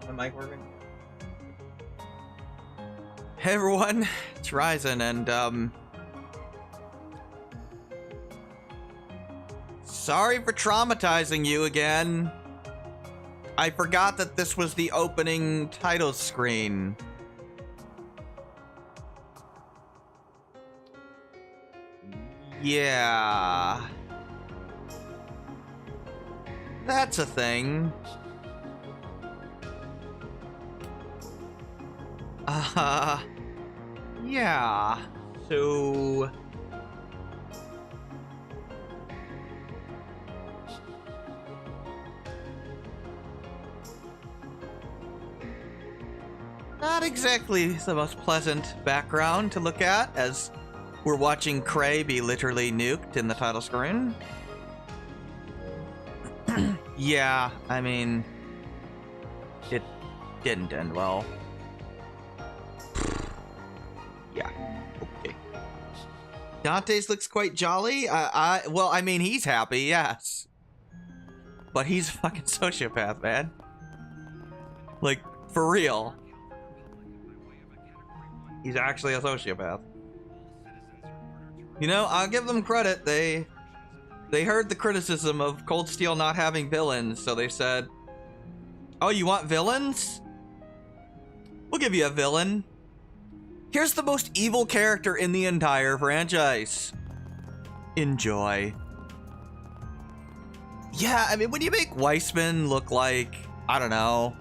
My mic working? Hey everyone, it's Ryzen, and sorry for traumatizing you again. I forgot that this was the opening title screen. Yeah. That's a thing. Yeah. So... not exactly the most pleasant background to look at, as we're watching Creil be literally nuked in the title screen. Yeah, I mean... it didn't end well. Yeah, okay. Dante's looks quite jolly. Well, I mean, he's happy, yes. But he's a fucking sociopath, man. Like, for real. He's actually a sociopath. You know, I'll give them credit. They heard the criticism of Cold Steel not having villains, so they said, oh, you want villains? We'll give you a villain. Here's the most evil character in the entire franchise. Enjoy. Yeah, I mean, when you make Weissman look like, I don't know,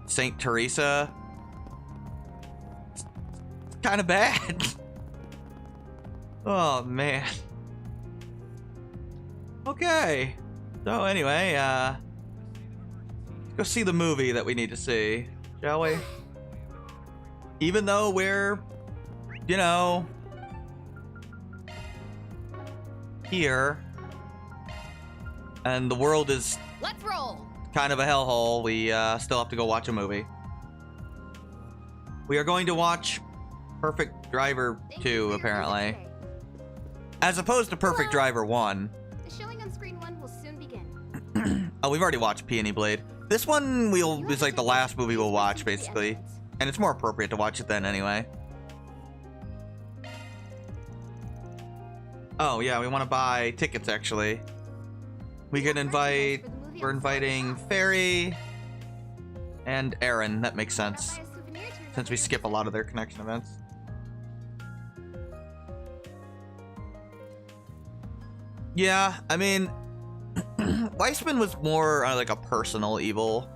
Saint Teresa, it's kind of bad. Oh, man. Okay. So anyway, let's go see the movie that we need to see, shall we? Even though we're, you know, here, and the world is let's roll. Kind of a hellhole, we still have to go watch a movie. We are going to watch Perfect Driver 2, apparently. As opposed to Perfect Driver 1. The showing on screen 1 will soon begin. Oh, we've already watched Peony Blade. This one is like the last movie we'll watch, basically. And it's more appropriate to watch it then anyway. Oh, yeah, we want to buy tickets, actually. We can invite... we're inviting Fairy and Aaron. That makes sense, since we skip a lot of their connection events. Yeah, I mean... Weissman was more like a personal evil.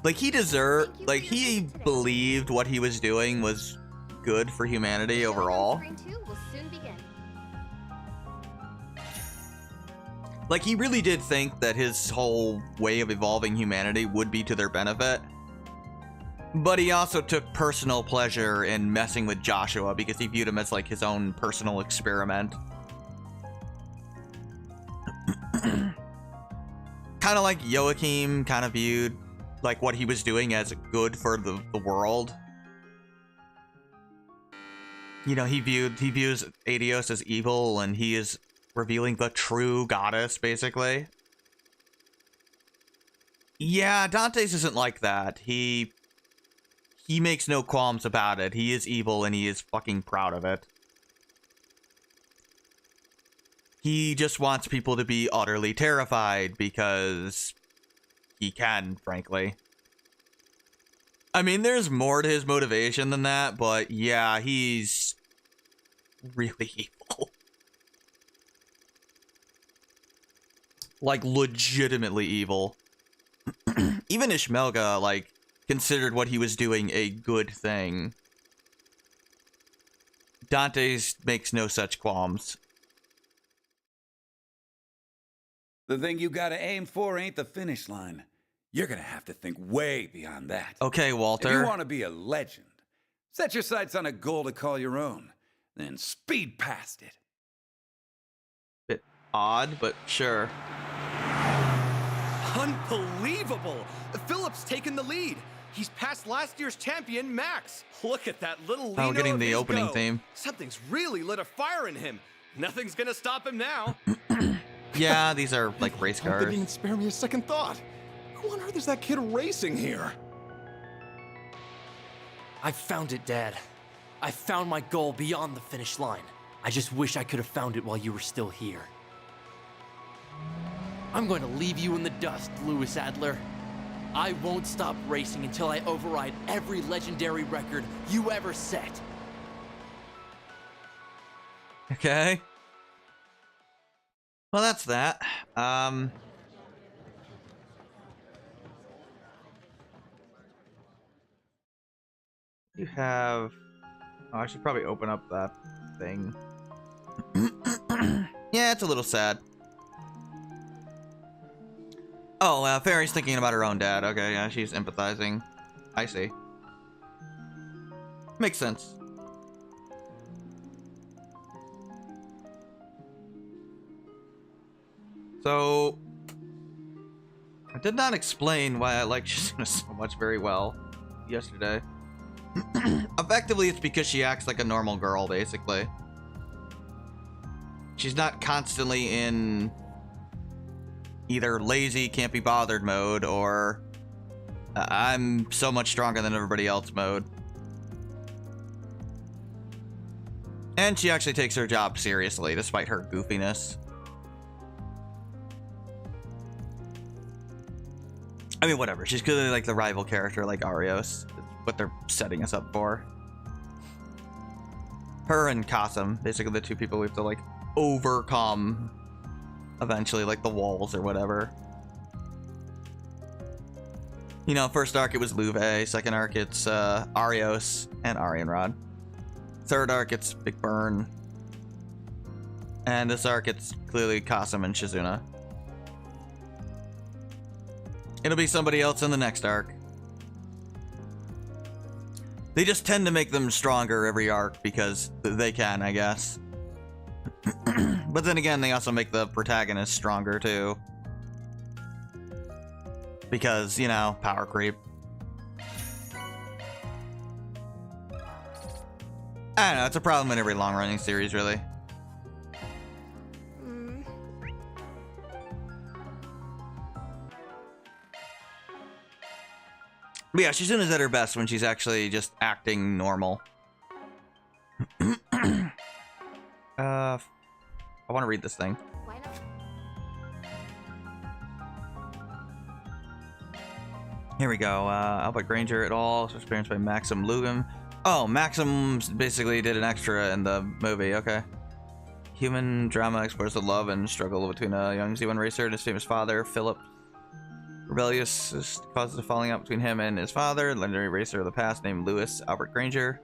Like, he deserved, like, he believed what he was doing was good for humanity overall. Like, he really did think that his whole way of evolving humanity would be to their benefit. But he also took personal pleasure in messing with Joshua because he viewed him as, like, his own personal experiment. Kind of like Joachim kind of viewed like what he was doing as good for the world. You know, he views Adios as evil, and he is revealing the true goddess, basically. Yeah, Dante's isn't like that. He makes no qualms about it. He is evil, and he is fucking proud of it. He just wants people to be utterly terrified because he can, frankly. I mean, there's more to his motivation than that, but yeah, he's really evil. Like, legitimately evil. Even Ishmelga, like, considered what he was doing a good thing. Dante's makes no such qualms. The thing you gotta aim for ain't the finish line. You're gonna have to think way beyond that. Okay, Walter. If you want to be a legend, set your sights on a goal to call your own, then speed past it. Bit odd, but sure. Unbelievable! Philip's taken the lead. He's past last year's champion, Max. Look at that little Lino. Oh, getting of the his opening go. theme. Something's really lit a fire in him. Nothing's gonna stop him now. Yeah, these are like race They cars. didn't even spare me a second thought. Who on earth is that kid racing here? I found it, Dad. I found my goal beyond the finish line. I just wish I could have found it while you were still here. I'm going to leave you in the dust, Lewis Adler. I won't stop racing until I override every legendary record you ever set. Okay. Well, that's that. You have... Oh, I should probably open up that thing. Yeah, it's a little sad. Oh, Fairy's thinking about her own dad. Okay, yeah, she's empathizing. I see. Makes sense. So, I did not explain why I like Shizuna so much very well yesterday. Effectively, it's because she acts like a normal girl, basically. She's not constantly in either lazy, can't be bothered mode, or I'm so much stronger than everybody else mode. And she actually takes her job seriously, despite her goofiness. I mean, whatever. She's clearly like the rival character, like Arios. What they're setting us up for. Her and Kasim, basically the two people we have to like overcome eventually, like the walls or whatever. You know, first arc it was Luve, second arc it's Arios and Arianrod. Third arc it's Big Burn. And this arc it's clearly Kasim and Shizuna. It'll be somebody else in the next arc. They just tend to make them stronger every arc because they can, I guess. But then again, they also make the protagonist stronger too. Because, you know, power creep. I don't know, it's a problem in every long-running series, really. But yeah, Shizuna's at her best when she's actually just acting normal. I want to read this thing. Why not? Here we go. Albert Granger et al. Experienced by Maxim Lugum. Oh, Maxim basically did an extra in the movie. Okay. Human drama explores the love and struggle between a young Z1 racer and his famous father, Philip. Rebellious causes a falling out between him and his father, legendary racer of the past named Lewis Albert Granger.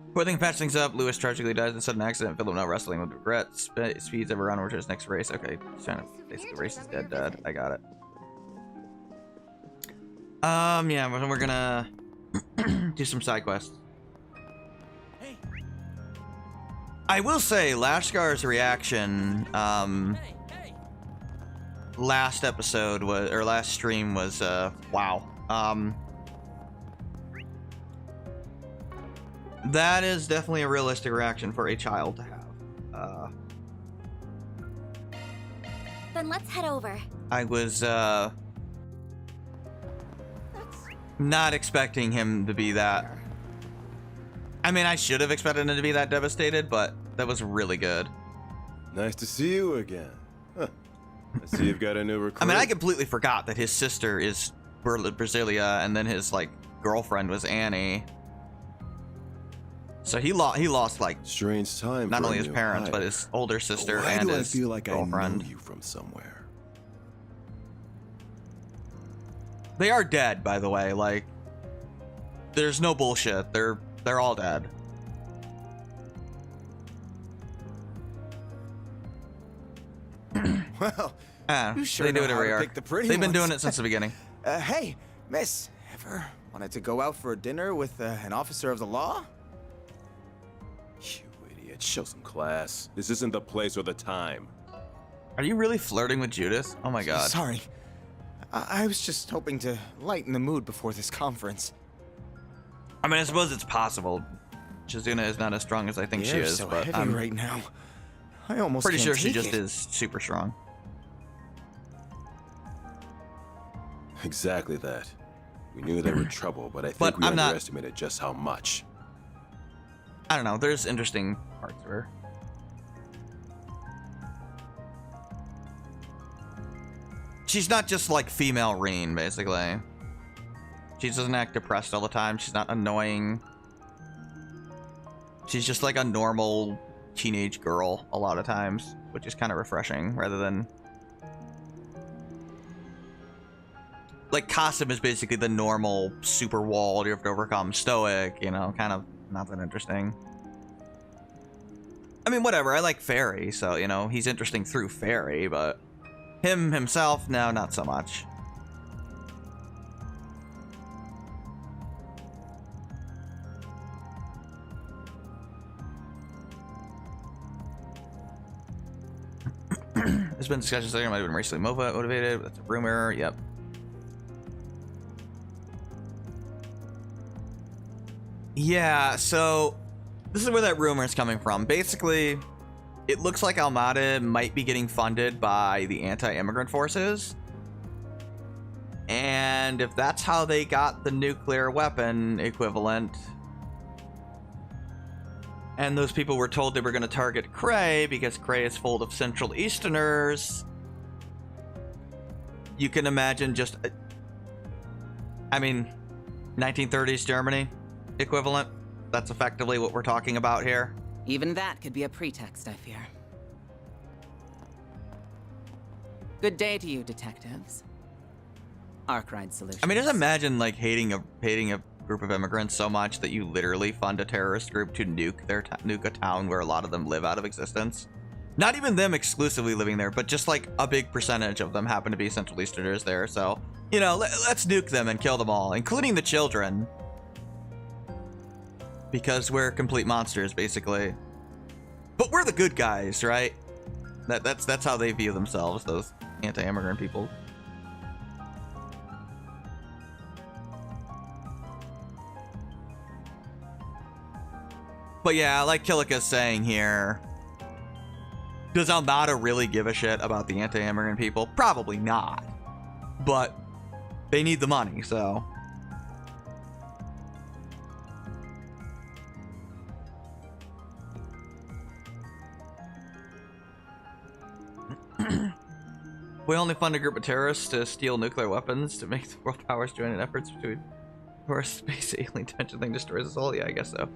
Before they can patch things up, Lewis tragically dies in a sudden accident. Philip, now wrestling with regret, speeds ever onward to his next race. Okay, he's trying to basically race is dead, Dad. I got it. Yeah, we're gonna do some side quests. Hey. I will say, Lashgar's reaction, last episode was, or last stream was, wow. That is definitely a realistic reaction for a child to have. Then let's head over. I was, not expecting him to be that. I mean, I should have expected him to be that devastated, but that was really good. Nice to see you again. Huh. I see you've got a new recruit. I mean, I completely forgot that his sister is Brasilia, and then his like girlfriend was Annie. So he lost like strange time. Not for only a his new parents, hire. but his older sister Why and do his I feel like girlfriend. I know you from somewhere? They are dead, by the way. Like, there's no bullshit. They're all dead. Well, you sure they do know it how every to arc. pick the pretty They've been ones. doing it since the beginning. Hey, miss, ever wanted to go out for a dinner with an officer of the law? You idiot! Show some class. This isn't the place or the time. Are you really flirting with Judith? Oh my god. Sorry. I was just hoping to lighten the mood before this conference. I mean, I suppose it's possible. Shizuna is not as strong as I think she You're is, so but heavy I'm right now. I almost pretty can't sure she take just it. is super strong. Exactly that. We knew they were trouble, but I think But we I'm not- underestimated just how much. I don't know. There's interesting parts of her. She's not just like female Reen, basically. She doesn't act depressed all the time. She's not annoying. She's just like a normal teenage girl a lot of times, which is kind of refreshing rather than... Like, Qasim is basically the normal super wall you have to overcome stoic, you know, kind of not that interesting. I mean, whatever, I like Fairy, so, you know, he's interesting through Fairy, but him himself, no, not so much. There's been discussions that he might have been racially motivated. That's a rumor. Yep. Yeah, so this is where that rumor is coming from. Basically, it looks like Almata might be getting funded by the anti-immigrant forces. And if that's how they got the nuclear weapon equivalent, and those people were told they were going to target Creil because Creil is full of Central Easterners, you can imagine just, I mean, 1930s Germany equivalent. That's effectively what we're talking about here. Even that could be a pretext, I fear. Good day to you, detectives. Arkwright Solutions. I mean, just imagine like hating a group of immigrants so much that you literally fund a terrorist group to nuke a town where a lot of them live out of existence. Not even them exclusively living there, but just like a big percentage of them happen to be Central Easterners there. So, you know, let's nuke them and kill them all, including the children. Because we're complete monsters, basically. But we're the good guys, right? That's how they view themselves, those anti-immigrant people. But yeah, like Killika's saying here, does Almata really give a shit about the anti-immigrant people? Probably not. But they need the money, so... We only fund a group of terrorists to steal nuclear weapons to make the world powers join in efforts to... Or a space alien tension thing destroys us all? Yeah, I guess so.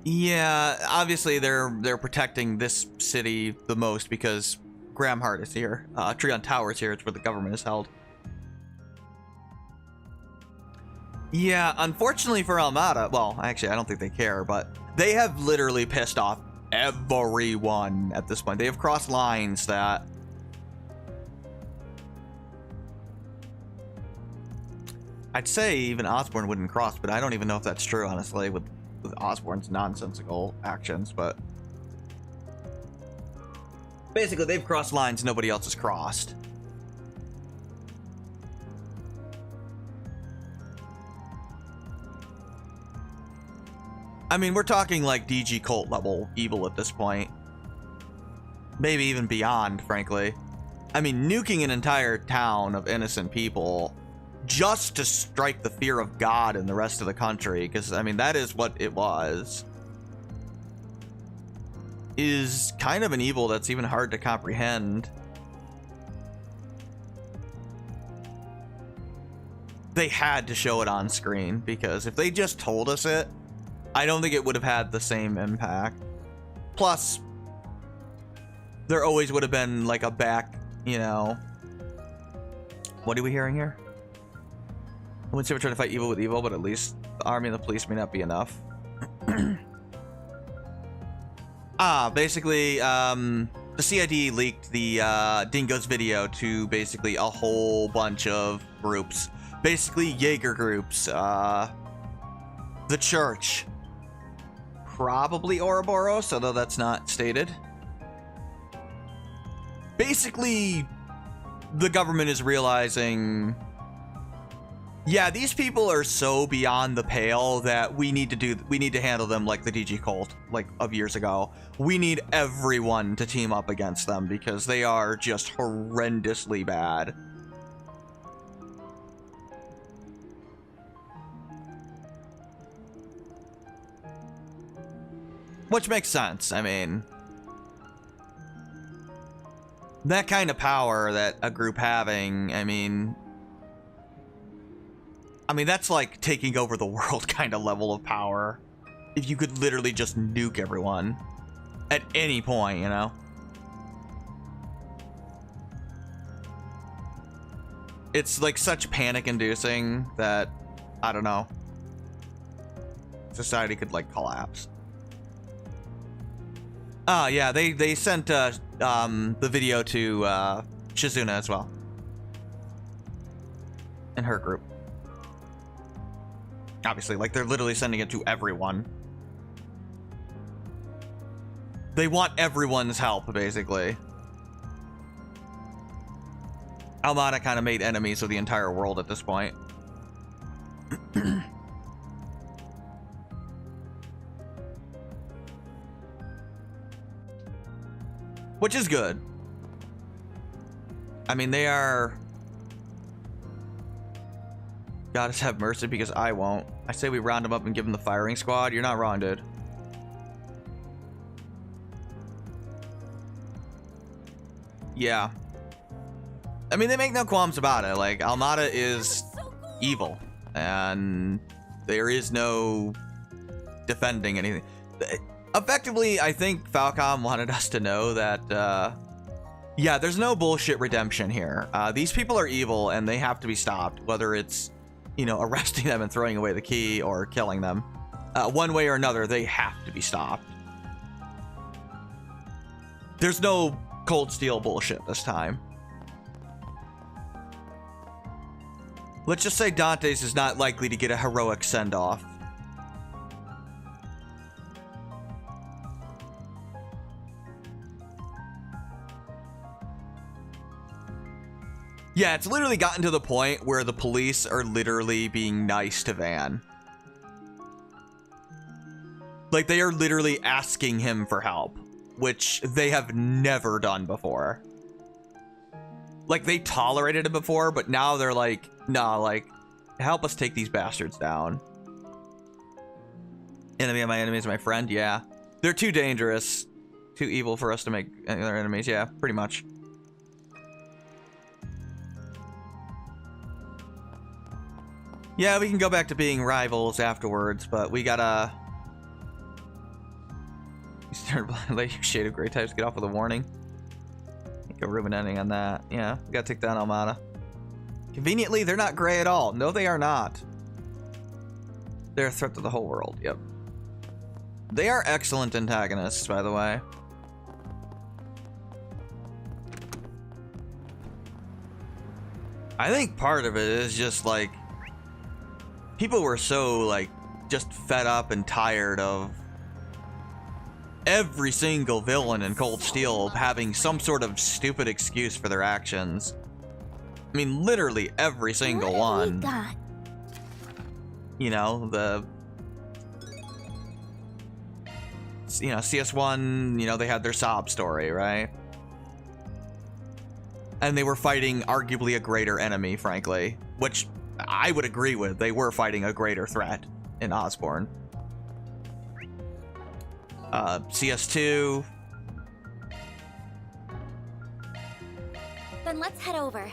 Yeah, obviously they're protecting this city the most because Gramhart is here. Treon Tower is here. It's where the government is held. Yeah, unfortunately for Almata, well, actually, I don't think they care, but they have literally pissed off everyone at this point. They have crossed lines that... I'd say even Osborn wouldn't cross, but I don't even know if that's true, honestly, with Osborn's nonsensical actions, but... Basically, they've crossed lines nobody else has crossed. I mean, we're talking like DG cult level evil at this point. Maybe even beyond, frankly. I mean, nuking an entire town of innocent people just to strike the fear of God in the rest of the country, because, I mean, that is what it was, is kind of an evil that's even hard to comprehend. They had to show it on screen, because if they just told us it, I don't think it would have had the same impact. Plus, there always would have been like a back, you know... What are we hearing here? I wouldn't say we're trying to fight evil with evil, but at least the army and the police may not be enough. Basically, the CID leaked the Dingo's video to basically a whole bunch of groups. Basically, Jaeger groups, the church, probably Ouroboros, although that's not stated. Basically, the government is realizing, Yeah, these people are so beyond the pale that we need to handle them like the DG Colt, like of years ago. We need everyone to team up against them because they are just horrendously bad. Which makes sense. I mean, that kind of power that a group having, I mean, that's like taking over the world kind of level of power. If you could literally just nuke everyone at any point, you know? It's like such panic-inducing that, I don't know, society could like collapse. Oh, yeah, they sent the video to Shizuna as well. In her group. Obviously, like, they're literally sending it to everyone. They want everyone's help, basically. Almata kind of made enemies of the entire world at this point. Which is good. I mean, they are... Goddess have mercy because I won't. I say we round them up and give them the firing squad. You're not wrong, dude. Yeah. I mean, they make no qualms about it. Like, Almata is evil. And there is no defending anything. Effectively, I think Falcom wanted us to know that, yeah, there's no bullshit redemption here. These people are evil and they have to be stopped, whether it's, you know, arresting them and throwing away the key or killing them. One way or another, they have to be stopped. There's no cold steel bullshit this time. Let's just say Dante's is not likely to get a heroic send-off. Yeah, it's literally gotten to the point where the police are literally being nice to Van. Like, they are literally asking him for help, which they have never done before. Like, they tolerated it before, but now they're like, nah, like, help us take these bastards down. Enemy of my enemy is my friend, yeah. They're too dangerous, too evil for us to make other enemies, yeah, pretty much. Yeah, we can go back to being rivals afterwards, but we gotta... You start let your shade of gray types get off with a warning. Make a ribbon ending on that. Yeah, we gotta take down Almata. Conveniently, they're not gray at all. No, they are not. They're a threat to the whole world, yep. They are excellent antagonists, by the way. I think part of it is just like... People were so, like, just fed up and tired of every single villain in Cold Steel having some sort of stupid excuse for their actions. I mean, literally every single one. You know, you know, CS1, you know, they had their sob story, right? And they were fighting arguably a greater enemy, frankly, which I would agree with. They were fighting a greater threat in Osborn. CS2. Then let's head over.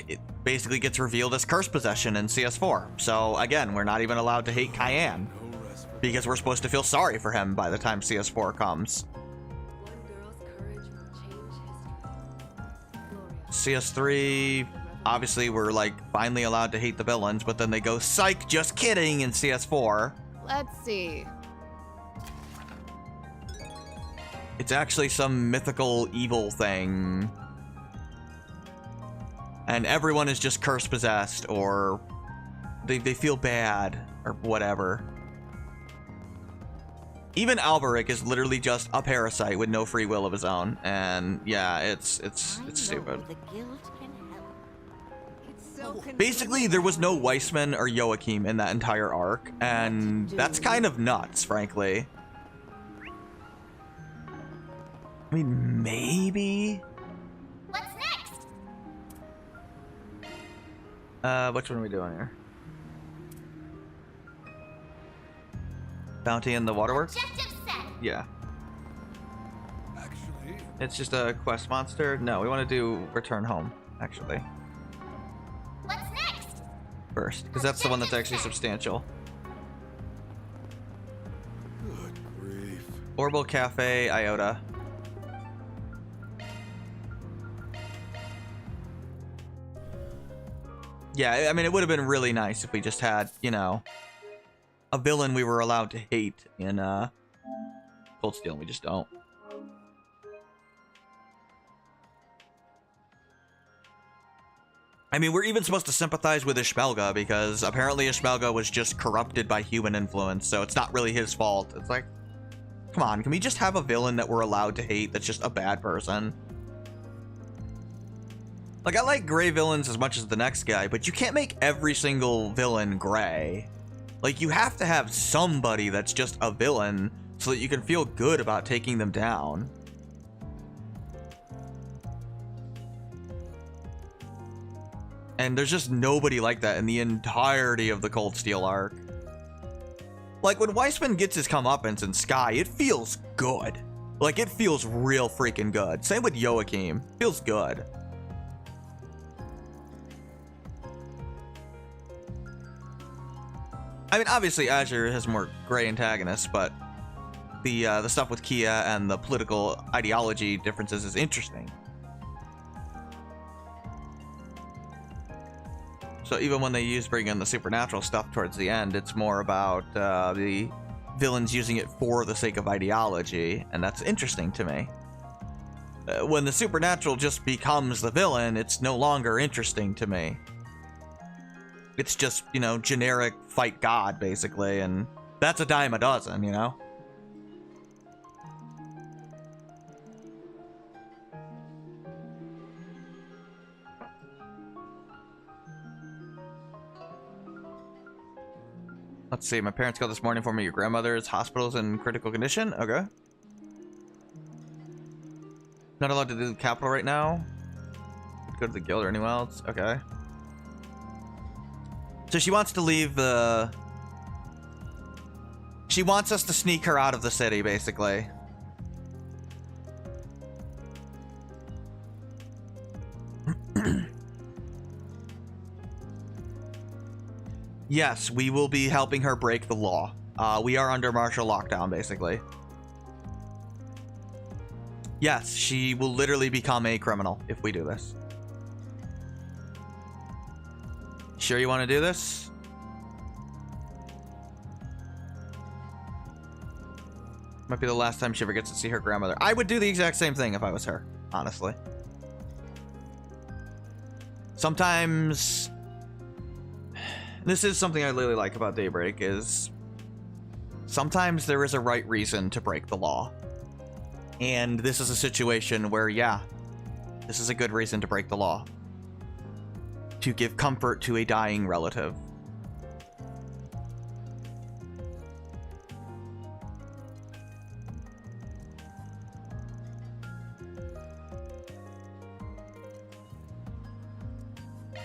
It basically gets revealed as curse possession in CS4. So again, we're not even allowed to hate Cayenne because we're supposed to feel sorry for him by the time CS4 comes. CS3, obviously we're like finally allowed to hate the villains, but then they go, psych, just kidding, in CS4. Let's see. It's actually some mythical evil thing. And everyone is just curse possessed, or they feel bad, or whatever. Even Alberic is literally just a parasite with no free will of his own, and yeah, it's stupid. It's Basically, there was no Weissman or Joachim in that entire arc, and that's kind of nuts, frankly. I mean, maybe? What's next? Which one are we doing here? Bounty in the waterworks? Objective set. Yeah. Actually, It's just a quest monster? No, we want to do return home, actually. What's next? First, because that's the one that's actually substantial. good grief. Orbital Cafe, Iota. Yeah, I mean, it would have been really nice if we just had, you know, a villain we were allowed to hate in Cold Steel, and we just don't. I mean, we're even supposed to sympathize with Ishmelga because apparently Ishmelga was just corrupted by human influence, so it's not really his fault. It's like, come on, can we just have a villain that we're allowed to hate that's just a bad person? Like, I like gray villains as much as the next guy, but you can't make every single villain gray. Like, you have to have somebody that's just a villain so that you can feel good about taking them down. And there's just nobody like that in the entirety of the Cold Steel arc. Like, when Weissman gets his comeuppance in Sky, it feels good. Like, it feels real freaking good. Same with Joachim. Feels good. I mean, obviously Azure has more gray antagonists, but the stuff with Kia and the political ideology differences is interesting. So even when they bring in the supernatural stuff towards the end, it's more about the villains using it for the sake of ideology, and that's interesting to me. When the supernatural just becomes the villain, it's no longer interesting to me. It's just, you know, generic fight God, basically, and that's a dime a dozen, you know? Let's see, my parents called this morning for me. Your grandmother's hospital's in critical condition? Okay. Not allowed to do the capital right now. Go to the guild or anywhere else. Okay. So she wants to leave the... She wants us to sneak her out of the city, basically. Yes, we will be helping her break the law. We are under martial lockdown, basically. Yes, she will literally become a criminal if we do this. Sure you want to do this? Might be the last time she ever gets to see her grandmother. I would do the exact same thing if I was her, honestly. Sometimes... This is something I really like about Daybreak, is sometimes there is a right reason to break the law. And this is a situation where, yeah, this is a good reason to break the law. To give comfort to a dying relative.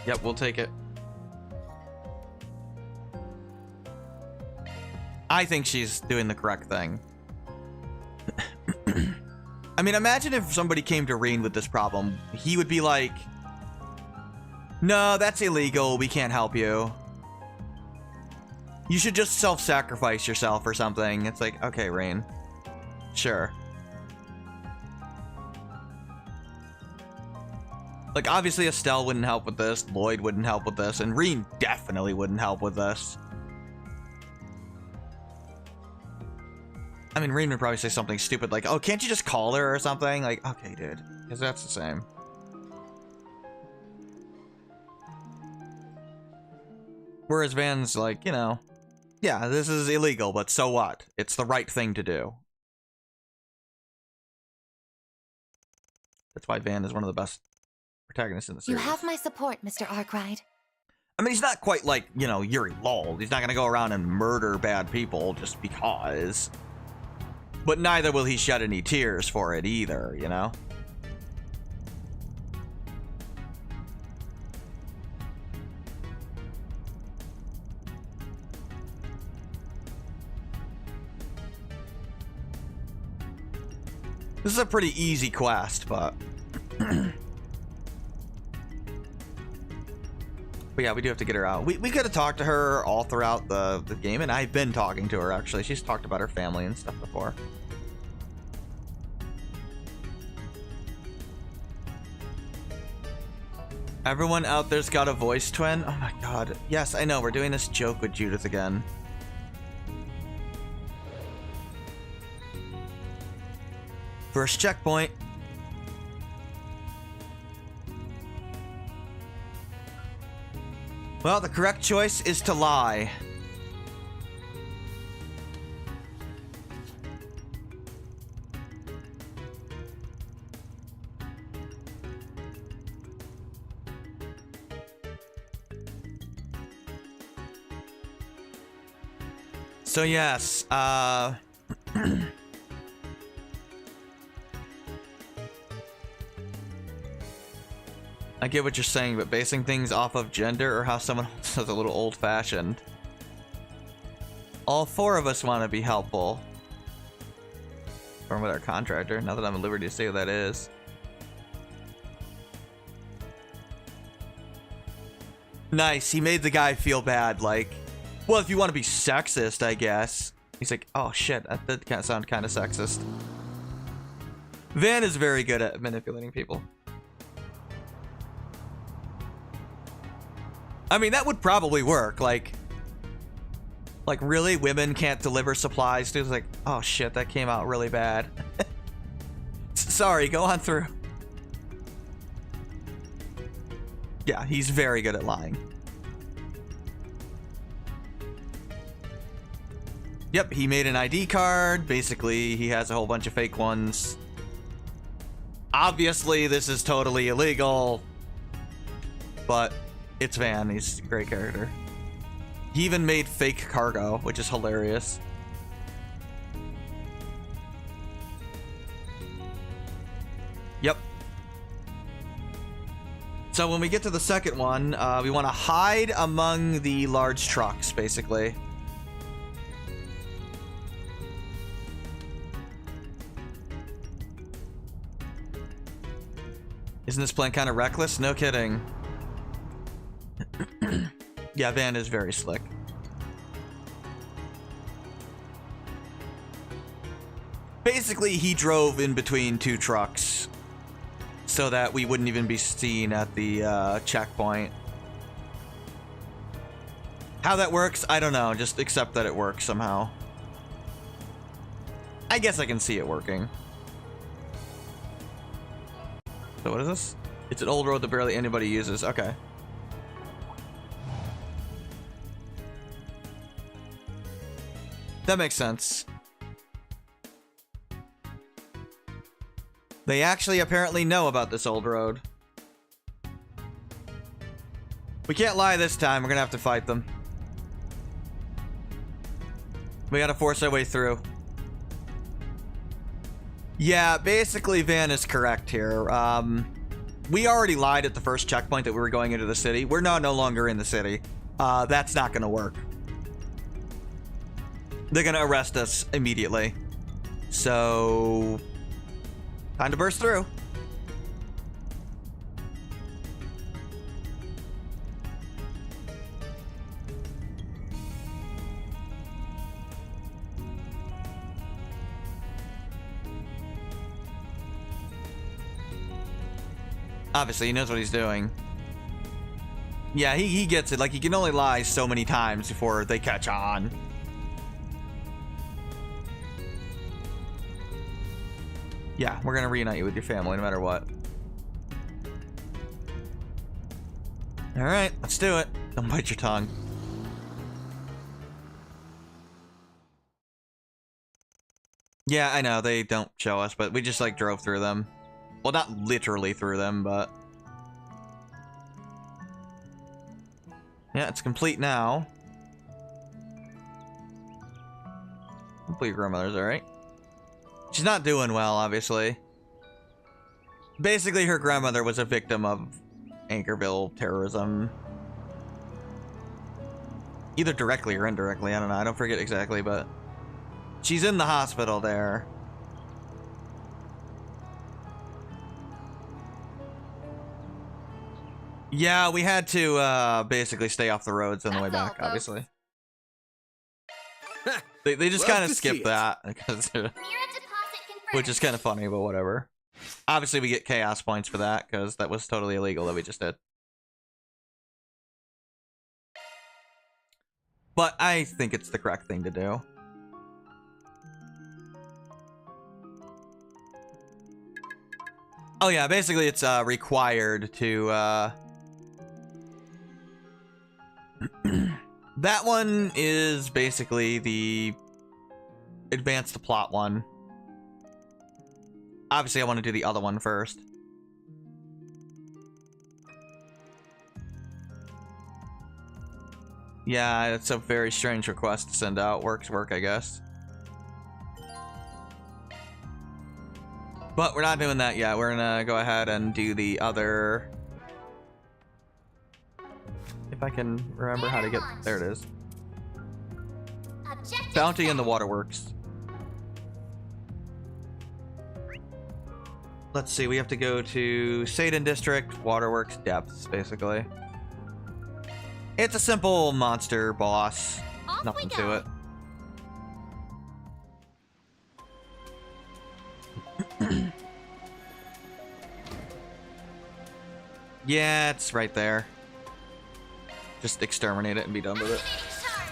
Yep, we'll take it. I think she's doing the correct thing. I mean, imagine if somebody came to Reen with this problem. He would be like, no, that's illegal. We can't help you. You should just self-sacrifice yourself or something. It's like, okay, Reen. Sure. Like, obviously Estelle wouldn't help with this. Lloyd wouldn't help with this. And Reen definitely wouldn't help with this. I mean, Reen would probably say something stupid like, oh, can't you just call her or something? Like, okay, dude. Because that's the same. Whereas Van's like, you know, yeah, this is illegal, but so what? It's the right thing to do. That's why Van is one of the best protagonists in the series. You have my support, Mr. Arkwright. I mean, he's not quite like, you know, Yuri Lol. He's not going to go around and murder bad people just because. But neither will he shed any tears for it either, you know? This is a pretty easy quest, but... But yeah, we do have to get her out. We could have talked to her all throughout the game, and I've been talking to her, actually. She's talked about her family and stuff before. Everyone out there's got a voice twin? Oh my god. Yes, I know. We're doing this joke with Judith again. First checkpoint. Well, the correct choice is to lie. So yes, I get what you're saying, but basing things off of gender or how someone else is a little old-fashioned. All four of us want to be helpful. From with our contractor, now that I'm at liberty to say who that is. Nice, he made the guy feel bad, like, well, if you want to be sexist, I guess. He's like, oh shit, that did kind of sound kind of sexist. Van is very good at manipulating people. I mean, that would probably work. Like really, women can't deliver supplies. Dude's like, oh shit, that came out really bad. Sorry, go on through. Yeah, he's very good at lying. Yep, he made an ID card. Basically, he has a whole bunch of fake ones. Obviously, this is totally illegal. But it's Van. He's a great character. He even made fake cargo, which is hilarious. Yep. So when we get to the second one, we want to hide among the large trucks, basically. Isn't this plan kind of reckless? No kidding. Yeah, Van is very slick. Basically, he drove in between two trucks so that we wouldn't even be seen at the checkpoint. How that works, I don't know. Just accept that it works somehow. I guess I can see it working. So what is this? It's an old road that barely anybody uses. Okay. That makes sense. They actually apparently know about this old road. We can't lie this time. We're gonna have to fight them. We gotta force our way through. Yeah, basically Van is correct here. We already lied at the first checkpoint that we were going into the city. We're now no longer in the city. That's not gonna work. They're gonna arrest us immediately. So, time to burst through. Obviously, he knows what he's doing. Yeah, he gets it. Like, he can only lie so many times before they catch on. Yeah, we're gonna reunite you with your family no matter what. Alright, let's do it. Don't bite your tongue. Yeah, I know, they don't show us, but we just, like, drove through them. Well, not literally through them, but... Yeah, it's complete now. Hopefully your grandmother's alright. She's not doing well, obviously. Basically, her grandmother was a victim of Anchorville terrorism. Either directly or indirectly, I don't know. I don't forget exactly, but she's in the hospital there. Yeah, we had to basically stay off the roads on the way That's all, back, folks. obviously. They just Love kind of to see skipped it. that, because, Mirror deposit confirmed. which is kind of funny, but whatever. Obviously, we get chaos points for that, because that was totally illegal that we just did. But I think it's the correct thing to do. Oh yeah, basically it's required to that one is basically the advance the plot one. Obviously I want to do the other one first. Yeah, it's a very strange request to send out. Work, I guess. But we're not doing that yet. We're gonna go ahead and do the other... If I can remember how to get... There it is. Objective Bounty in set. the waterworks. Let's see, we have to go to Satan District, Waterworks Depths, basically. It's a simple monster boss. Off we Nothing to go. it. Yeah, it's right there. Just exterminate it and be done with it. Activating charge.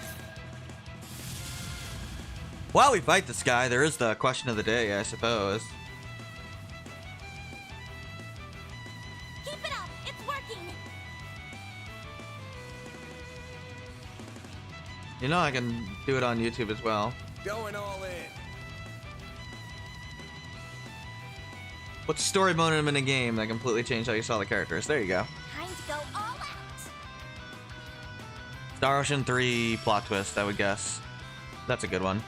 While we fight this guy, there is the question of the day, I suppose. Keep it up. It's working. You know I can do it on YouTube as well. Going all in. What's a story moment in a game that completely changed how you saw the characters? There you go. Time to go all out. Star Ocean 3 plot twist, I would guess. That's a good one.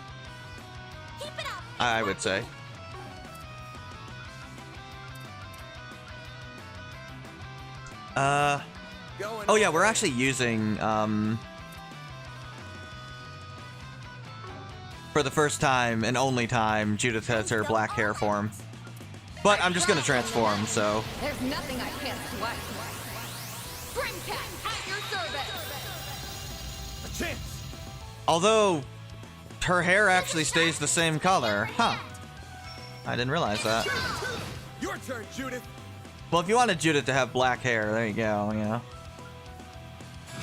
Keep it up. I would say. Going Oh yeah, all we're in. actually using, for the first time and only time, Judith has her black hair form. But I'm just gonna transform, so... There's nothing I can't swipe. Dreamcat, at your service. A chance. Although, her hair actually stays the same color. Huh. I didn't realize that. Your turn, Judith. Well, if you wanted Judith to have black hair, there you go, you know.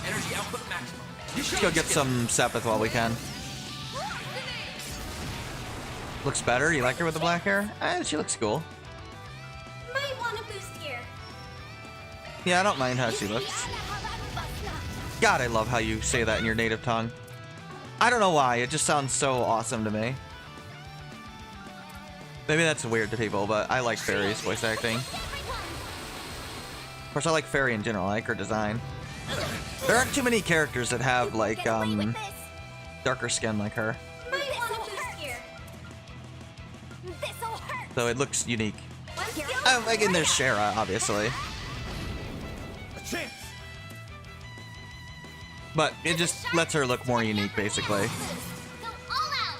Energy output maximum. Let's go get some Sepith while we can. Looks better? You like her with the black hair? She looks cool. Might want to boost here. Yeah, I don't mind how she looks. God, I love how you say that in your native tongue. I don't know why, it just sounds so awesome to me. Maybe that's weird to people, but I like Fairy's voice acting. Of course, I like Fairy in general. I like her design. There aren't too many characters that have, like, darker skin like her. Might want to boost here. This'll hurt. So it looks unique. Here Oh, like, and there's Shara, obviously. A chance. But it just lets her look more unique, basically. Go all out.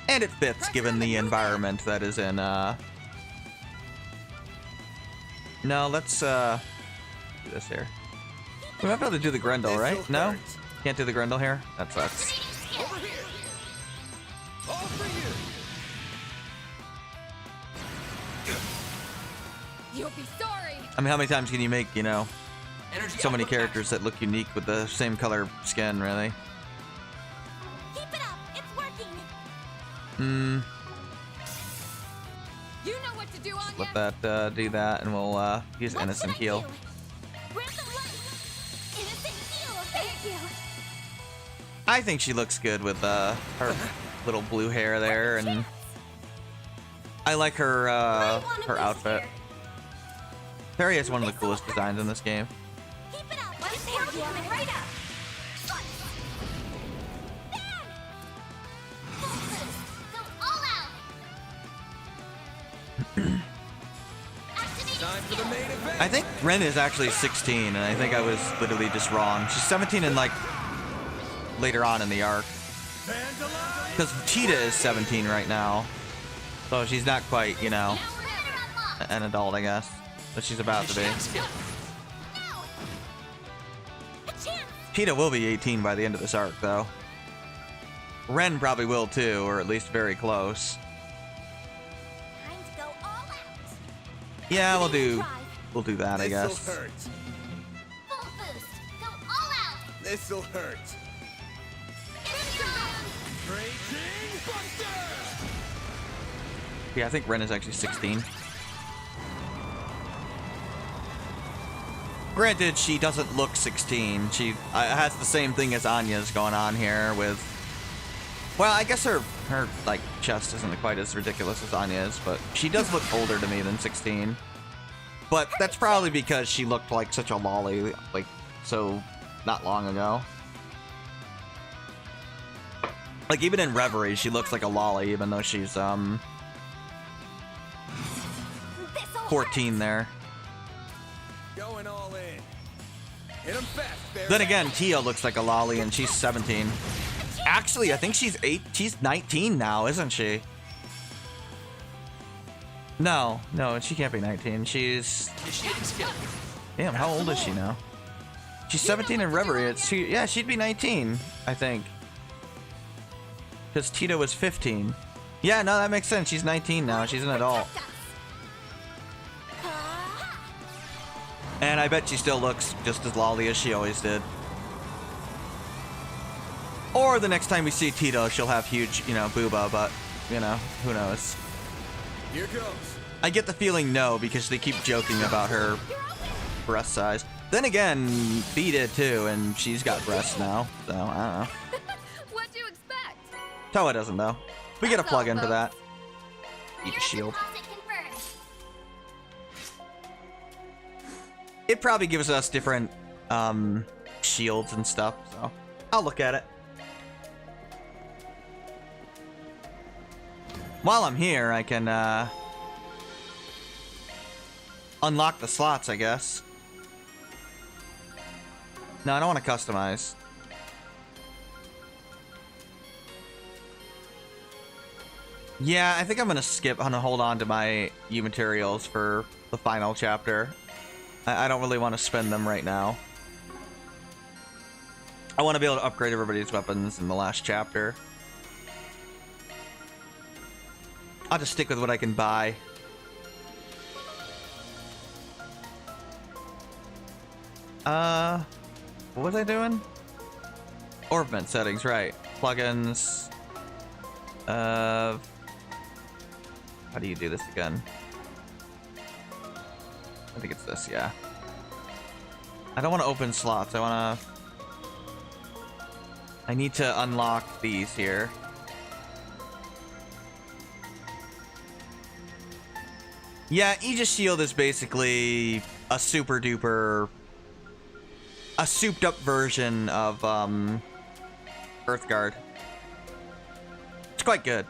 And it fits, given the environment that is in, No, let's, do this here. We have to do the Grendel, right? No? Can't do the Grendel here? That sucks. Over here. All for you. You'll be sorry. I mean, how many times can you make, you know, Energy so many output characters that look unique with the same color skin, really? Keep it up. It's working. You know what to do, Anya. Let that, do that, and we'll, use What Innocent should I Heal. do? Random light. Innocent heal. Thank you. I think she looks good with, her little blue hair there, and I like her, Might wanna her boost outfit. here. Fairy has one of the coolest designs in this game. Keep it up. It's working right up. Time for the main event. I think Ren is actually 16, and I think I was literally just wrong. She's 17 in, like, later on in the arc. Because Cheetah is 17 right now. So she's not quite, you know, an adult, I guess. But she's about to be. Cheetah will be 18 by the end of this arc, though. Ren probably will, too, or at least very close. Time to go all out. Yeah, we'll do that, I guess. This'll hurt. Full boost. Go all out. This'll hurt. Raging Buster! Yeah, I think Ren is actually 16. Granted, she doesn't look 16. She has the same thing as Anya's going on here with... Well, I guess her like chest isn't quite as ridiculous as Anya's, but she does look older to me than 16. But that's probably because she looked like such a lolly, like, so not long ago. Like, even in Reverie, she looks like a lolly, even though she's, 14 there. Going all in. Hit him fast, Barry. Then again, Tia looks like a lolly, and she's 17. Actually, I think she's 19 now, isn't she? No, she can't be 19. She's... Damn, how old is she now? She's 17 in Reverie. Yeah, she'd be 19, I think. Because Tita was 15. Yeah, no, that makes sense. She's 19 now. She's an adult. And I bet she still looks just as lolly as she always did. Or the next time we see Tito, she'll have huge, you know, booba, but, you know, who knows. Here goes. I get the feeling no, because they keep joking about her breast size. Then again, Bea did too, and she's got breasts now, so I don't know. What'd you expect? Toa doesn't, though. We get a That's plug-in all, for that. folks. Eat a Mirror shield. deposit confirmed. It probably gives us different shields and stuff, so I'll look at it. While I'm here, I can unlock the slots, I guess. No, I don't want to customize. Yeah, I think I'm gonna skip. I'm gonna hold on to my U materials for the final chapter. I don't really want to spend them right now. I want to be able to upgrade everybody's weapons in the last chapter. I'll just stick with what I can buy. What was I doing? Orbment settings, right. Plugins. How do you do this again? I think it's this, yeah. I don't want to open slots. I need to unlock these here. Yeah, Aegis Shield is basically a super duper... a souped up version of, Earthguard. It's quite good.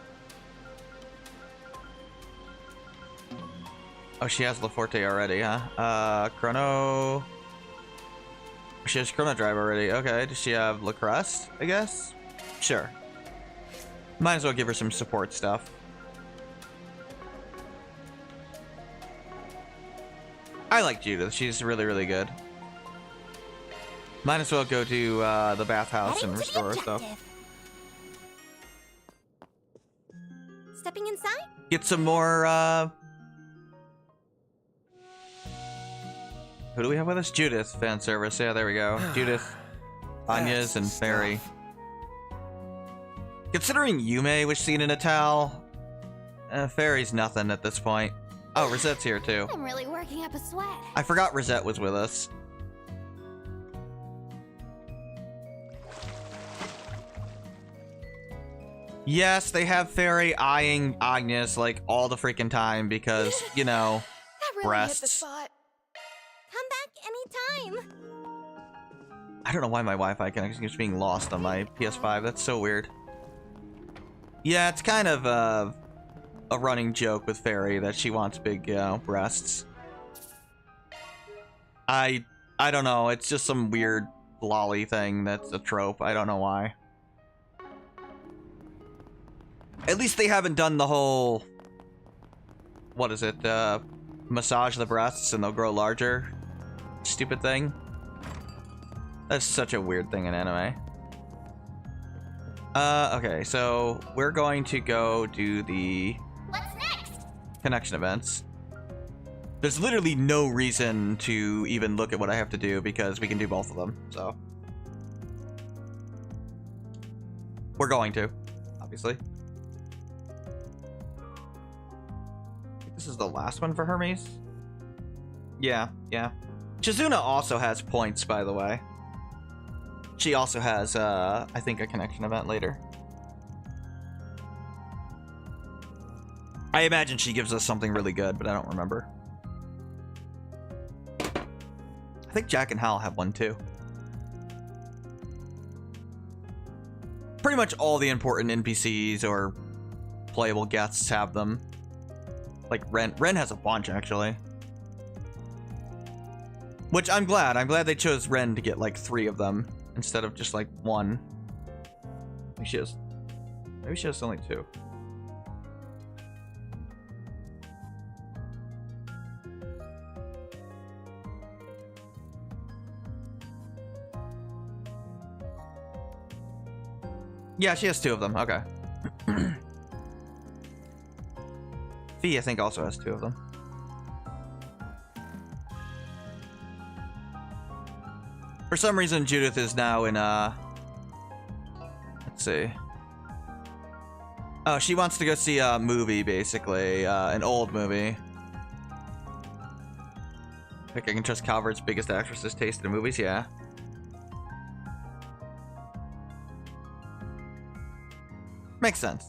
Oh, she has Laforte already, huh? Chrono... She has Chrono Drive already. Okay, does she have Lacrest, I guess? Sure. Might as well give her some support stuff. I like Judith. She's really, really good. Might as well go to the bathhouse and restore stuff. Stepping inside? Get some more, Who do we have with us? Judith, fan service. Yeah, there we go. Judith, Anya's, and Fairy. Considering Yume was seen in a towel, Fairy's nothing at this point. Oh, Rosette's here too. I'm really working up a sweat. I forgot Rosette was with us. Yes, they have Fairy eyeing Agnes like all the freaking time because, you know, That really breasts. hit the spot. Come back anytime. I don't know why my Wi-Fi connection keeps being lost on my PS5. That's so weird. Yeah, it's kind of a running joke with Fairy that she wants big breasts. I don't know. It's just some weird lolly thing that's a trope. I don't know why. At least they haven't done the whole... What is it? Massage the breasts and they'll grow larger. Stupid thing. That's such a weird thing in anime. Okay, so we're going to go do the... What's next? Connection events. There's literally no reason to even look at what I have to do because we can do both of them, so. We're going to, obviously. This is the last one for Hermes? Yeah, yeah. Chizuna also has points, by the way. She also has, I think, a connection event later. I imagine she gives us something really good, but I don't remember. I think Jack and Hal have one too. Pretty much all the important NPCs or playable guests have them. Like Ren. Ren has a bunch, actually. Which I'm glad. I'm glad they chose Ren to get like 3 of them instead of just like 1. Maybe she has only 2. Yeah, she has 2 of them. Okay. Fee, I think, also has 2 of them. For some reason, Judith is now in, let's see. Oh, she wants to go see a movie, basically. An old movie. I think I can trust Calvert's biggest actress's taste in movies, yeah. Makes sense.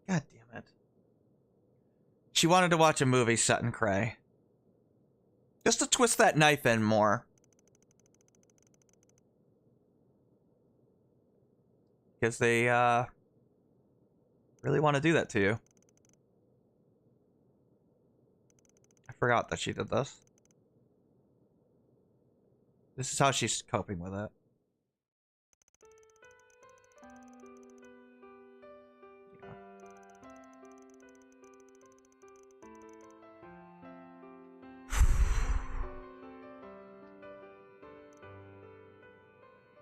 God damn it. She wanted to watch a movie set in Creil. Just to twist that knife in more. Because they, really want to do that to you. I forgot that she did this. This is how she's coping with it. Yeah.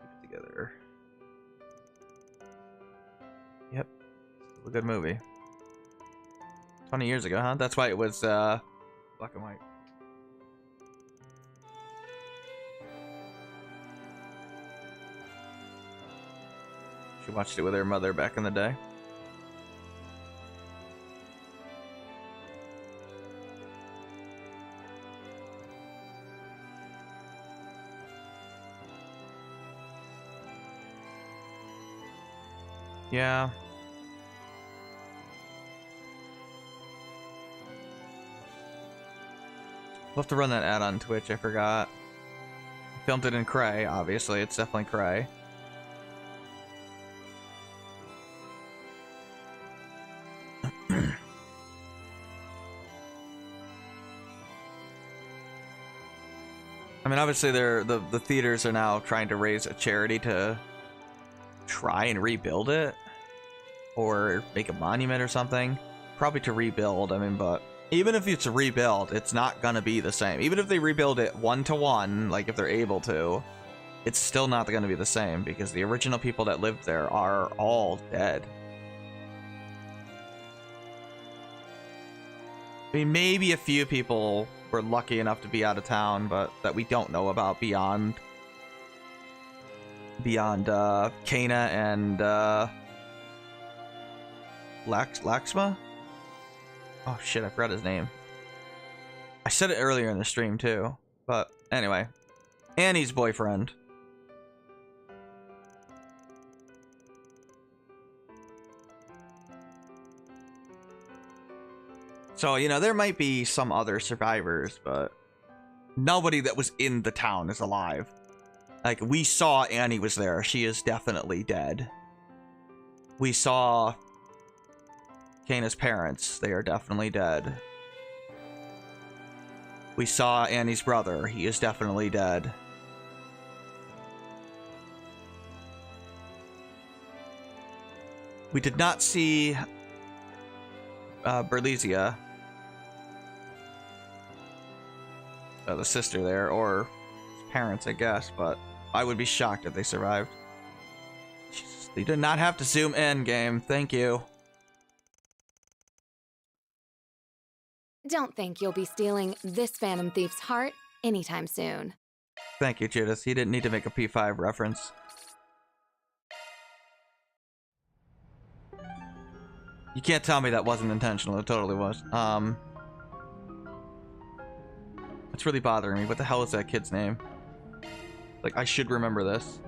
Keep it together. Yep. Still a good movie. 20 years ago, huh? That's why it was black and white. She watched it with her mother back in the day. Yeah. We'll have to run that ad on Twitch, I forgot. Filmed it in Creil, obviously. It's definitely Creil. I mean, obviously, the theaters are now trying to raise a charity to try and rebuild it. Or make a monument or something. Probably to rebuild, I mean, but even if it's a rebuild, it's not gonna be the same. Even if they rebuild it 1-to-1, like if they're able to, it's still not gonna be the same because the original people that lived there are all dead. I mean, maybe a few people were lucky enough to be out of town, but that we don't know about beyond Kana and Laxma? Oh shit, I forgot his name. I said it earlier in the stream too, but anyway. Annie's boyfriend. So, you know, there might be some other survivors, but nobody that was in the town is alive. Like, we saw Annie was there. She is definitely dead. We saw Kana's parents. They are definitely dead. We saw Annie's brother. He is definitely dead. We did not see Berlizia, the sister there, or his parents, I guess, but I would be shocked if they survived. Jesus, they did not have to zoom in, game. Thank you. Don't think you'll be stealing this Phantom Thief's heart anytime soon. Thank you, Judas. He didn't need to make a P5 reference. You can't tell me that wasn't intentional. It totally was. It's really bothering me. What the hell is that kid's name? Like, I should remember this.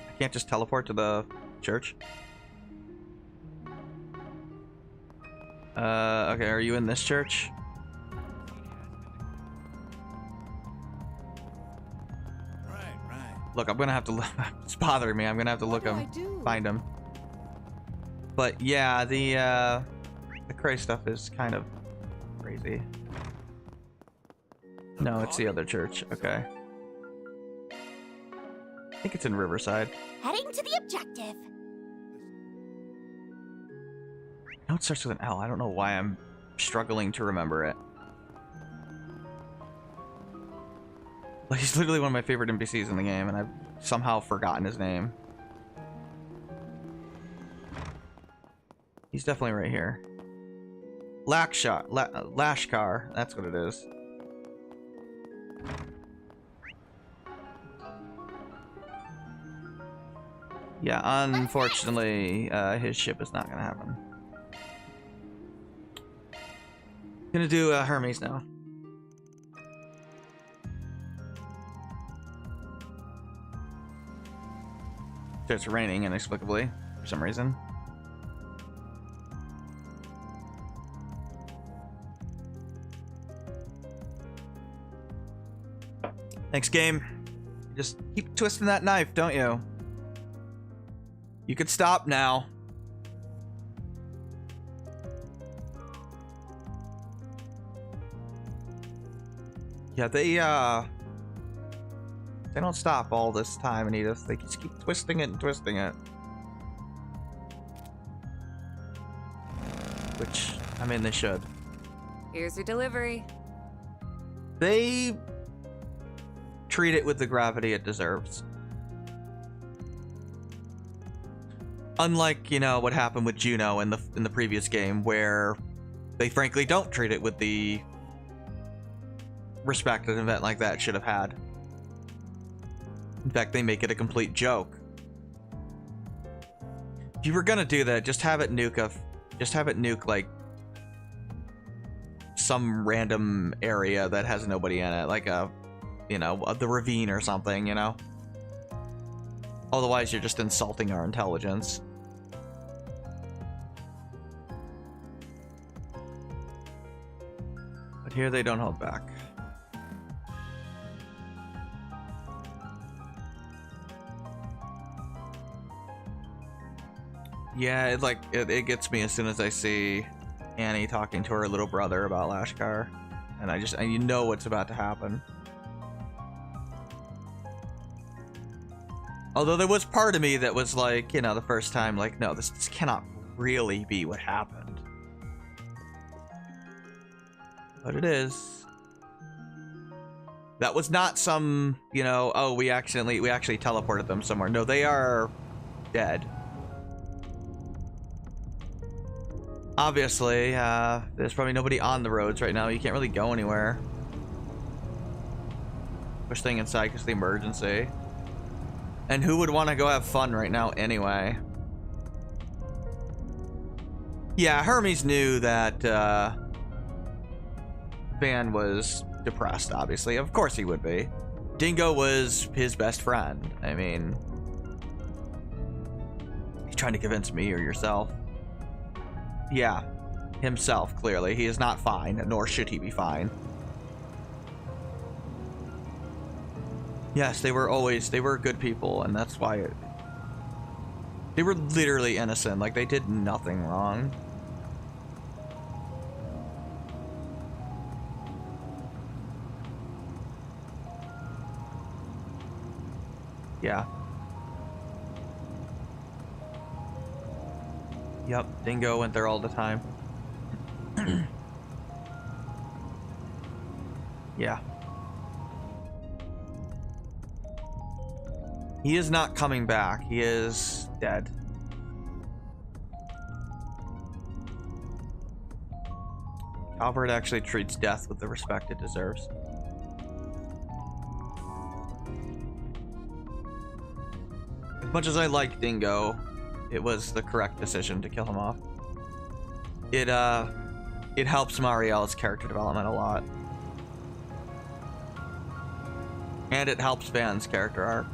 I can't just teleport to the church. Okay, are you in this church? Look, I'm gonna have to look. It's bothering me. I'm gonna have to look him, find him. But yeah, the Creil stuff is kind of crazy. No, it's the other church. Okay. I think it's in Riverside. Heading to the objective. No, it starts with an L. I don't know why I'm struggling to remember it. Like, he's literally one of my favorite NPCs in the game, and I've somehow forgotten his name. He's definitely right here. Lashkar, that's what it is. Yeah, unfortunately, his ship is not gonna happen. Gonna do Hermes now. It's raining inexplicably for some reason. Thanks, game. Just keep twisting that knife, don't you? You could stop now. Yeah, they don't stop all this time, Edith. They just keep twisting it and twisting it. Which, I mean, they should. Here's your delivery. They treat it with the gravity it deserves. Unlike, you know, what happened with Juno in the previous game, where they frankly don't treat it with the respect an event like that should have had. In fact, they make it a complete joke. If you were gonna do that, just have it nuke like some random area that has nobody in it, like a, you know, the ravine or something, you know. Otherwise, you're just insulting our intelligence. But here they don't hold back. Yeah, it gets me as soon as I see Annie talking to her little brother about Lashkar, and you know what's about to happen. Although there was part of me that was like, you know, the first time, like, no, this cannot really be what happened. But it is. That was not some, you know, oh, we actually teleported them somewhere. No, they are dead. Obviously, there's probably nobody on the roads right now. You can't really go anywhere. We're staying inside because of the emergency. And who would want to go have fun right now anyway? Yeah, Hermes knew that Van was depressed, obviously. Of course he would be. Dingo was his best friend. I mean, he's trying to convince me or yourself. Yeah, himself, clearly. He is not fine, nor should he be fine. Yes, they were good people, and that's why they were literally innocent. Like, they did nothing wrong. Yeah. Yep, Dingo went there all the time. Yeah. He is not coming back. He is dead. Albert actually treats death with the respect it deserves. As much as I like Dingo, it was the correct decision to kill him off. It helps Marielle's character development a lot. And it helps Van's character arc.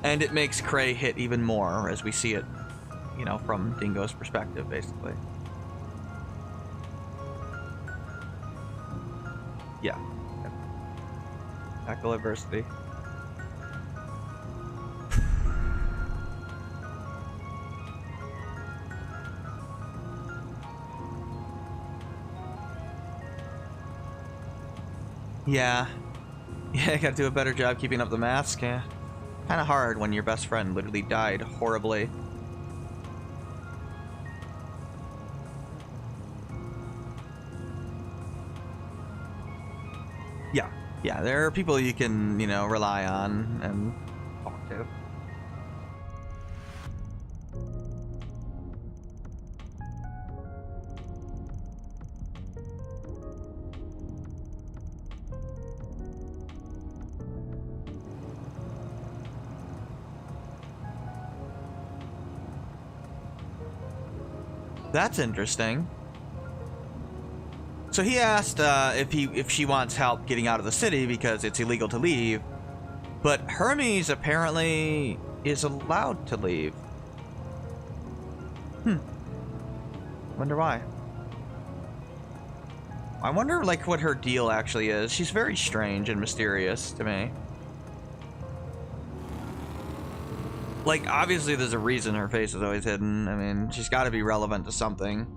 And it makes Creil hit even more as we see it, you know, from Dingo's perspective, basically. Yeah. Tackle adversity. Yeah. Yeah, I gotta do a better job keeping up the mask. Yeah. Kind of hard when your best friend literally died horribly. Yeah. Yeah, there are people you can, you know, rely on and talk to. That's interesting. So he asked if she wants help getting out of the city because it's illegal to leave, but Hermes apparently is allowed to leave. Wonder why. I wonder like what her deal actually is. She's very strange and mysterious to me. Like, obviously there's a reason her face is always hidden. I mean, she's got to be relevant to something.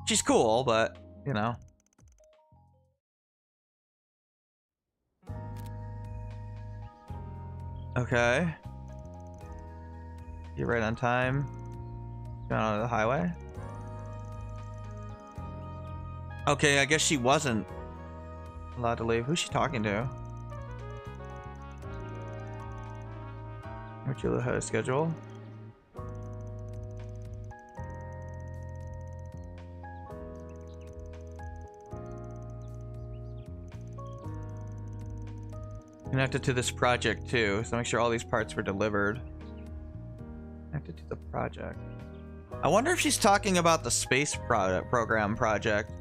She's cool, but, you know. Okay. You're right on time. Going on the highway. Okay, I guess she wasn't allowed to leave. Who's she talking to? Marcella had a schedule. Connected to this project too, so make sure all these parts were delivered. Connected to the project. I wonder if she's talking about the space program project.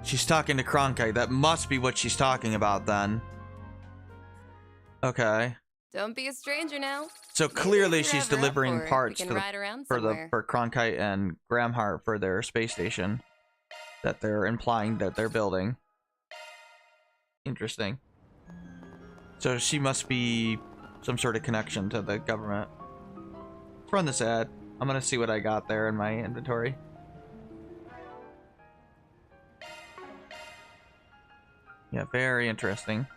She's talking to Cronkite. That must be what she's talking about then. Okay. Don't be a stranger now. So clearly she's delivering parts for Cronkite and Gramhart for their space station that they're implying that they're building. Interesting. So she must be some sort of connection to the government. Let's run this ad. I'm gonna see what I got there in my inventory. Yeah, very interesting.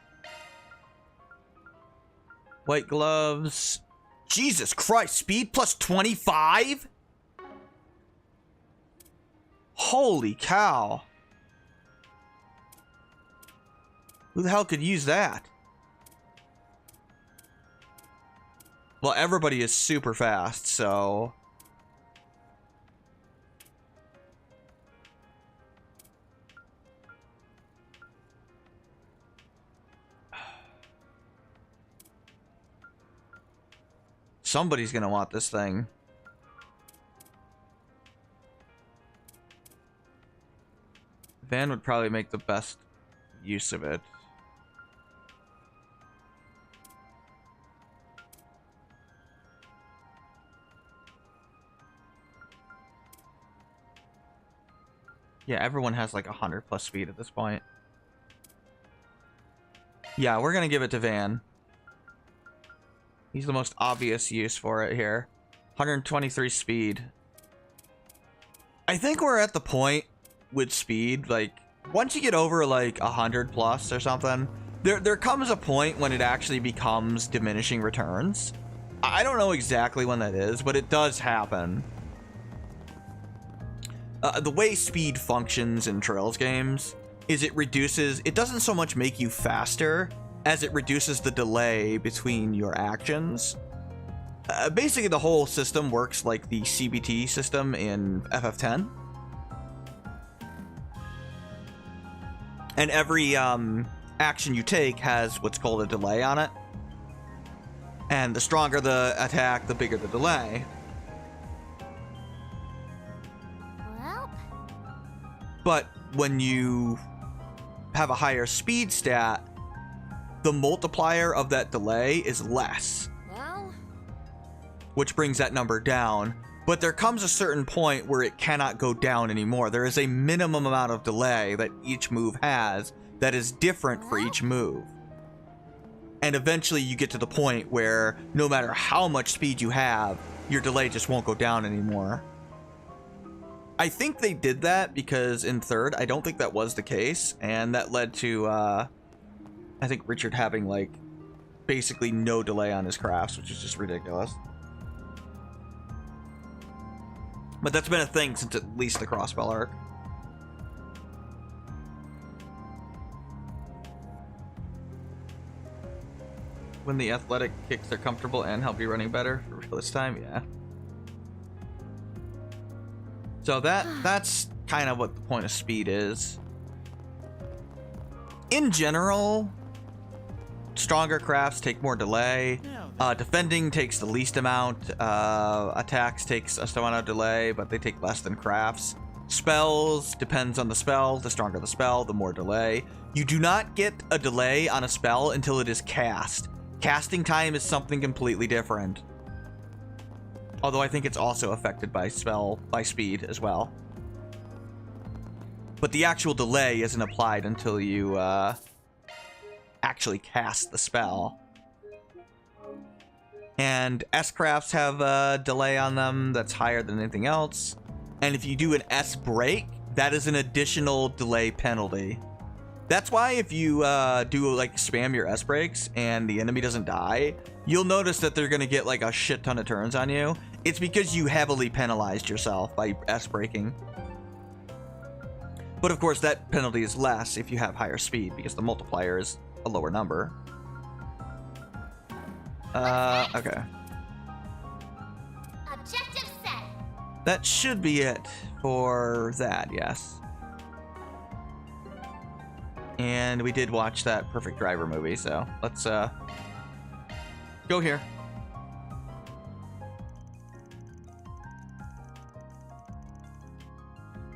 White gloves. Jesus Christ, speed plus 25? Holy cow. Who the hell could use that? Well, everybody is super fast, so... Somebody's gonna want this thing. Van would probably make the best use of it. Yeah, everyone has like 100 plus speed at this point. Yeah, we're gonna give it to Van. He's the most obvious use for it here. 123 speed. I think we're at the point with speed, like, once you get over like 100 plus or something, there comes a point when it actually becomes diminishing returns. I don't know exactly when that is, but it does happen. The way speed functions in Trails games is it doesn't so much make you faster as it reduces the delay between your actions. Basically, the whole system works like the CBT system in FF10. And every action you take has what's called a delay on it. And the stronger the attack, the bigger the delay. Well, But when you have a higher speed stat, the multiplier of that delay is less, well, which brings that number down. But there comes a certain point where it cannot go down anymore. There is a minimum amount of delay that each move has that is different for each move. And eventually you get to the point where no matter how much speed you have, your delay just won't go down anymore. I think they did that because in third, I don't think that was the case. And that led to, I think Richard having like basically no delay on his crafts, which is just ridiculous. But that's been a thing since at least the Crossbell arc. When the athletic kicks are comfortable and help you running better for real this time, yeah. So that's kind of what the point of speed is. In general, stronger crafts take more delay. Defending takes the least amount. Attacks takes a amount of delay, but they take less than crafts. Spells depends on the spell. The stronger the spell, the more delay. You do not get a delay on a spell until it is cast. Casting time is something completely different. Although I think it's also affected by speed as well. But the actual delay isn't applied until you actually cast the spell. And S-crafts have a delay on them that's higher than anything else. And if you do an S-break, that is an additional delay penalty. That's why if you do like spam your S-breaks and the enemy doesn't die, you'll notice that they're going to get like a shit ton of turns on you. It's because you heavily penalized yourself by S-breaking. But of course that penalty is less if you have higher speed because the multiplier is a lower number. Okay. objective set. That should be it for that, yes. And we did watch that Perfect Driver movie, so let's go here.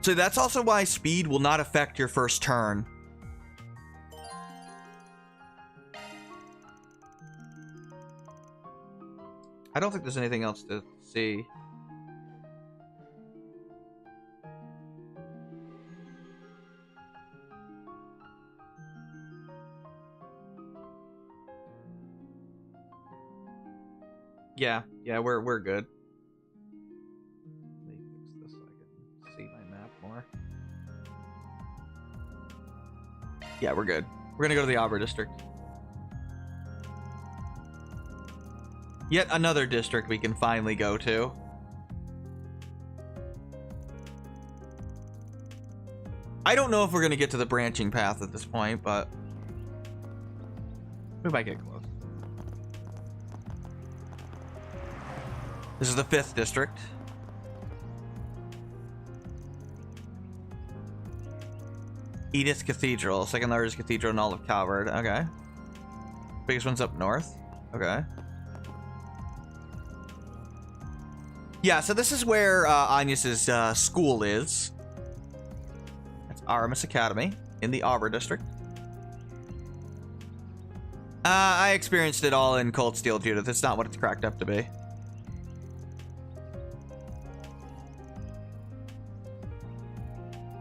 So that's also why speed will not affect your first turn. I don't think there's anything else to see. Yeah, we're good. Let me fix this so I can see my map more. Yeah, we're good. We're gonna go to the Auber district. Yet another district we can finally go to. I don't know if we're gonna get to the branching path at this point, but we might get close. This is the 5th district. Edith Cathedral, second largest cathedral in all of Calvard. Okay. Biggest one's up north. Okay. Yeah, so this is where Agnes's school is. That's Aramis Academy in the Auber district. I experienced it all in Cold Steel, Judith. It's not what it's cracked up to be.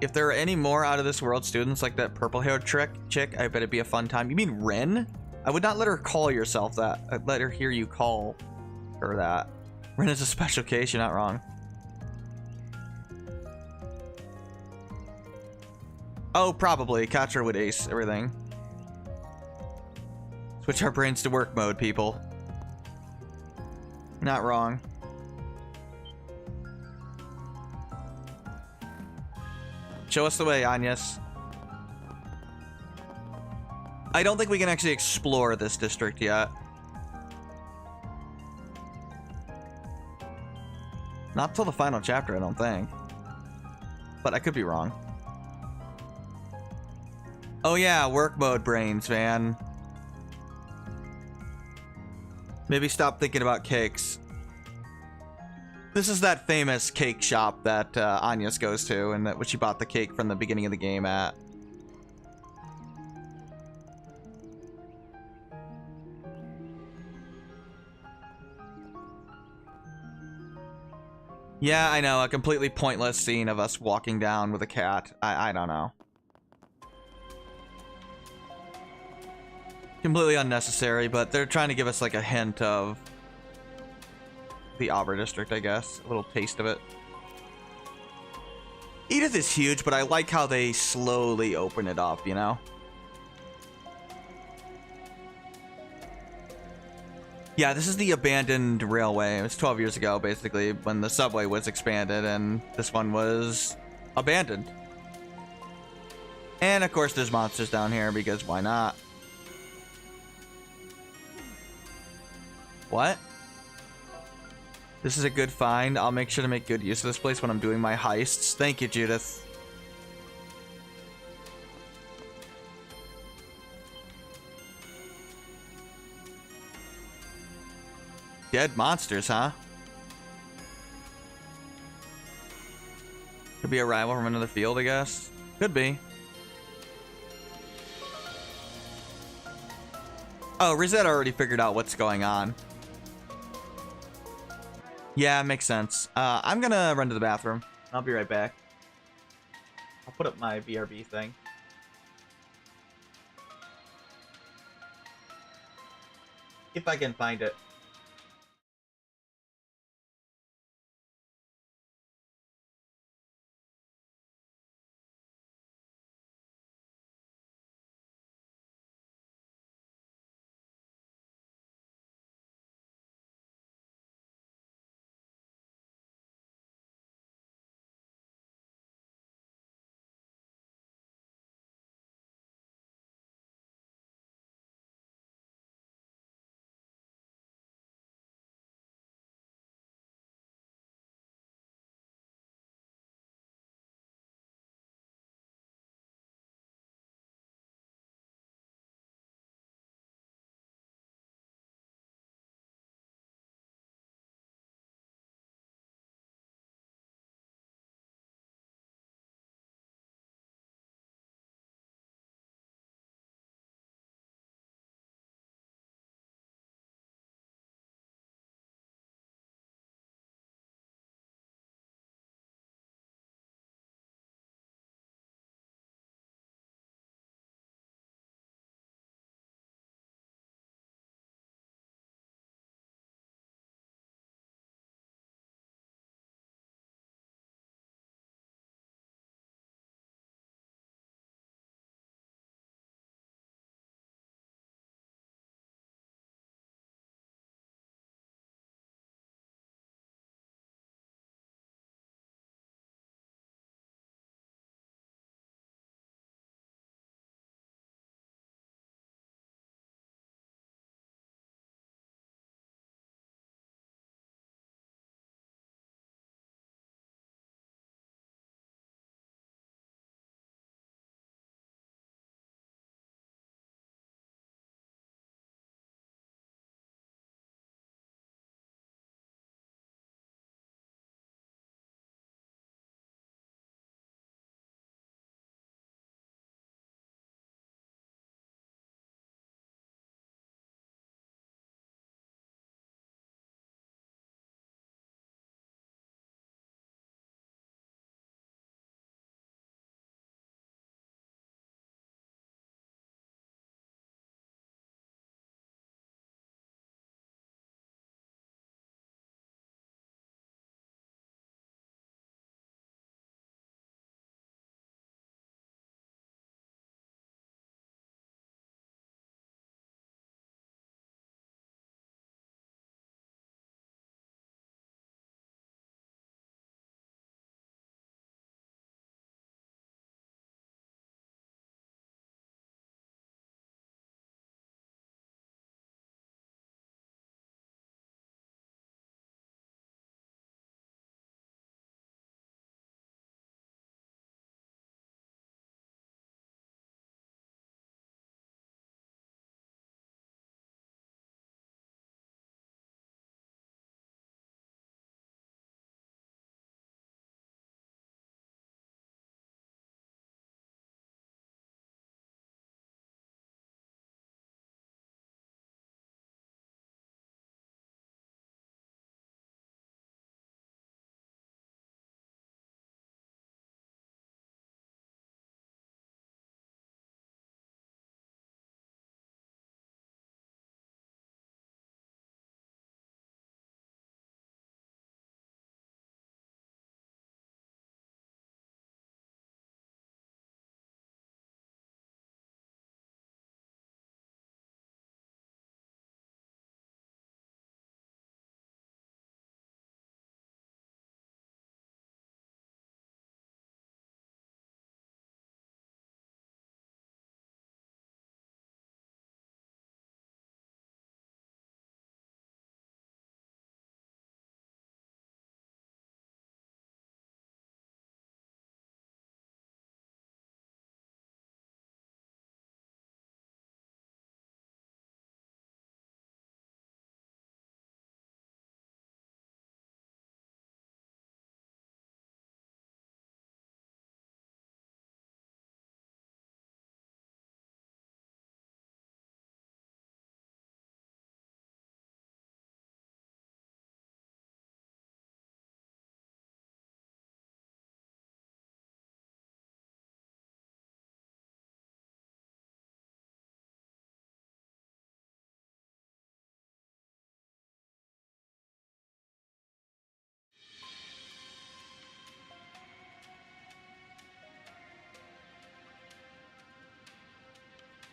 If there are any more out of this world students like that purple-haired chick, I bet it'd be a fun time. You mean Rin? I would not let her call yourself that. I'd let her hear you call her that. Rin is a special case, you're not wrong. Oh, probably. Catcher would ace everything. Switch our brains to work mode, people. Not wrong. Show us the way, Agnes. I don't think we can actually explore this district yet. Not till the final chapter, I don't think. But I could be wrong. Oh yeah, work mode brains, man. Maybe stop thinking about cakes. This is that famous cake shop that Agnes goes to, and that which she bought the cake from the beginning of the game at. Yeah, I know, a completely pointless scene of us walking down with a cat. I don't know. Completely unnecessary, but they're trying to give us like a hint of the Auber district, I guess. A little taste of it. Edith is huge, but I like how they slowly open it up, you know? Yeah, this is the abandoned railway. It was 12 years ago, basically, when the subway was expanded, and this one was abandoned. And of course, there's monsters down here, because why not? What? This is a good find. I'll make sure to make good use of this place when I'm doing my heists. Thank you, Judith. Dead monsters, huh? Could be a rival from another field, I guess. Could be. Oh, Rosetta already figured out what's going on. Yeah, makes sense. I'm gonna run to the bathroom. I'll be right back. I'll put up my BRB thing. If I can find it.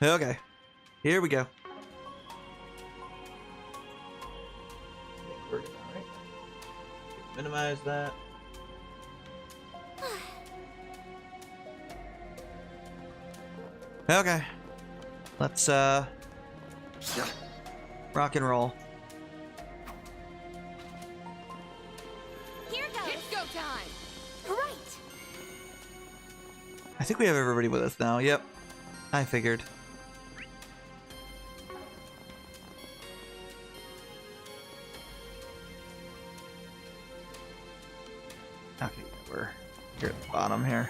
Okay, here we go. Minimize that. Okay, let's rock and roll. Here goes. It's go time. Right. I think we have everybody with us now. Yep, I figured. Okay, we're here at the bottom here.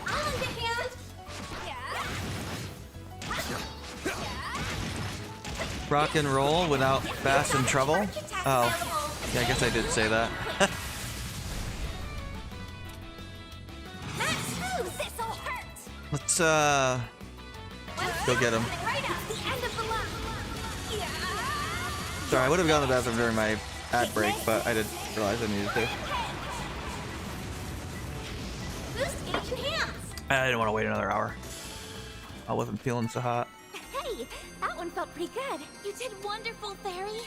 I'll lend a hand. Yeah. Rock and roll without fast and trouble. Oh, yeah, I guess I did say that. Max, this'll hurt. Let's go get him. Right up the end of the line. Yeah. Sorry, I would have gone to the bathroom during my ad break, but I didn't realize I needed to. Boost gauge enhanced. I didn't want to wait another hour. I wasn't feeling so hot. Hey, that one felt pretty good. You did wonderful, Fairy.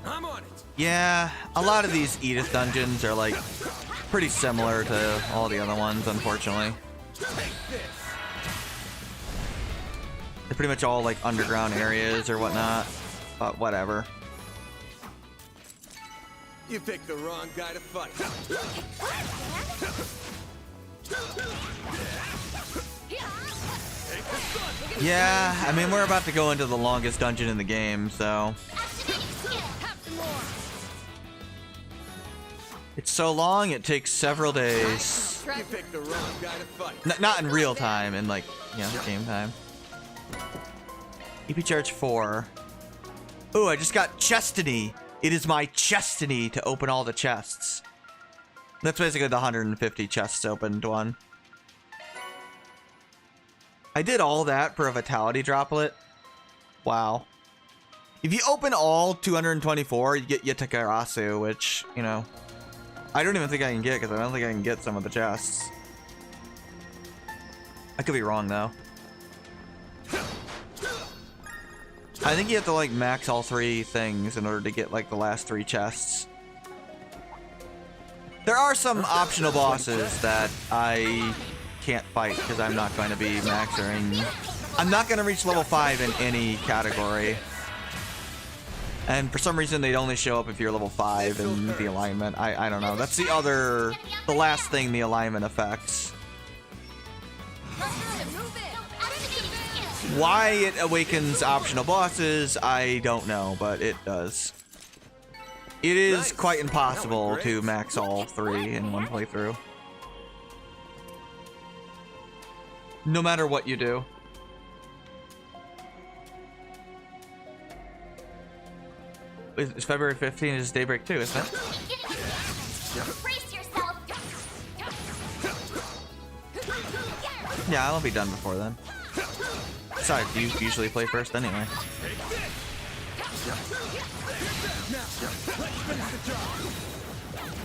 I'm on it. Yeah, a lot of these Edith dungeons are like pretty similar to all the other ones, unfortunately. They're pretty much all like underground areas or whatnot, but whatever. You picked the wrong guy to fight. Yeah, I mean, we're about to go into the longest dungeon in the game, so it's so long it takes several days. You picked the wrong guy to fight. Not in real time, in like, you know, game time. EP charge 4. Ooh, I just got chestiny. It is my chestiny to open all the chests. That's basically the 150 chests opened one. I did all that for a vitality droplet. Wow. If you open all 224, you get Yatakarasu, which, you know, I don't even think I can get because I don't think I can get some of the chests. I could be wrong though. I think you have to like max all 3 things in order to get like the last 3 chests. There are some optional bosses that I can't fight because I'm not going to be maxing. I'm not going to reach level 5 in any category. And for some reason they only show up if you're level 5 in the alignment. I don't know. That's the last thing the alignment affects. Why it awakens optional bosses, I don't know, but it does. It is quite impossible to max all 3 in one playthrough. No matter what you do. It's February 15th, is Daybreak 2, isn't it? Brace yourself. Yeah, I'll be done before then. Besides, you usually play first anyway.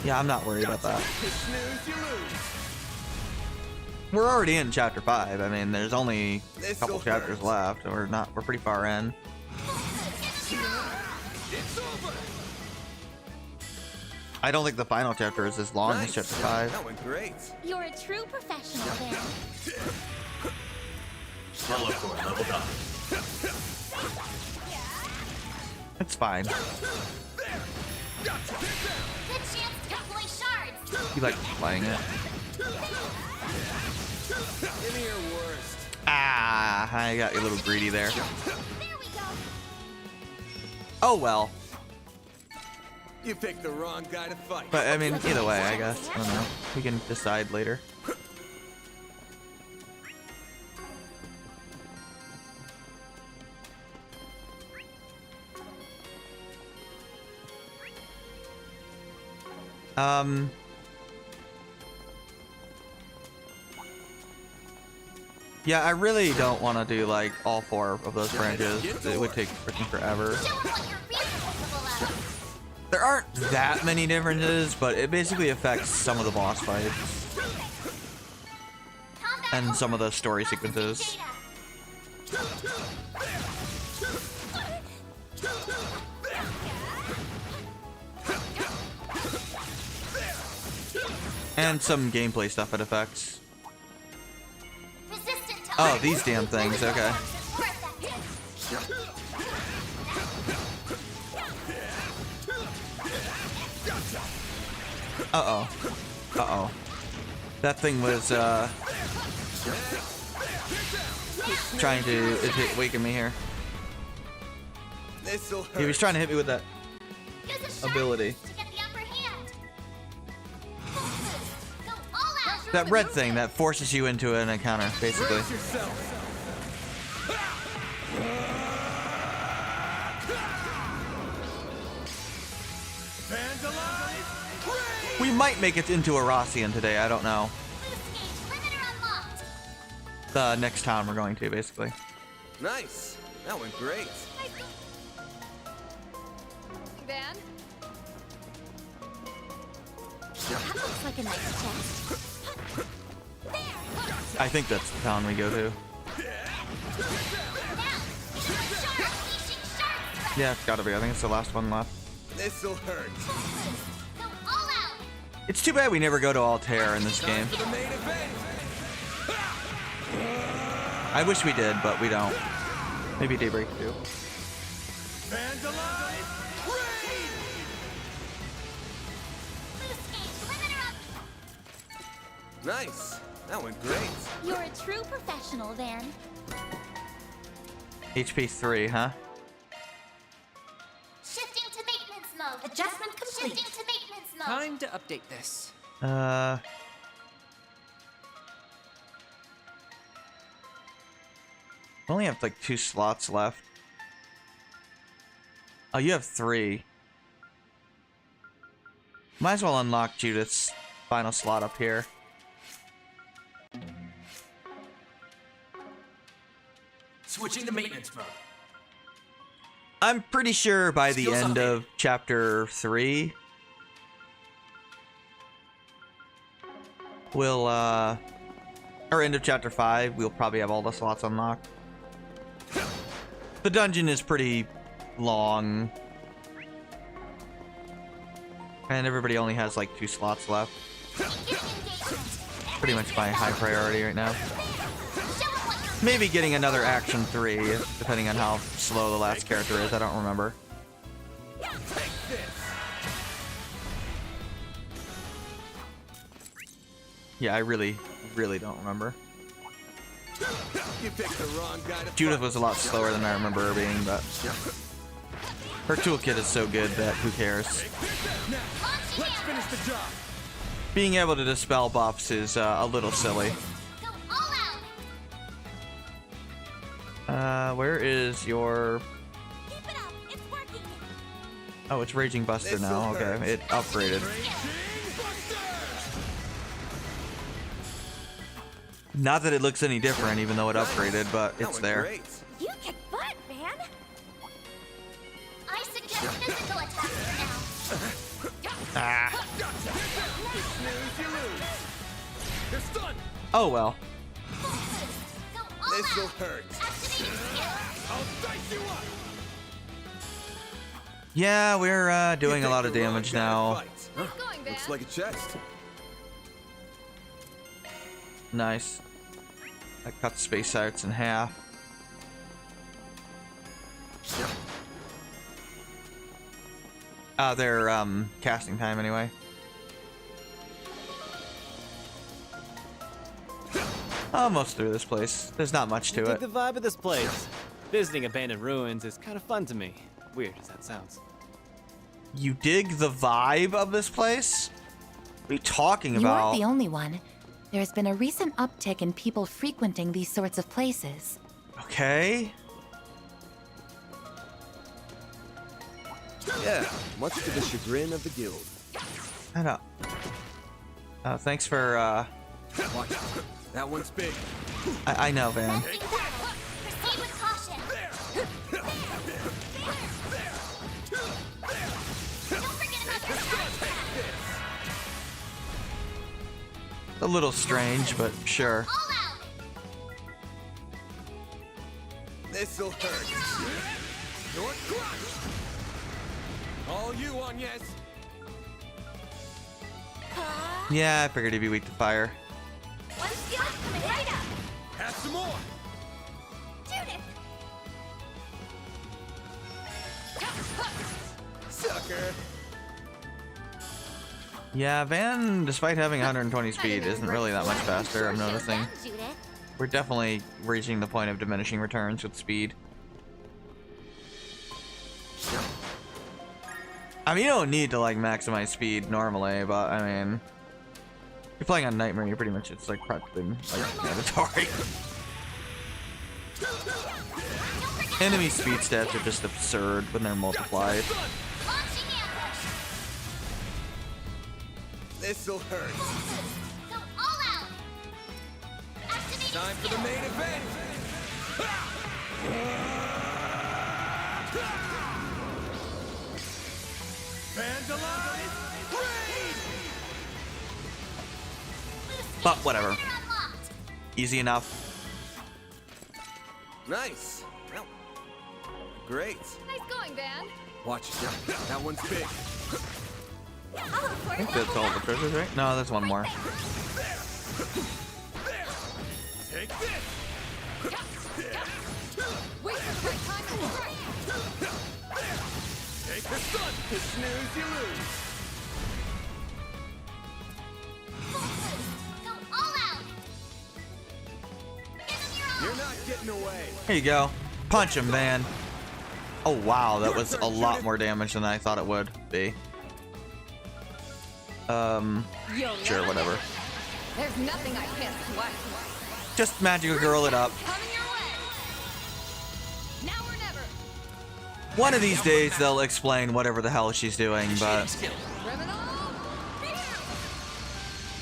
Yeah, I'm not worried about that. We're already in chapter 5. I mean, there's only a couple chapters left. We're pretty far in. I don't think the final chapter is as long as chapter 5. That went great. You're a true professional there. It's fine. Good chance to play shards. You like playing it. Give me your worst. Ah, I got you a little greedy there. There we go. Oh well. You picked the wrong guy to fight. But I mean, either way, I guess. I don't know. We can decide later. Yeah, I really don't want to do like all 4 of those branches. It would take freaking forever. Show 'em what you're really capable of. There aren't that many differences, but it basically affects some of the boss fights. Combat and some of the story sequences. And some gameplay stuff it affects. Oh, these damn things, okay. Uh-oh. Uh-oh. That thing was, trying to... Is it waking me here? He was trying to hit me with that ability. That red thing that forces you into an encounter, basically. We might make it into Arassian today, I don't know. The next town we're going to, basically. Nice. That went great. Van? That looks like a nice chest. I think that's the town we go to. Yeah, it's gotta be. I think it's the last one left. This'll hurt. It's too bad we never go to Altair in this game. I wish we did, but we don't. Maybe Daybreak too. Nice. That went great. You're a true professional, Van. HP 3, huh? Shifting to maintenance mode. Adjustment complete. Shifting to maintenance mode. Time to update this. We only have like 2 slots left. Oh, you have 3. Might as well unlock Judith's final slot up here. Switching to maintenance mode. I'm pretty sure by the end of chapter 3, we'll, or end of chapter 5, we'll probably have all the slots unlocked. The dungeon is pretty long. And everybody only has like 2 slots left. Pretty much my high priority right now. Maybe getting another action 3, depending on how slow the last character is. I don't remember. Yeah, I really don't remember. You picked the wrong guy to Judith was a lot slower than I remember her being, but her toolkit is so good that who cares? Let's finish the job. Being able to dispel buffs is a little silly. Where is your... Keep it up. It's working. Oh, it's Raging Buster now. Okay, it upgraded. Not that it looks any different, even though it upgraded, but it's there. You kick butt, Van. I suggest physical attacks now. Ah. Snooze, you lose. You're stunned. Oh well. This'll hurt. I'll dice you up. Yeah, we're doing a lot of damage now. Looks like a chest. Nice. I cut space arts in half. They're casting time anyway. Almost through this place. There's not much to I dig it. the vibe of this place. Visiting abandoned ruins is kind of fun to me. Weird as that sounds. You dig the vibe of this place? What are you talking You about? aren't the only one. There has been a recent uptick in people frequenting these sorts of places. Okay. Yeah, much to the chagrin of the guild. I know. Thanks for, Watch out. That one's big. I know, Van. Proceed with caution. Don't forget about your side. A little strange, but sure. All out. This'll hurt. Your crush. All you on, yes. Yeah, I figured he'd be weak to fire. One skill coming right up. Have some more. Judith. Sucker. Yeah, Van, despite having 120 speed, isn't really that much faster, I'm noticing. We're definitely reaching the point of diminishing returns with speed. I mean, you don't need to, like, maximize speed normally, but, I mean... If you're playing on Nightmare, you're pretty much, it's, like, practically, like, mandatory. Enemy speed stats are just absurd when they're multiplied. This'll hurt. Go all out. Activating Time for the main event. Vandalize! Raid! But whatever. Easy enough. Nice. Well, great. Nice going, Van. Watch it. That one's big. I think that's all the treasures, right? No, there's one more. Take this. Wait for the right time to strike. Take the sun. Snooze, you lose. Go all out. Give him your all. You're not getting away. Here you go. Punch him, Van. Oh, wow. That was a lot more damage than I thought it would be. Sure, whatever. There's nothing I can't sweat. Just magical girl it up. Coming your way. Now or never. One of these days they'll explain whatever the hell she's doing, but Criminal.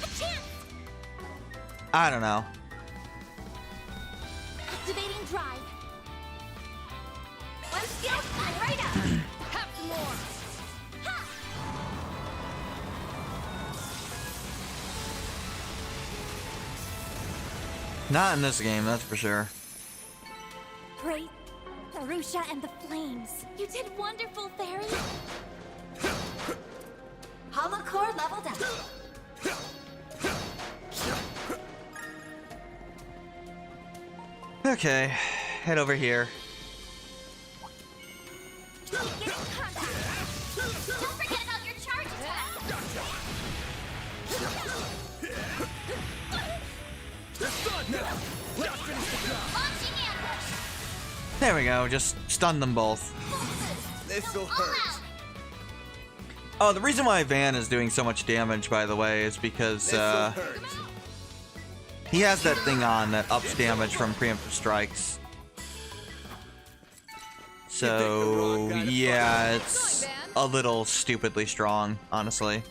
A chance. I don't know. Activating drive. One skill coming right up. Have some more. Ha! Not in this game, that's for sure. Great. Arusha and the flames. You did wonderful, Fairy. Holocore leveled up. Okay, head over here. Get in contact. Don't forget about your charge attack. Launching ambush. There we go, just stun them both. This'll hurt. Oh, the reason why Van is doing so much damage, by the way, is because This'll hurt. he has that thing on that ups damage from preemptive strikes. So, yeah, it's a little stupidly strong, honestly.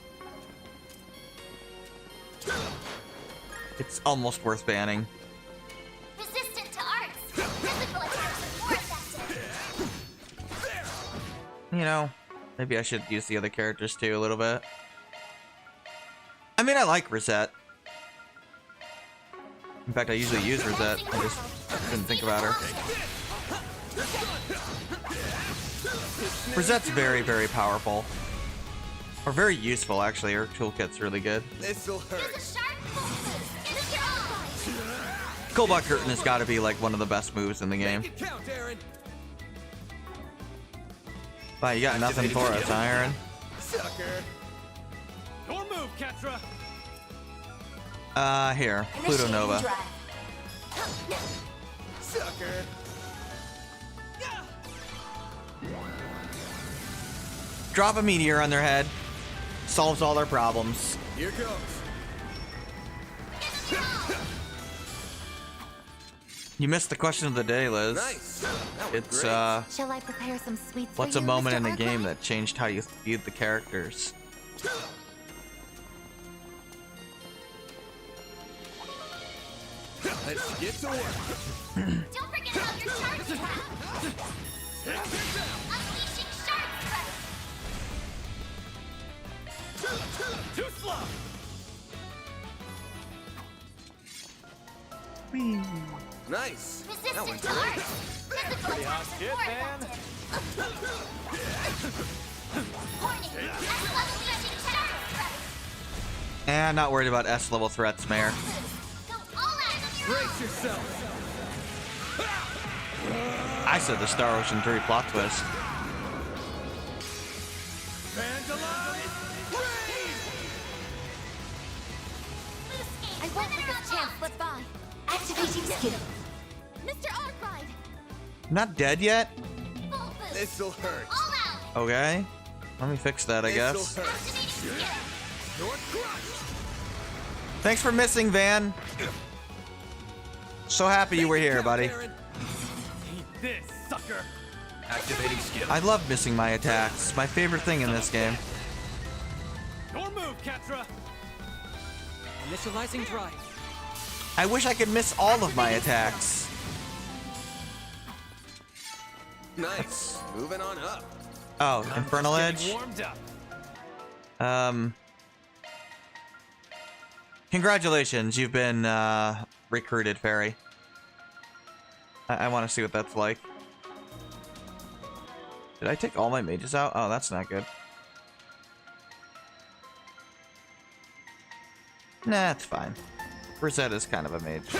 It's almost worth banning. Resistant to arts. Physical attacks are more effective. You know, maybe I should use the other characters too a little bit. I mean, I like Rosette. In fact, I usually use Rosette. I just didn't think about her. Rosette's very, very powerful. Or very useful, actually. Her toolkit's really good. This'll hurt. There's a sharp pulse. Give us your all. Cobalt Curtain has got to be like one of the best moves in the game. Make it count, Aaron. Wow, you got nothing for us, huh, Aaron? Sucker. Your move, Ketra. Here, Pluto Nova. Sucker. Drop a meteor on their head. Solves all their problems. Here goes. You missed the question of the day, Liz. Nice. That was It's, great. Shall I prepare some sweets for what's a you, moment Mr. in the game Arkwright? that changed how you viewed the characters? Let's get to work. Don't forget about your charge attack. Unleashing shark strike. Too slow. Nice. That Resistant went to great. arts. Pretty hot shit, man. And not worried about S level threats, Mayor. Brace yourself. I said the Star Ocean 3 plot twist. I won't let this chance slip by. Activating skill. Mr. Arkwright. Not dead yet? This'll hurt. Okay. Let me fix that, I guess. Thanks for missing, Van. So happy you were here, buddy. Eat this, sucker. Activating skill. I love missing my attacks. My favorite thing in this game. Your move, Catra. Initializing drive. I wish I could miss all of my attacks. Nice. Moving on up. Oh, Infernal Edge. Warmed up. Congratulations, you've been recruited, Fairy. I want to see what that's like. Did I take all my mages out? Oh, that's not good. Nah, it's fine. Rosetta's kind of a mage.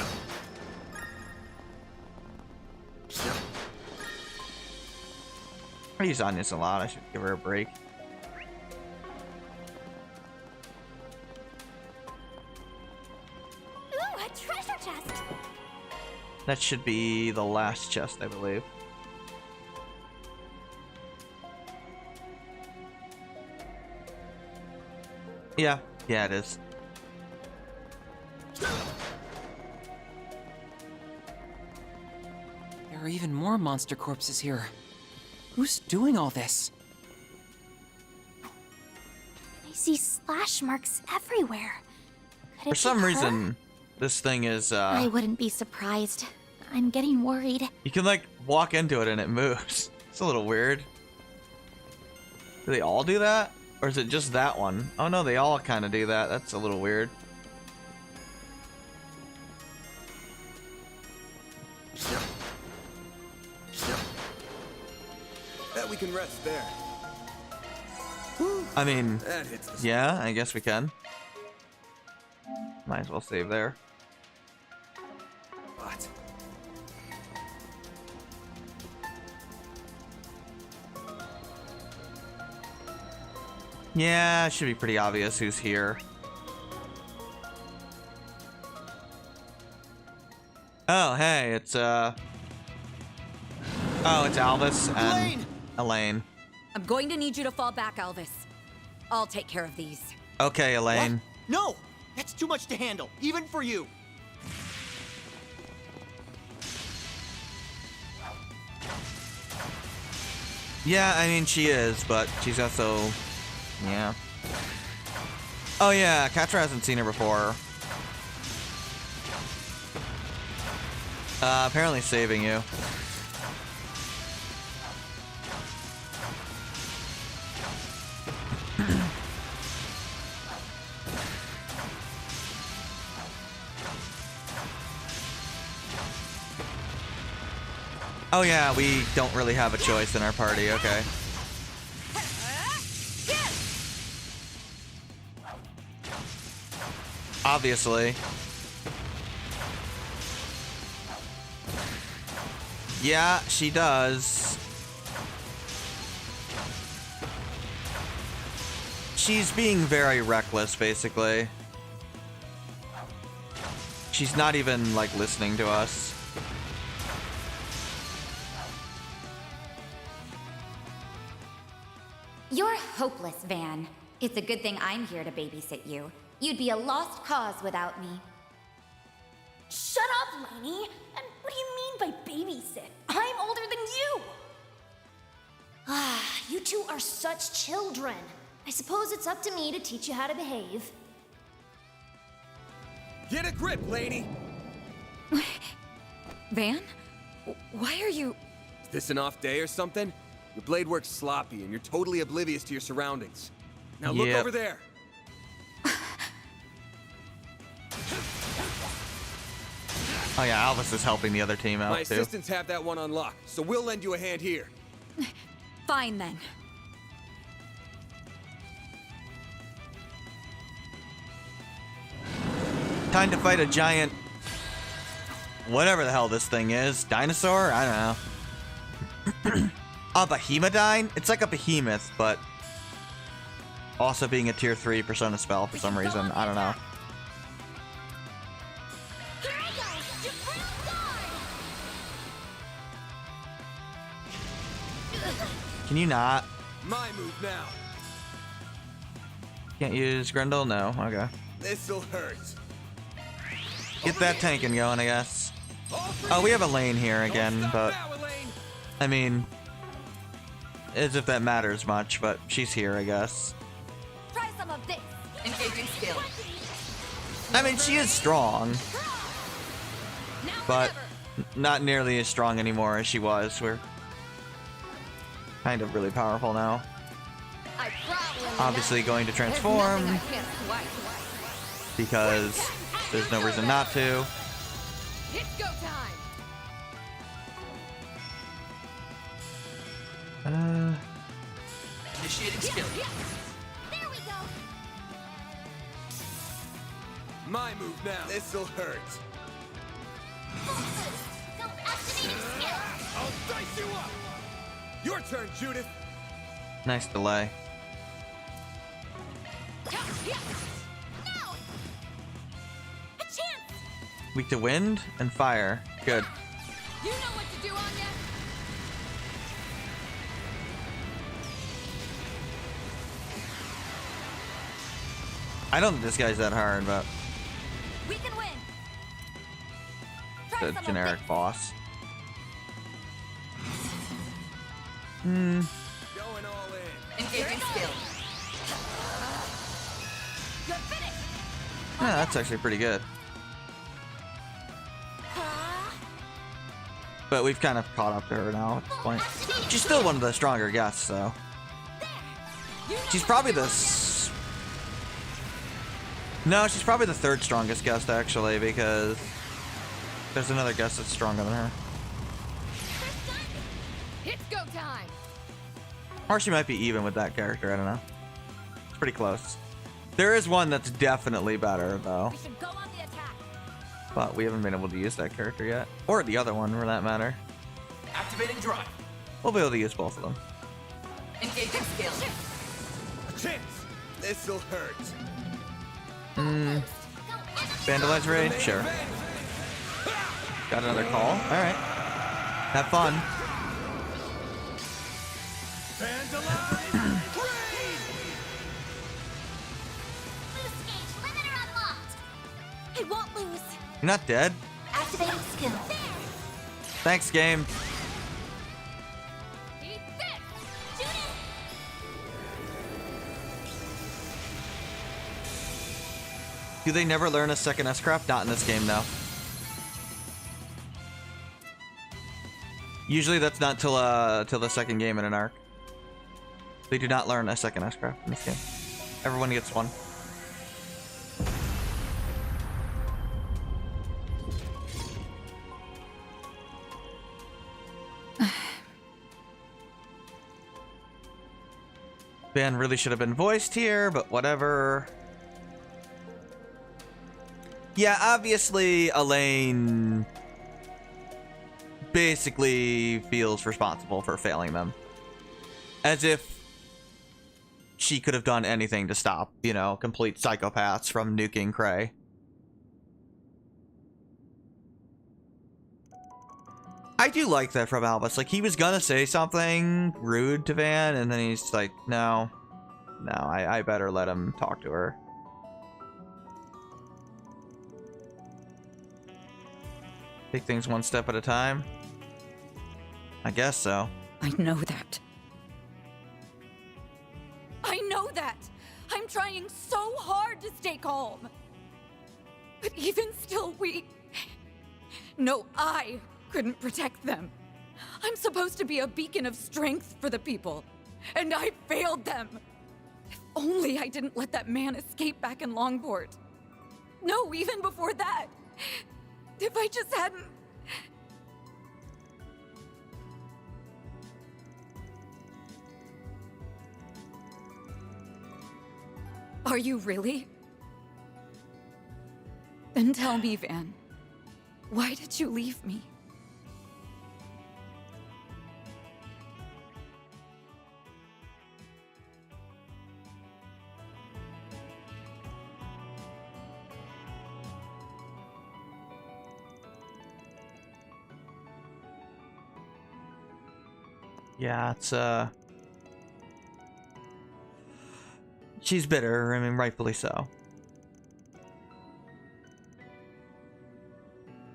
I use Anya's a lot. I should give her a break. Ooh, a treasure chest. That should be the last chest, I believe. Yeah, it is. There are even more monster corpses here. Who's doing all this? I see slash marks everywhere. Could it For some be her? reason, this thing is, I wouldn't be surprised. I'm getting worried. you can, like, walk into it and it moves. It's a little weird. Do they all do that? Or is it just that one? Oh no, they all kind of do that. That's a little weird. Bet we can rest there. I mean, That hits the yeah, I guess we can. Might as well save there. spot. Yeah, it should be pretty obvious who's here. Oh, hey, it's, oh, it's Alvis and Elaine. I'm going to need you to fall back, Alvis. I'll take care of these. Okay, Elaine. No! That's too much to handle, even for you. Yeah, I mean, she is, but she's also... Yeah. Oh, yeah, Catra hasn't seen her before. Apparently saving you. Oh yeah, we don't really have a choice in our party, okay. Obviously. Yeah, she does. She's being very reckless, basically. She's not even, like, listening to us. You're hopeless, Van. It's a good thing I'm here to babysit you. You'd be a lost cause without me. Shut up, Lainey! And what do you mean by babysit? I'm older than you! Ah, you two are such children. I suppose it's up to me to teach you how to behave. Get a grip, Lainey! Van? Why are you... Is this an off day or something? Your blade work's sloppy and you're totally oblivious to your surroundings. Now look Yep. over there. Oh yeah, Alvis is helping the other team out My too. assistants have that one unlocked, so we'll lend you a hand here. Fine then. Time to fight a giant, whatever the hell this thing is. Dinosaur? I don't know. A Behemodyne? It's like a behemoth, but also being a tier 3 Persona spell for some reason. I don't know. Can you not? My move now. Can't use Grendel? No. Okay. This'll hurt. Get that tanking going, I guess. Oh, we have Elaine here again, but I mean, as if that matters much, but she's here, I guess. Try some of this. Engaging skill. I mean, she is strong, but not nearly as strong anymore as she was. We're kind of really powerful now. Obviously going to transform because there's no reason not to. It's go time. Initiating skill. There we go. My move now. This'll hurt. Go activating skill. I'll dice you up. Your turn, Judith. Nice delay. Now. A chance. Weak to wind and fire. Good. You know what to do, Anya. I don't think this guy's that hard, but We can win. the generic boss. Going all in. Engaging skill. You're finished. Yeah, that's actually pretty good. But we've kind of caught up to her now at this point. She's still one of the stronger guests, though. She's probably No, she's probably the third strongest guest, actually, because there's another guest that's stronger than her. It's go time. Or she might be even with that character, I don't know. It's pretty close. There is one that's definitely better, though. We should go on the attack. But we haven't been able to use that character yet. Or the other one, for that matter. Activating drive. We'll be able to use both of them. Engaging skill. A chance. This'll hurt. Vandalize raid? Sure. Got another call? Alright. Have fun. Vandalize raid. Loose gauge limiter unlocked. I won't lose. You're not dead? Activating skill. There. Thanks, game. Eat this. Judith. Do they never learn a second S-craft? Not in this game, though. Usually that's not till the second game in an arc. They do not learn a second S-craft in this game. Everyone gets one. Van really should have been voiced here, but whatever. Yeah, obviously Elaine basically feels responsible for failing them. As if she could have done anything to stop, you know, complete psychopaths from nuking Creil. I do like that from Albus. Like, he was gonna say something rude to Van, and then he's like, no, I better let him talk to her. Take things one step at a time? I guess so. I know that. I know that. I'm trying so hard to stay calm. But even still, I couldn't protect them. I'm supposed to be a beacon of strength for the people, and I failed them. If only I didn't let that man escape back in Longport. No, even before that. If I just hadn't... Are you really? Then tell me, Van. Why did you leave me? Yeah, it's she's bitter. I mean, rightfully so.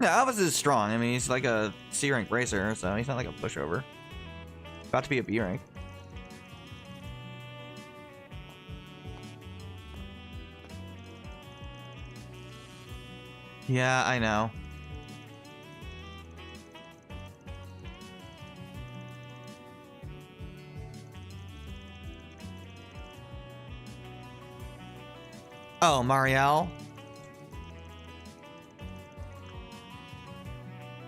Yeah, Elvis is strong. I mean, he's like a C rank racer, so he's not like a pushover. About to be a B rank. Yeah, I know. Oh, Marielle?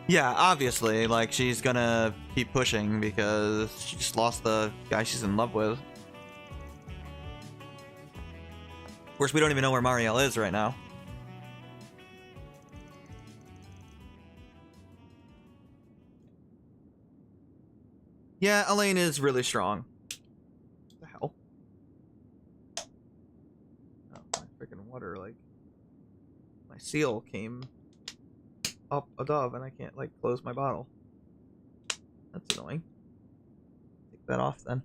Yeah, obviously, like, she's gonna keep pushing because she just lost the guy she's in love with. Of course, we don't even know where Marielle is right now. Yeah, Elaine is really strong. What the hell? Oh, my freaking water, like... My seal came up above and I can't, like, close my bottle. That's annoying. Take that off, then.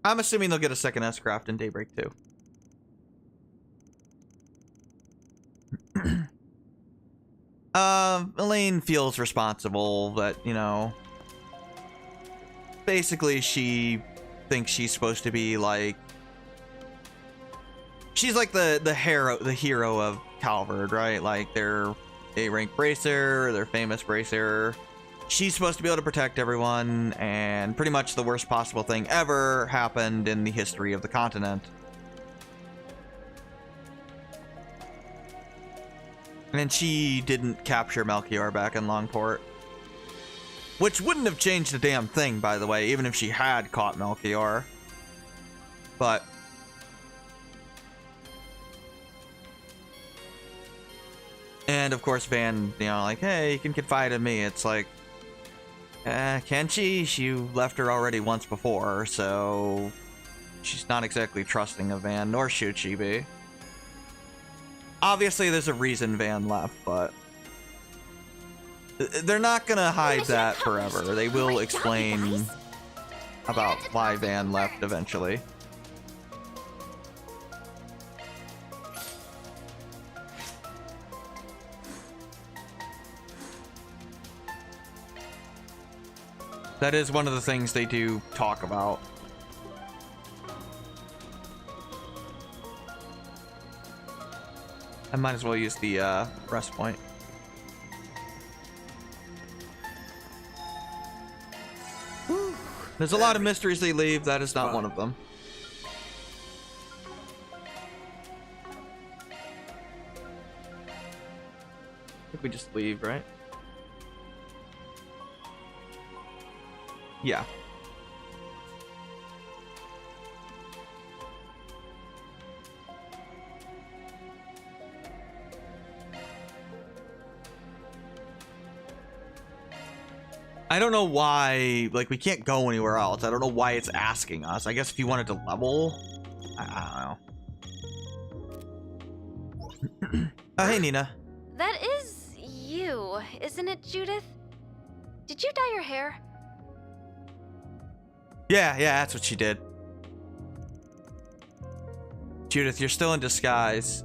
I'm assuming they'll get a second S-Craft in Daybreak, too. Elaine feels responsible that, you know, basically she thinks she's supposed to be like, she's like the hero of Calvard, right? Like, they're a rank bracer, they're famous bracer. She's supposed to be able to protect everyone, and pretty much the worst possible thing ever happened in the history of the continent. And she didn't capture Melchior back in Longport. Which wouldn't have changed a damn thing, by the way, even if she had caught Melchior. But... And, of course, Van, you know, like, hey, you can confide in me. It's like, can she? She left her already once before, so... She's not exactly trusting of Van, nor should she be. Obviously, there's a reason Van left, but... They're not gonna hide that forever. They will explain about why Van left eventually. That is one of the things they do talk about. I might as well use the rest point. There's a lot of mysteries they leave. That is not one of them. I think we just leave, right? Yeah. I don't know why, like, we can't go anywhere else. I don't know why it's asking us. I guess if you wanted to level, I don't know. Oh, hey, Nina. That is you, isn't it, Judith? Did you dye your hair? Yeah, that's what she did. Judith, you're still in disguise.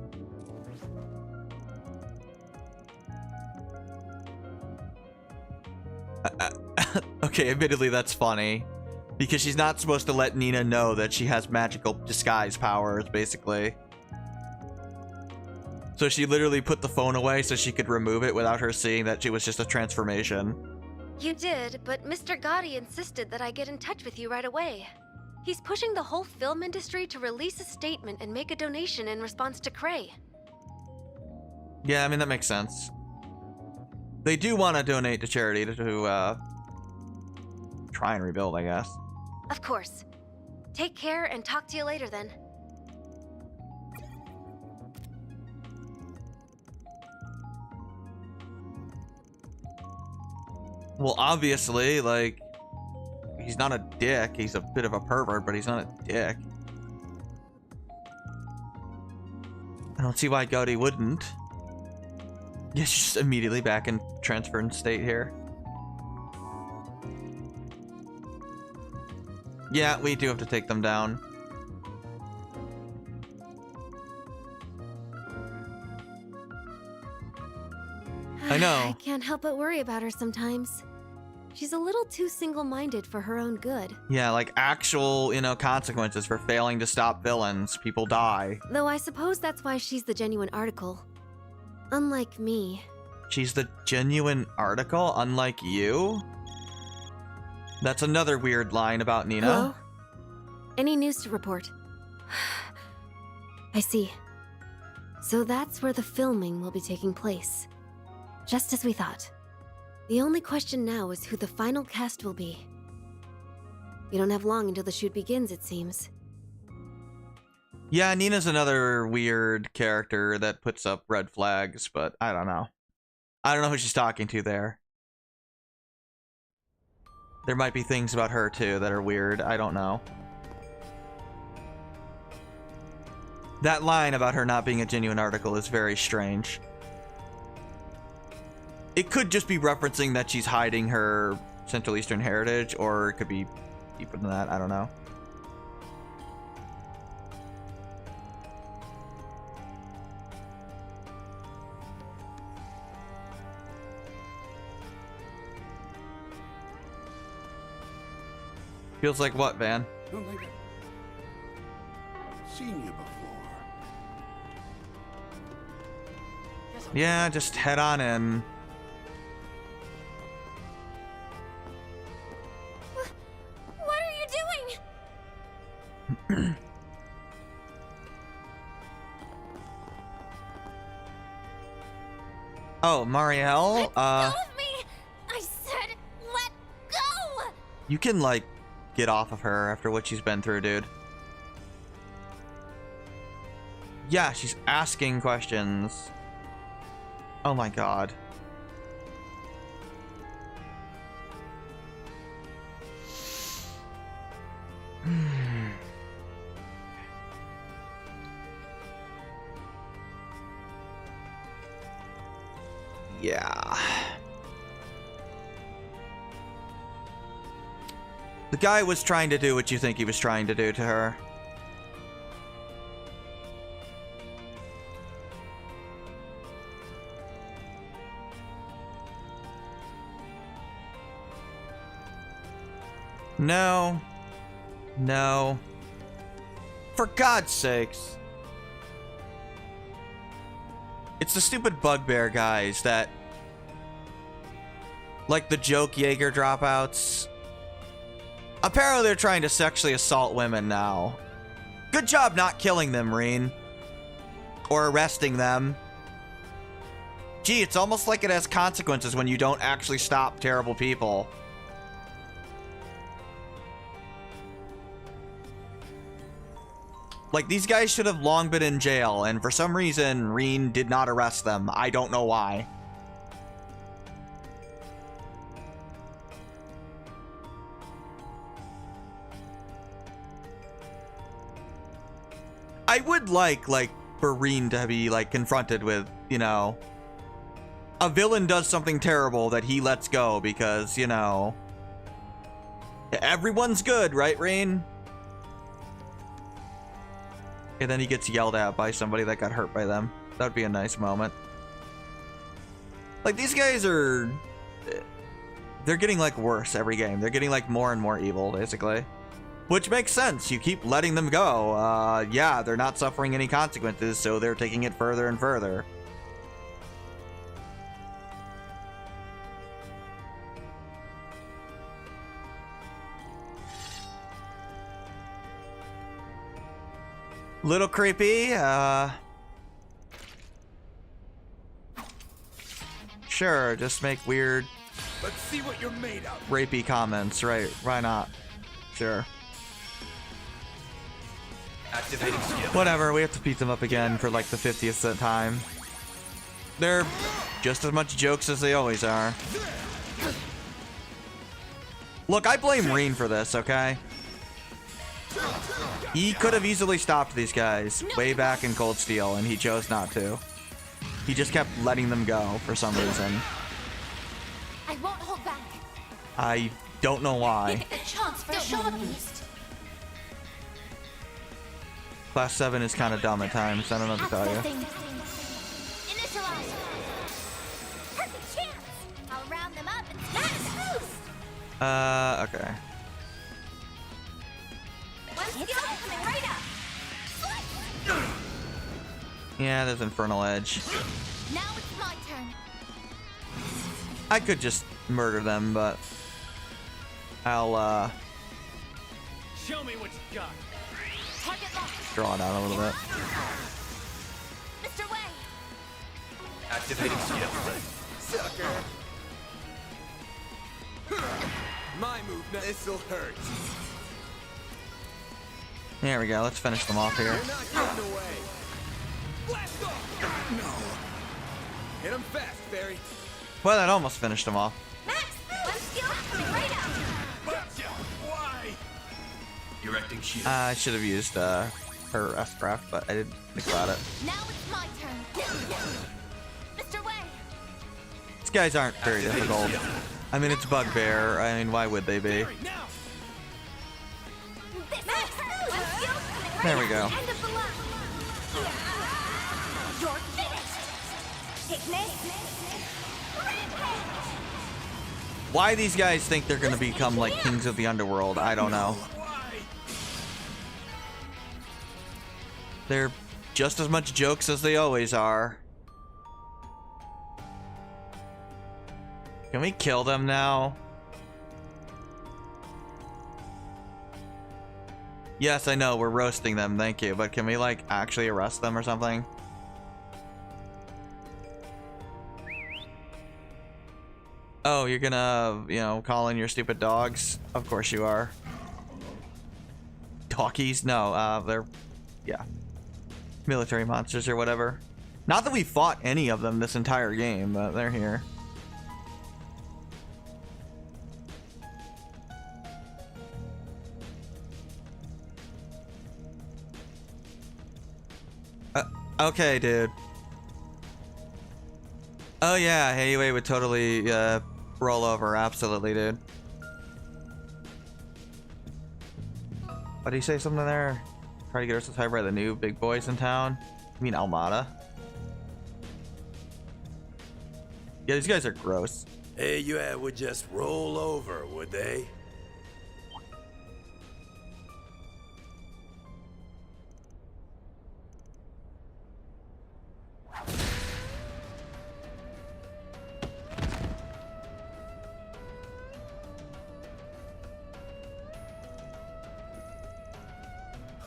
Okay, admittedly, that's funny. Because she's not supposed to let Nina know that she has magical disguise powers, basically. So she literally put the phone away so she could remove it without her seeing that it was just a transformation. You did, but Mr. Gotti insisted that I get in touch with you right away. He's pushing the whole film industry to release a statement and make a donation in response to Creil. Yeah, I mean, that makes sense. They do want to donate to charity to try and rebuild, I guess. Of course. Take care and talk to you later then. Well, obviously, like, he's not a dick. He's a bit of a pervert, but he's not a dick. I don't see why Gaudi wouldn't. Yeah, she's just immediately back in transferred state here. Yeah, we do have to take them down. I know. I can't help but worry about her sometimes. She's a little too single-minded for her own good. Yeah, like actual, you know, consequences for failing to stop villains. People die. Though I suppose that's why she's the genuine article. Unlike me. She's the genuine article, unlike you? That's another weird line about Nina. Hello? Any news to report? I see. So that's where the filming will be taking place. Just as we thought. The only question now is who the final cast will be. We don't have long until the shoot begins, it seems. Yeah, Nina's another weird character that puts up red flags, but I don't know. I don't know who she's talking to there. There might be things about her too that are weird. I don't know. That line about her not being a genuine article is very strange. It could just be referencing that she's hiding her Central Eastern heritage, or it could be deeper than that. I don't know. Feels like what, Van? Don't think I've seen you before. Yeah, just head on in. What are you doing? Oh, Marielle? Let go of me! I said let go! You can, like, get off of her after what she's been through, dude. Yeah, she's asking questions. Oh my god. Yeah. The guy was trying to do what you think he was trying to do to her. No. No. For God's sakes. It's the stupid bugbear guys that... like the joke Jaeger dropouts. Apparently they're trying to sexually assault women now. Good job not killing them, Reen. Or arresting them. Gee, it's almost like it has consequences when you don't actually stop terrible people. Like, these guys should have long been in jail, and for some reason, Reen did not arrest them. I don't know why. I would like, for Reen to be, like, confronted with, you know, a villain does something terrible that he lets go because, you know, everyone's good, right, Reen? And then he gets yelled at by somebody that got hurt by them. That would be a nice moment. Like, these guys are... they're getting, like, worse every game. They're getting, like, more and more evil, basically. Which makes sense. You keep letting them go. Yeah, they're not suffering any consequences, so they're taking it further and further. Little creepy. Sure, just make weird, Let's see what you're made of. rapey comments, right? Why not? Sure. Activating skill. Whatever, we have to beat them up again for like the 50th time. They're just as much jokes as they always are. Look, I blame Reen for this, okay? He could have easily stopped these guys way back in Cold Steel, and he chose not to. He just kept letting them go for some reason. I won't hold back. I don't know why. A chance for a shot beast. Class 7 is kind of dumb at times, I don't know what to tell you. Initialize. Perfect chance. I'll round them up and smash boost. Okay. One skill coming right up. Yeah, there's Infernal Edge. Now it's my turn. I could just murder them, but I'll Show me what you got. Target locked. draw it out a little bit. Mr. Way. Activating skill. Sucker. My move. This'll hurt. There we go. Let's finish them off here. You're not getting away. Blast off. No. Hit him fast, Barry. Well, that almost finished them off. Max, one skill coming right up. Gotcha. Why? Erecting shield. I should have used her S-Craft, but I didn't think about it. Now it's my turn. Mr. Way. These guys aren't very difficult. I mean, it's Bugbear. I mean, why would they be? Max, one skill coming right There we up. go. End of the line. You're finished. Take this. Why these guys think they're gonna become like kings of the underworld, I don't know. They're just as much jokes as they always are. Can we kill them now? Yes, I know, we're roasting them, thank you, but can we like actually arrest them or something? Oh, you're gonna, you know, call in your stupid dogs? Of course you are. Talkies? No, they're, yeah. Military monsters or whatever. Not that we fought any of them this entire game, but they're here. Okay, dude. Oh yeah, Hayway would totally roll over, absolutely, dude. What do you say something there? Try to get us to tie by the new big boys in town? You mean Almata? Yeah, these guys are gross. Hey, you would just roll over, would they?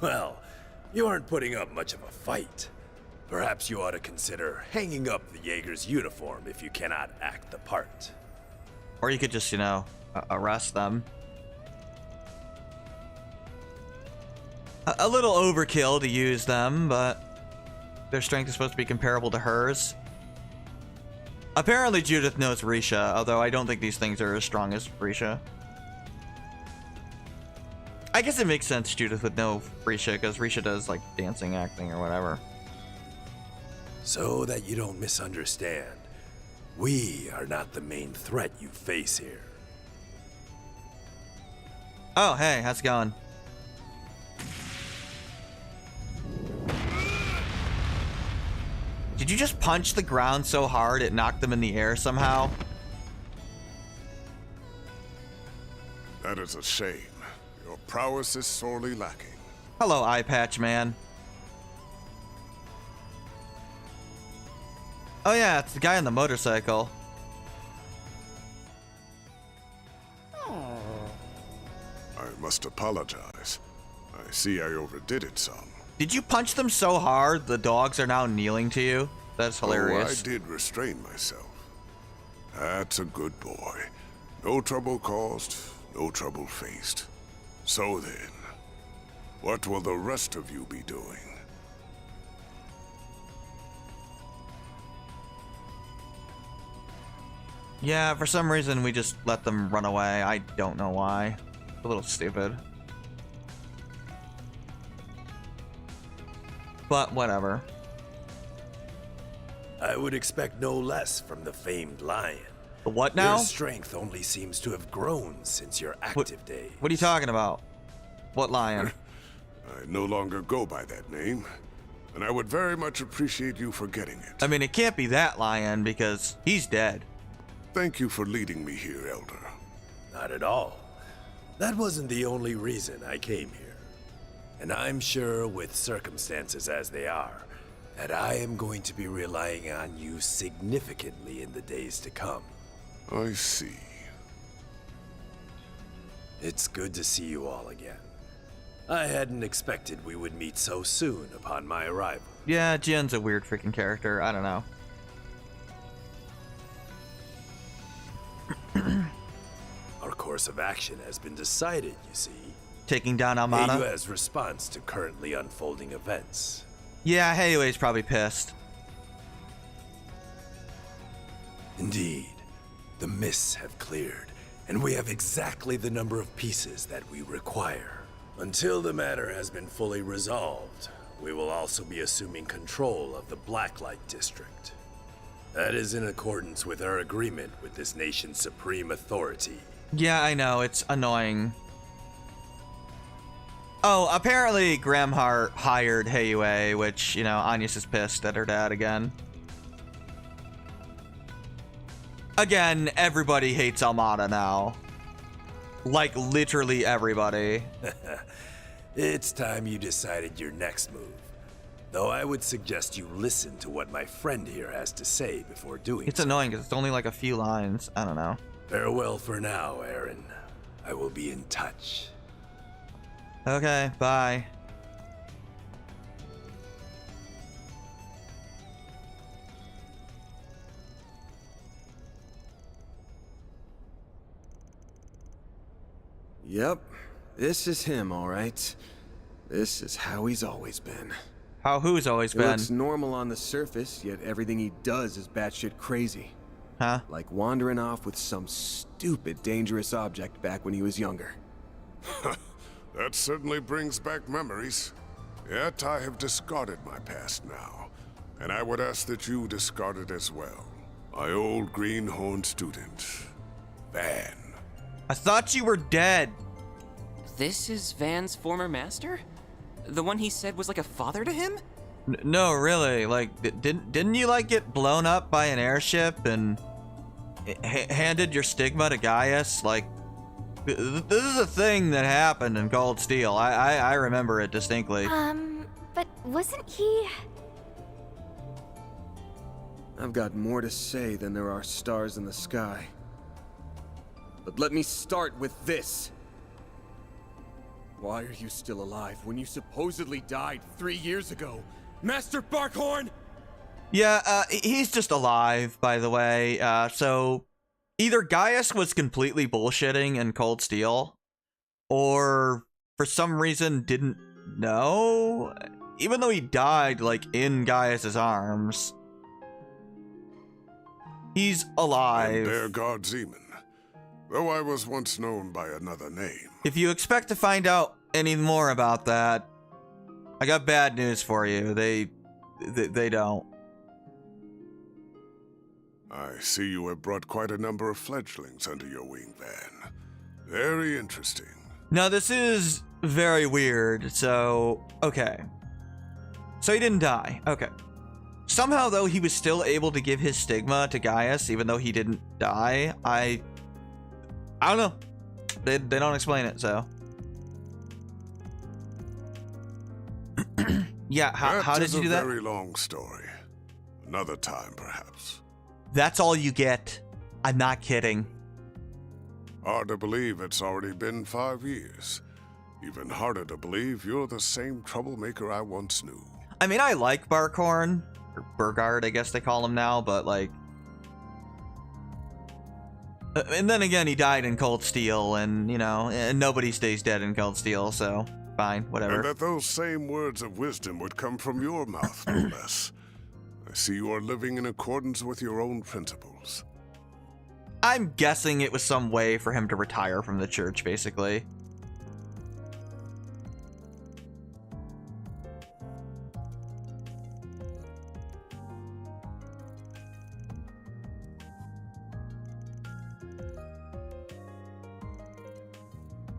Well, you aren't putting up much of a fight. Perhaps you ought to consider hanging up the Jaeger's uniform if you cannot act the part. Or you could just, you know, arrest them. A little overkill to use them, but their strength is supposed to be comparable to hers. Apparently Judith knows Risha, although I don't think these things are as strong as Risha. I guess it makes sense Judith would know Risha, because Risha does, like, dancing, acting, or whatever. So that you don't misunderstand, we are not the main threat you face here. Oh, hey, how's it going? Did you just punch the ground so hard it knocked them in the air somehow? That is a shame. Your prowess is sorely lacking. Hello, Eye Patch Man. Oh yeah, it's the guy on the motorcycle. I must apologize. I see I overdid it some. Did you punch them so hard the dogs are now kneeling to you? That's hilarious. Oh, I did restrain myself. That's a good boy. No trouble caused, no trouble faced. So then, what will the rest of you be doing? Yeah, for some reason we just let them run away. I don't know why. A little stupid. But whatever. I would expect no less from the famed lion. The what now? Your strength only seems to have grown since your active days. What are you talking about? What lion? I no longer go by that name, and I would very much appreciate you forgetting it. I mean, it can't be that lion because he's dead. Thank you for leading me here, Elder. Not at all. That wasn't the only reason I came here. And I'm sure, with circumstances as they are, that I am going to be relying on you significantly in the days to come. I see. It's good to see you all again. I hadn't expected we would meet so soon upon my arrival. Yeah, Jin's a weird freaking character. I don't know. Our course of action has been decided, you see. Taking down Almata? AU's response to currently unfolding events. Yeah, Heiue's probably pissed. Indeed. The mists have cleared, and we have exactly the number of pieces that we require. Until the matter has been fully resolved, we will also be assuming control of the Blacklight District. That is in accordance with our agreement with this nation's supreme authority. Yeah, I know. It's annoying. Oh, apparently Gramhart hired Heiyue, which, you know, Agnes is pissed at her dad again. Again, everybody hates Almata now. Like, literally everybody. It's time you decided your next move. Though I would suggest you listen to what my friend here has to say before doing It's so. annoying because it's only like a few lines. I don't know. Farewell for now, Aaron. I will be in touch. Okay, bye. Yep, this is him, all right. This is how he's always been. How who's always He been? looks normal on the surface, yet everything he does is batshit crazy. Huh? Like wandering off with some stupid, dangerous object back when he was younger. That certainly brings back memories. Yet I have discarded my past now, and I would ask that you discard it as well. My old greenhorn student, Van. I thought you were dead. This is Van's former master? The one he said was like a father to him? No, really. Like, didn't you like get blown up by an airship and handed your stigma to Gaius? Like, this is a thing that happened in Cold Steel. I remember it distinctly. But wasn't he... I've got more to say than there are stars in the sky. But let me start with this. Why are you still alive when you supposedly died 3 years ago? Master Barkhorn? Yeah, he's just alive, by the way. So either Gaius was completely bullshitting in Cold Steel, or for some reason didn't know, even though he died, like, in Gaius's arms. He's alive. And their god Zeman, though I was once known by another name. If you expect to find out any more about that, I got bad news for you. They don't. I see you have brought quite a number of fledglings under your wing, Van. Very interesting. Now, this is very weird, so... Okay. So he didn't die. Okay. Somehow, though, he was still able to give his stigma to Gaius, even though he didn't die. I don't know. They don't explain it, so... Yeah, how did you do that? That's a very long story. Another time, perhaps. That's all you get. I'm not kidding. Hard to believe it's already been 5 years. Even harder to believe you're the same troublemaker I once knew. I mean, I like Barkhorn, or Burgard, I guess they call him now, but like... And then again, he died in Cold Steel, and, you know, and nobody stays dead in Cold Steel, so fine, whatever. And that those same words of wisdom would come from your mouth, no less. I see you are living in accordance with your own principles. I'm guessing it was some way for him to retire from the church, basically.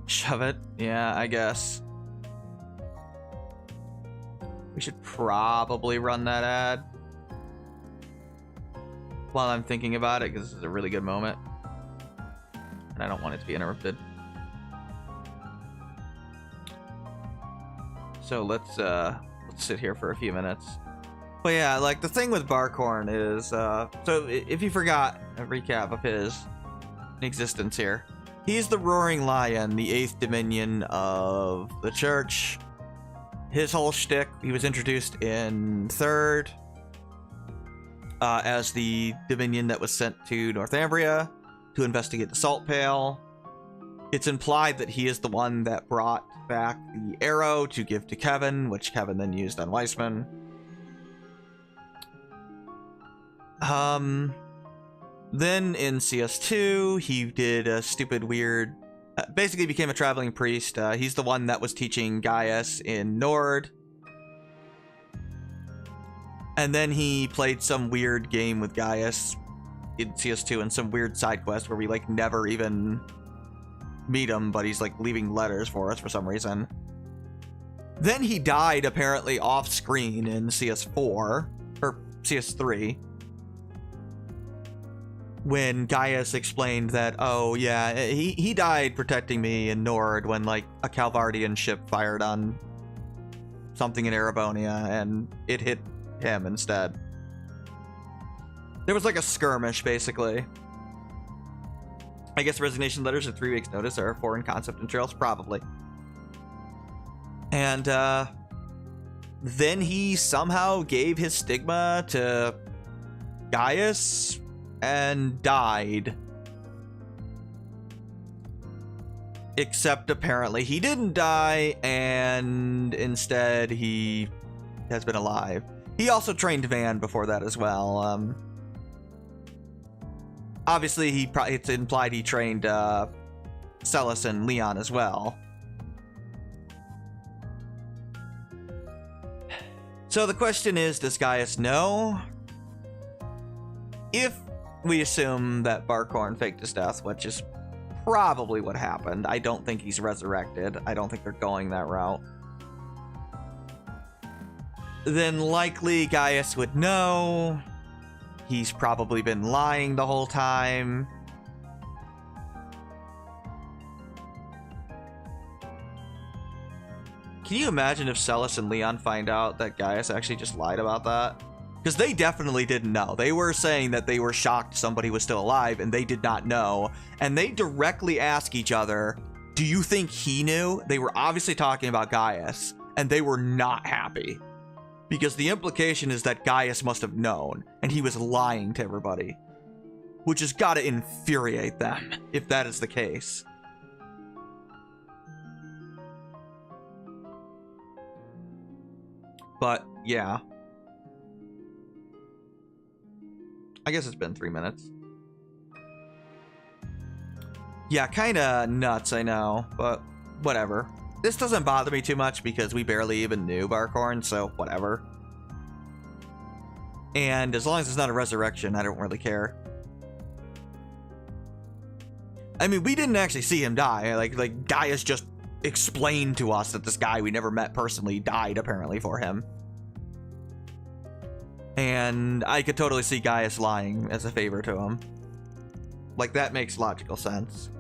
Shove it? Yeah, I guess. We should probably run that ad while I'm thinking about it, because this is a really good moment. And I don't want it to be interrupted. So let's sit here for a few minutes. But yeah, like the thing with Barkhorn is, so if you forgot a recap of his existence here. He's the Roaring Lion, the 8th Dominion of the Church. His whole shtick, he was introduced in 3rd as the Dominion that was sent to Northumbria to investigate the Salt Pale. It's implied that he is the one that brought back the arrow to give to Kevin, which Kevin then used on Weissman. Then in CS2, he did a stupid, weird... basically became a traveling priest. He's the one that was teaching Gaius in Nord. And then he played some weird game with Gaius in CS2 and some weird side quest where we, like, never even meet him, but he's, like, leaving letters for us for some reason. Then he died, apparently, off-screen in CS4, or CS3. When Gaius explained that, oh yeah, he died protecting me in Nord when like a Calvardian ship fired on something in Erebonia and it hit him instead. There was like a skirmish, basically. I guess resignation letters at 3 weeks notice are foreign concept and trails, probably. And then he somehow gave his stigma to Gaius and died. Except apparently he didn't die, and instead he has been alive. He also trained Van before that as well. Obviously, it's implied he trained Celis and Leon as well. So the question is, does Gaius know? If we assume that Barkhorn faked his death, which is probably what happened. I don't think he's resurrected. I don't think they're going that route. Then likely Gaius would know. He's probably been lying the whole time. Can you imagine if Celis and Leon find out that Gaius actually just lied about that? Because they definitely didn't know. They were saying that they were shocked somebody was still alive, and they did not know. And they directly ask each other, do you think he knew? They were obviously talking about Gaius, and they were not happy. Because the implication is that Gaius must have known, and he was lying to everybody. Which has got to infuriate them, if that is the case. But, yeah. I guess it's been 3 minutes. Yeah, kinda nuts, I know, but whatever. This doesn't bother me too much because we barely even knew Barkhorn, so whatever. And as long as it's not a resurrection, I don't really care. I mean, we didn't actually see him die. Like Gaius just explained to us that this guy we never met personally died, apparently, for him. And I could totally see Gaius lying as a favor to him. Like, that makes logical sense.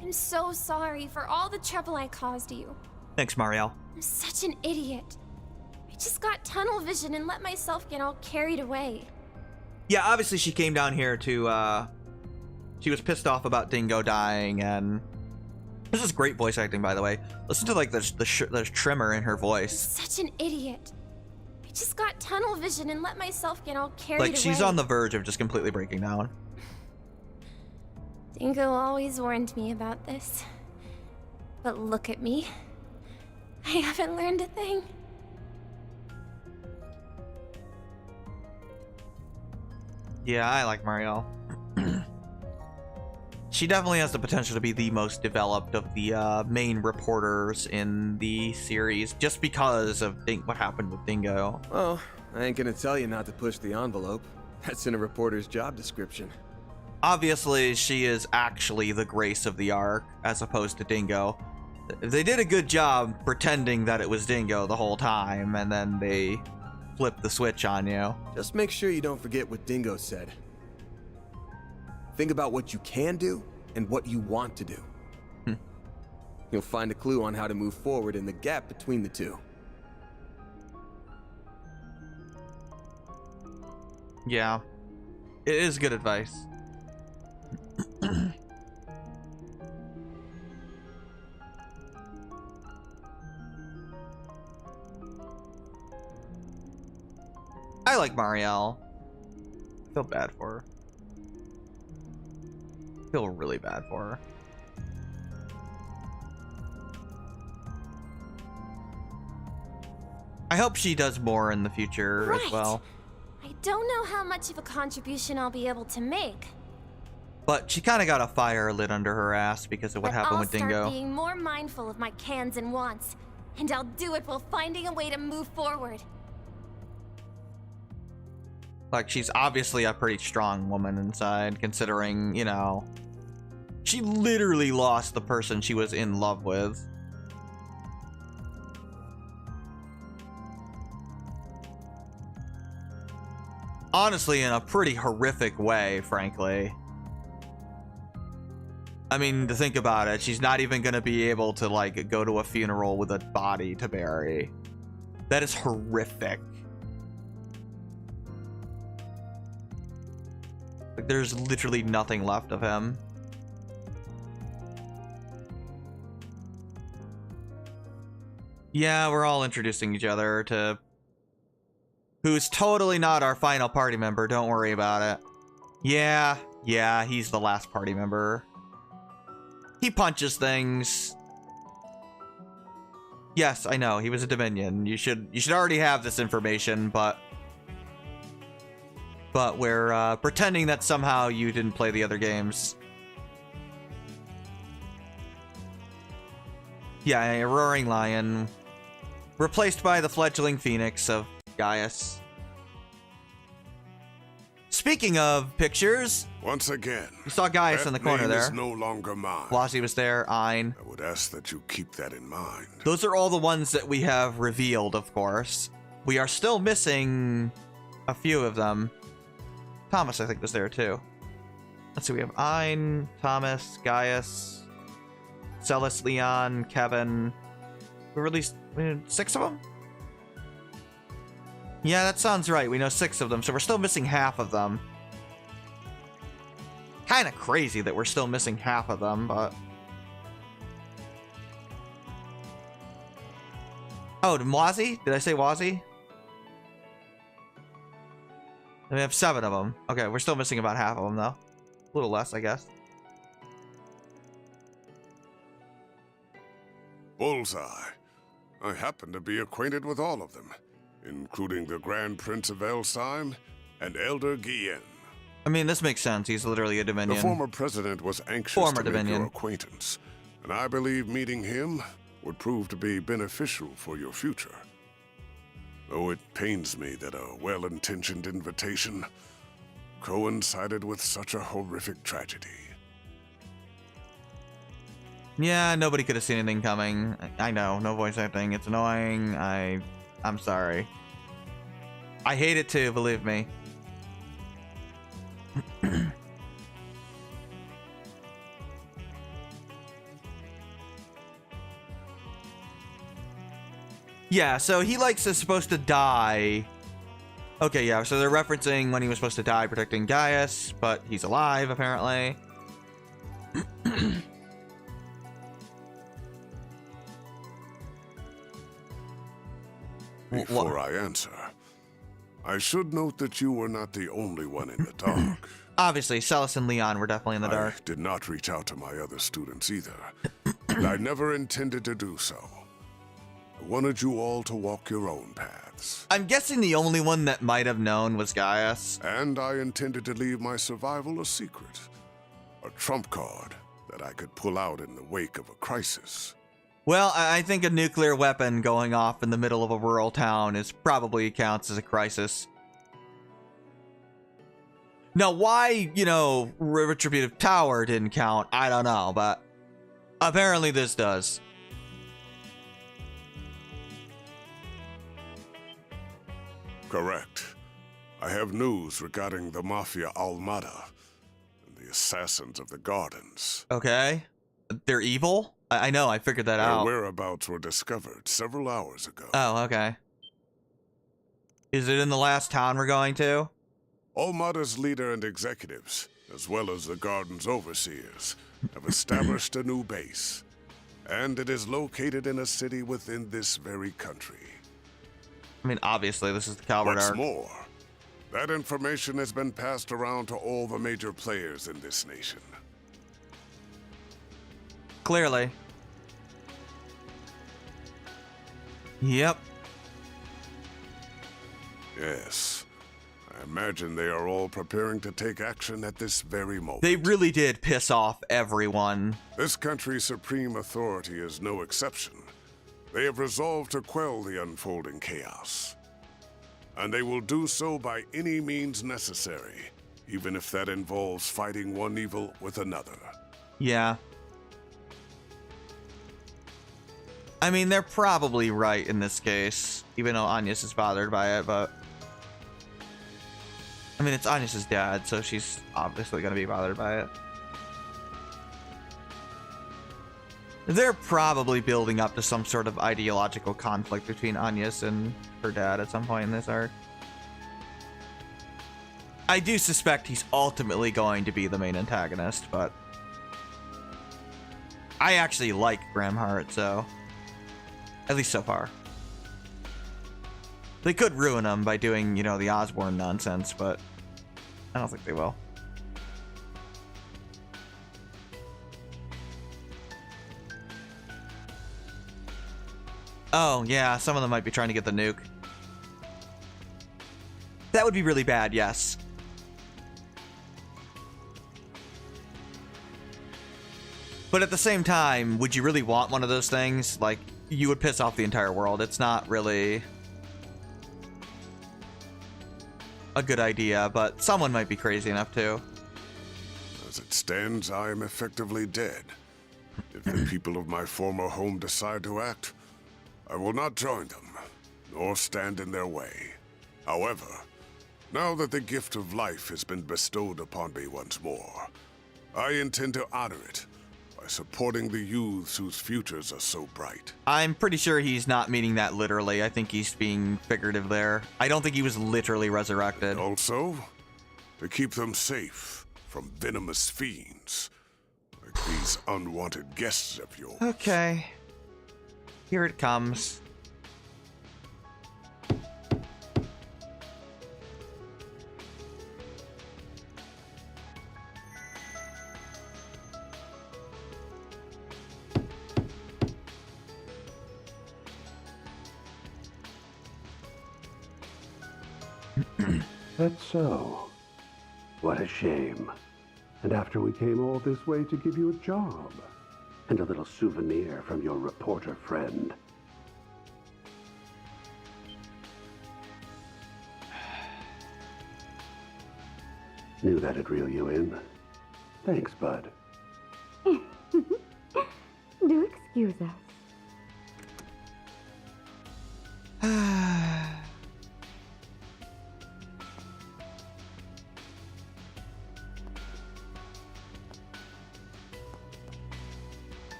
I'm so sorry for all the trouble I caused you. Thanks, Marielle. I'm such an idiot. I just got tunnel vision and let myself get all carried away. Yeah, obviously she came down here to She was pissed off about Dingo dying, and this is great voice acting, by the way. Listen to like the tremor in her voice. Such an idiot. I just got tunnel vision and let myself get all carried away. Like she's on the verge of just completely breaking down. Dingo always warned me about this. But look at me. I haven't learned a thing. Yeah, I like Marielle. She definitely has the potential to be the most developed of the main reporters in the series, just because of what happened with Dingo. Well, I ain't gonna tell you not to push the envelope. That's in a reporter's job description. Obviously, she is actually the Grace of the Ark, as opposed to Dingo. They did a good job pretending that it was Dingo the whole time, and then they flipped the switch on you. Just make sure you don't forget what Dingo said. Think about what you can do and what you want to do. You'll find a clue on how to move forward in the gap between the two. Yeah, it is good advice. I like Marielle. I feel bad for her. I feel really bad for her. I hope she does more in the future as well. I don't know how much of a contribution I'll be able to make. But she kind of got a fire lit under her ass because of what happened with Dingo. I'll start being more mindful of my cans and wants. And I'll do it while finding a way to move forward. Like, she's obviously a pretty strong woman inside, considering, you know, she literally lost the person she was in love with. Honestly, in a pretty horrific way, frankly. I mean, to think about it, she's not even going to be able to, like, go to a funeral with a body to bury. That is horrific. Like, there's literally nothing left of him. Yeah, we're all introducing each other to who's totally not our final party member. Don't worry about it. Yeah, he's the last party member. He punches things. Yes, I know, he was a Dominion. You should already have this information, but we're pretending that somehow you didn't play the other games. Yeah, a roaring lion. Replaced by the fledgling phoenix of Gaius. Speaking of pictures, once again, we saw Gaius in the corner name there. Is no longer mine. Flossie was there, Ein. I would ask that you keep that in mind. Those are all the ones that we have revealed, of course. We are still missing a few of them. Thomas, I think, was there too. Let's see, we have Ein, Thomas, Gaius, Celis, Leon, Kevin. We released 6 of them? Yeah, that sounds right. We know 6 of them, so we're still missing half of them. Kind of crazy that we're still missing half of them, but... Oh, Mwazi? Did I say Wazi? We have 7 of them. Okay, we're still missing about half of them, though. A little less, I guess. Bullseye. I happen to be acquainted with all of them, including the Grand Prince of Elsheim and Elder Guillen. I mean, this makes sense. He's literally a Dominion. The former president was anxious to make your acquaintance, and I believe meeting him would prove to be beneficial for your future. Though it pains me that a well-intentioned invitation coincided with such a horrific tragedy. Yeah, nobody could have seen anything coming. I know, no voice acting. It's annoying. I'm sorry. I hate it too, believe me. Yeah, so he is supposed to die. Okay, yeah, so they're referencing when he was supposed to die protecting Gaius, but he's alive, apparently. Before I answer, I should note that you were not the only one in the dark. Obviously, Celis and Leon were definitely in the dark. I did not reach out to my other students either, and I never intended to do so. I wanted you all to walk your own paths. I'm guessing the only one that might have known was Gaius. And I intended to leave my survival a secret. A trump card that I could pull out in the wake of a crisis. Well, I think a nuclear weapon going off in the middle of a rural town is probably counts as a crisis. Now, why, Retributive Tower didn't count, I don't know, but apparently this does. Correct. I have news regarding the Mafia Almata and the assassins of the gardens. Okay. They're evil? I know, I figured that Their out. whereabouts were discovered several hours ago. Oh, okay. Is it in the last town we're going to? Almata's leader and executives, as well as the garden's overseers, have established a new base. And it is located in a city within this very country. I mean, obviously, this is the Calvert What's Arc. more, that information has been passed around to all the major players in this nation. Clearly. Yep. Yes. I imagine they are all preparing to take action at this very moment. They really did piss off everyone. This country's supreme authority is no exception. They have resolved to quell the unfolding chaos. And they will do so by any means necessary, even if that involves fighting one evil with another. Yeah. I mean, they're probably right in this case, even though Agnes is bothered by it, but... I mean, it's Agnes' dad, so she's obviously going to be bothered by it. They're probably building up to some sort of ideological conflict between Agnes and her dad at some point in this arc. I do suspect he's ultimately going to be the main antagonist, but... I actually like Grimheart, so... At least so far. They could ruin him by doing, the Osborn nonsense, but I don't think they will. Oh, yeah, some of them might be trying to get the nuke. That would be really bad, yes. But at the same time, would you really want one of those things? Like, you would piss off the entire world. It's not really a good idea, but someone might be crazy enough to. As it stands, I am effectively dead. If the people of my former home decide to act, I will not join them, nor stand in their way. However, now that the gift of life has been bestowed upon me once more, I intend to honor it by supporting the youths whose futures are so bright. I'm pretty sure he's not meaning that literally. I think he's being figurative there. I don't think he was literally resurrected. And also, to keep them safe from venomous fiends, like these unwanted guests of yours. Okay. Here it comes. That's so. What a shame. And after we came all this way to give you a job. And a little souvenir from your reporter friend. Knew that'd reel you in. Thanks, bud. Do excuse us.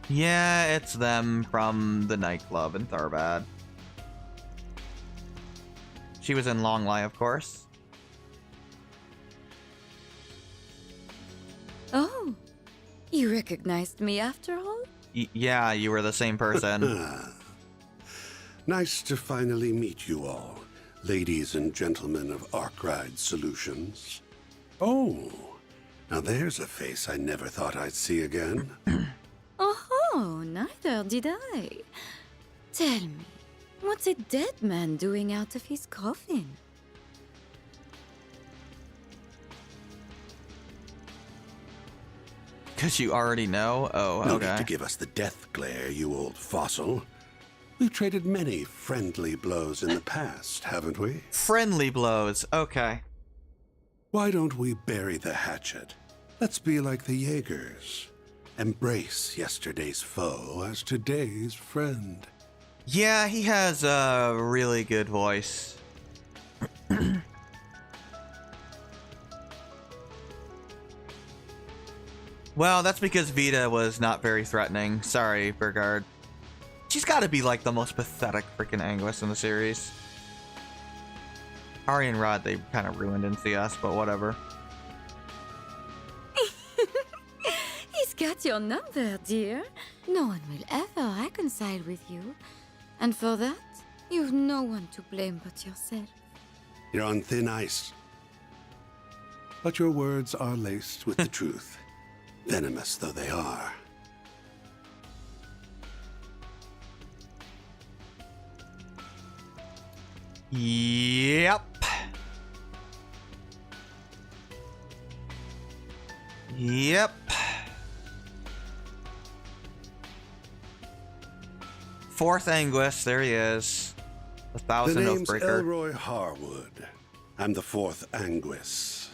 Yeah, it's them from the nightclub in Tharbad. She was in Longley, of course. Oh, you recognized me after all? Yeah, you were the same person. Nice to finally meet you all, ladies and gentlemen of Arkride Solutions. Oh, now there's a face I never thought I'd see again. Oh, neither did I. Tell me, what's a dead man doing out of his coffin? Because you already know? Oh, okay. No need to give us the death glare, you old fossil. We've traded many friendly blows in the past, haven't we? Friendly blows, okay. Why don't we bury the hatchet? Let's be like the Jaegers. Embrace yesterday's foe as today's friend. Yeah, he has a really good voice. Well, that's because Vita was not very threatening. Sorry, Burgard. She's got to be like the most pathetic freaking Anguis in the series. Ari and Rod, they kind of ruined in CS, but whatever. He's got your number, dear. No one will ever reconcile with you. And for that, you've no one to blame but yourself. You're on thin ice. But your words are laced with the truth, venomous though they are. Yep. Yep. Fourth Anguis, there he is. 1,000 The name's Oathbreaker. Elroy Harwood. I'm the fourth Anguis.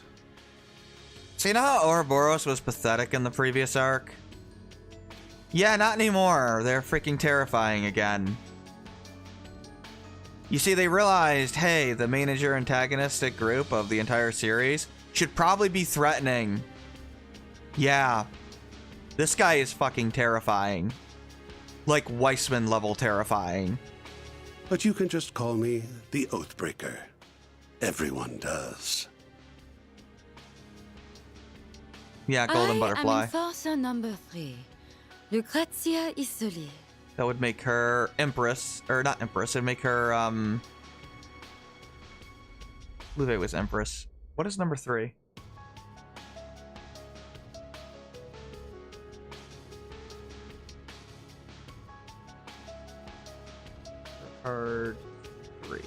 So you know how Ouroboros was pathetic in the previous arc? Yeah, not anymore. They're freaking terrifying again. You see, they realized, hey, the manager antagonistic group of the entire series should probably be threatening. Yeah. This guy is fucking terrifying. Like Weissman level terrifying. But you can just call me the Oathbreaker. Everyone does. Yeah, Golden Butterfly. I am enforcer number 3, Lucrezia Isoli. That would make her Empress, or not Empress, it'd make her, Luve was Empress. What is number 3? Card 3.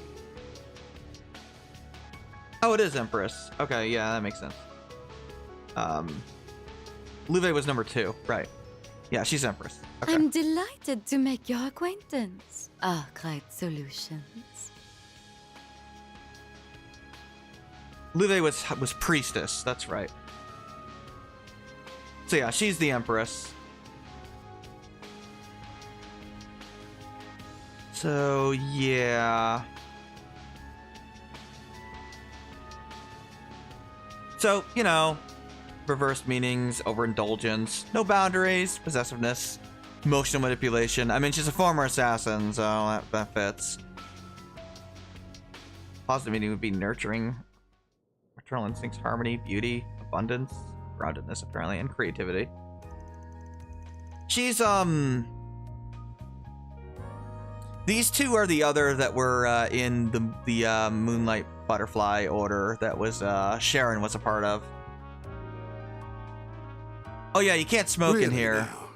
Oh, it is Empress. Okay, yeah, that makes sense. Luve was number 2, right. Yeah, she's Empress. Okay. I'm delighted to make your acquaintance, Arkwright Solutions. Luve was Priestess, that's right. So yeah, she's the Empress. So yeah. So, you know, reverse meanings, overindulgence, no boundaries, possessiveness, emotional manipulation. I mean, she's a former assassin, so that fits. Positive meaning would be nurturing, maternal instincts, harmony, beauty, abundance, groundedness, apparently, and creativity. She's, these two are the other that were in the Moonlight Butterfly order that was Sharon was a part of. Oh yeah, you can't smoke in here. Now?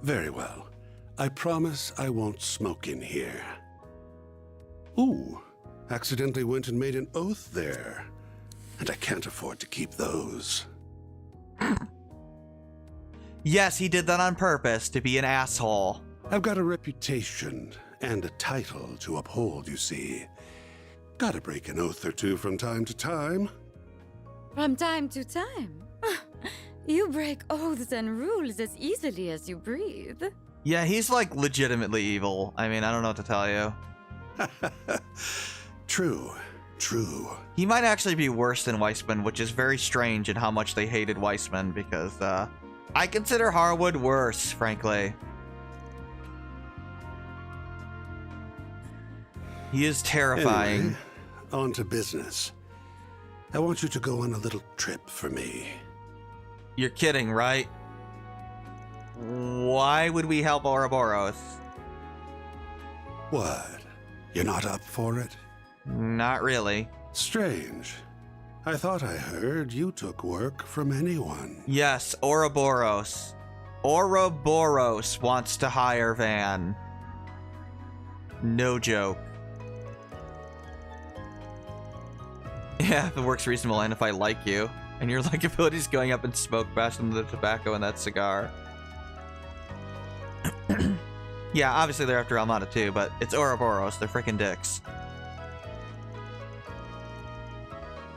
Very well. I promise I won't smoke in here. Ooh, accidentally went and made an oath there. And I can't afford to keep those. Yes, he did that on purpose to be an asshole. I've got a reputation and a title to uphold, you see. Gotta break an oath or two from time to time. From time to time? You break oaths and rules as easily as you breathe. Yeah, he's like legitimately evil. I mean, I don't know what to tell you. True. He might actually be worse than Weissman, which is very strange in how much they hated Weissman, because I consider Harwood worse, frankly. He is terrifying. Anyway, on to business. I want you to go on a little trip for me. You're kidding, right? Why would we help Ouroboros? What? You're not up for it? Not really. Strange. I thought I heard you took work from anyone. Yes, Ouroboros. Ouroboros wants to hire Van. No joke. Yeah, if it works reasonable and if I like you. And your likability's going up in smoke faster than the tobacco in that cigar. Yeah, obviously they're after Almata too, but it's Ouroboros. They're freaking dicks.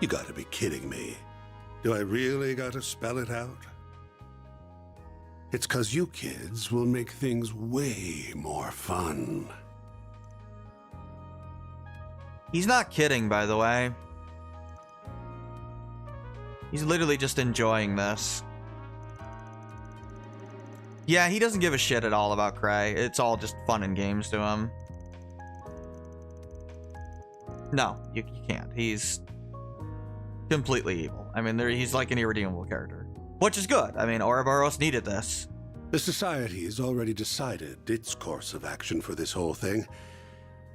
You gotta be kidding me. Do I really gotta spell it out? It's 'cause you kids will make things way more fun. He's not kidding, by the way. He's literally just enjoying this. Yeah, he doesn't give a shit at all about Creil. It's all just fun and games to him. No, you can't. He's completely evil. I mean, he's like an irredeemable character. Which is good. I mean, Ouroboros needed this. The Society has already decided its course of action for this whole thing,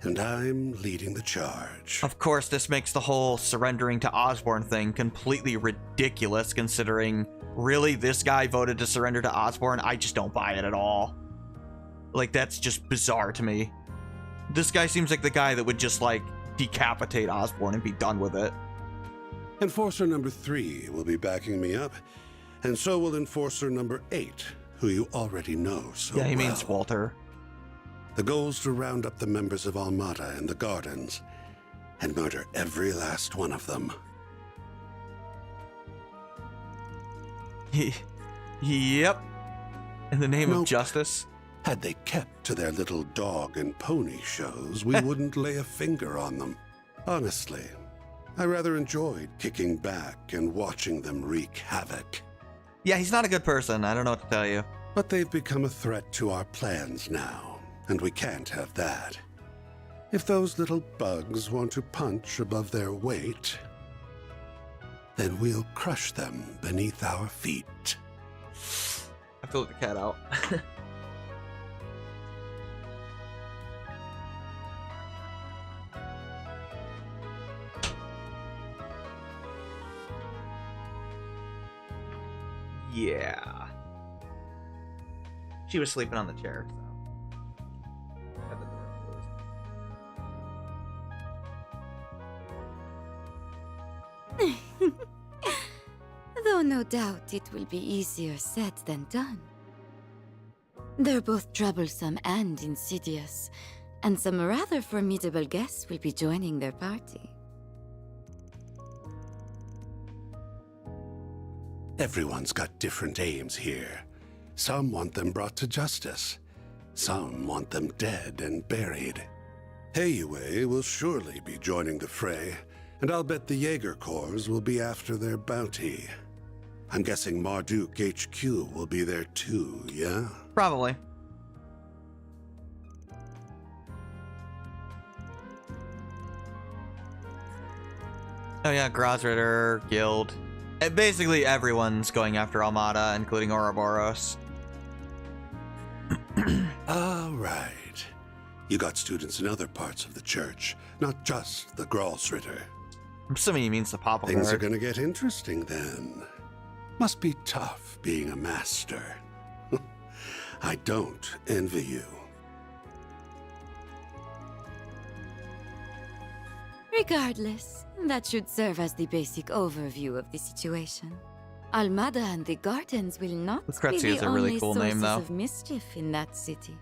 and I'm leading the charge. Of course, this makes the whole surrendering to Osborn thing completely ridiculous, considering, really, this guy voted to surrender to Osborn? I just don't buy it at all. Like, that's just bizarre to me. This guy seems like the guy that would just, like, decapitate Osborn and be done with it. Enforcer number 3 will be backing me up, and so will Enforcer number 8, who you already know so well. Yeah, he means Walter. The goal's to round up the members of Almata and the Gardens, and murder every last one of them. Yep. In the name of justice. Had they kept to their little dog and pony shows, we wouldn't lay a finger on them. Honestly, I rather enjoyed kicking back and watching them wreak havoc. Yeah, he's not a good person. I don't know what to tell you. But they've become a threat to our plans now, and we can't have that. If those little bugs want to punch above their weight, then we'll crush them beneath our feet. I have to let the cat out. Yeah. She was sleeping on the chair, so. Had the door closed. Though no doubt it will be easier said than done. They're both troublesome and insidious, and some rather formidable guests will be joining their party. Everyone's got different aims here. Some want them brought to justice. Some want them dead and buried. Heiyue will surely be joining the fray, and I'll bet the Jaeger Corps will be after their bounty. I'm guessing Marduk HQ will be there too, yeah? Probably. Oh yeah, Grosritter, Guild. And basically everyone's going after Almata, including Ouroboros. All right. You got students in other parts of the church, not just the Grosritter. I'm assuming he means the Papa Things Guard. are gonna get interesting then. Must be tough being a master. I don't envy you. Regardless, that should serve as the basic overview of the situation. Almata and the Gardens will not Lucrezia be is the a really only cool name, sources though. of mischief in that city.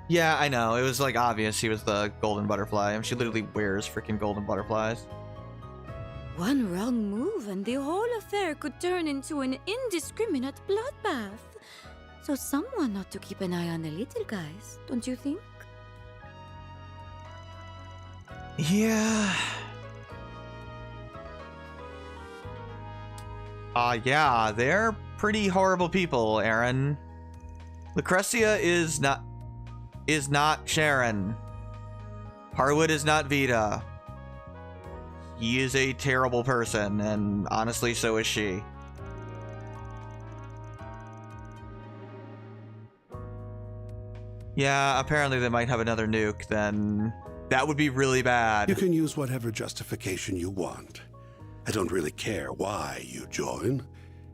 Yeah, I know. It was like obvious he was the golden butterfly. I mean, she literally wears freaking golden butterflies. One wrong move and the whole affair could turn into an indiscriminate bloodbath. So someone ought to keep an eye on the little guys, don't you think? Yeah. Yeah, they're pretty horrible people, Aaron. Lucrezia is not Sharon. Harwood is not Vita. He is a terrible person, and honestly, so is she. Yeah, apparently they might have another nuke, then that would be really bad. You can use whatever justification you want. I don't really care why you join,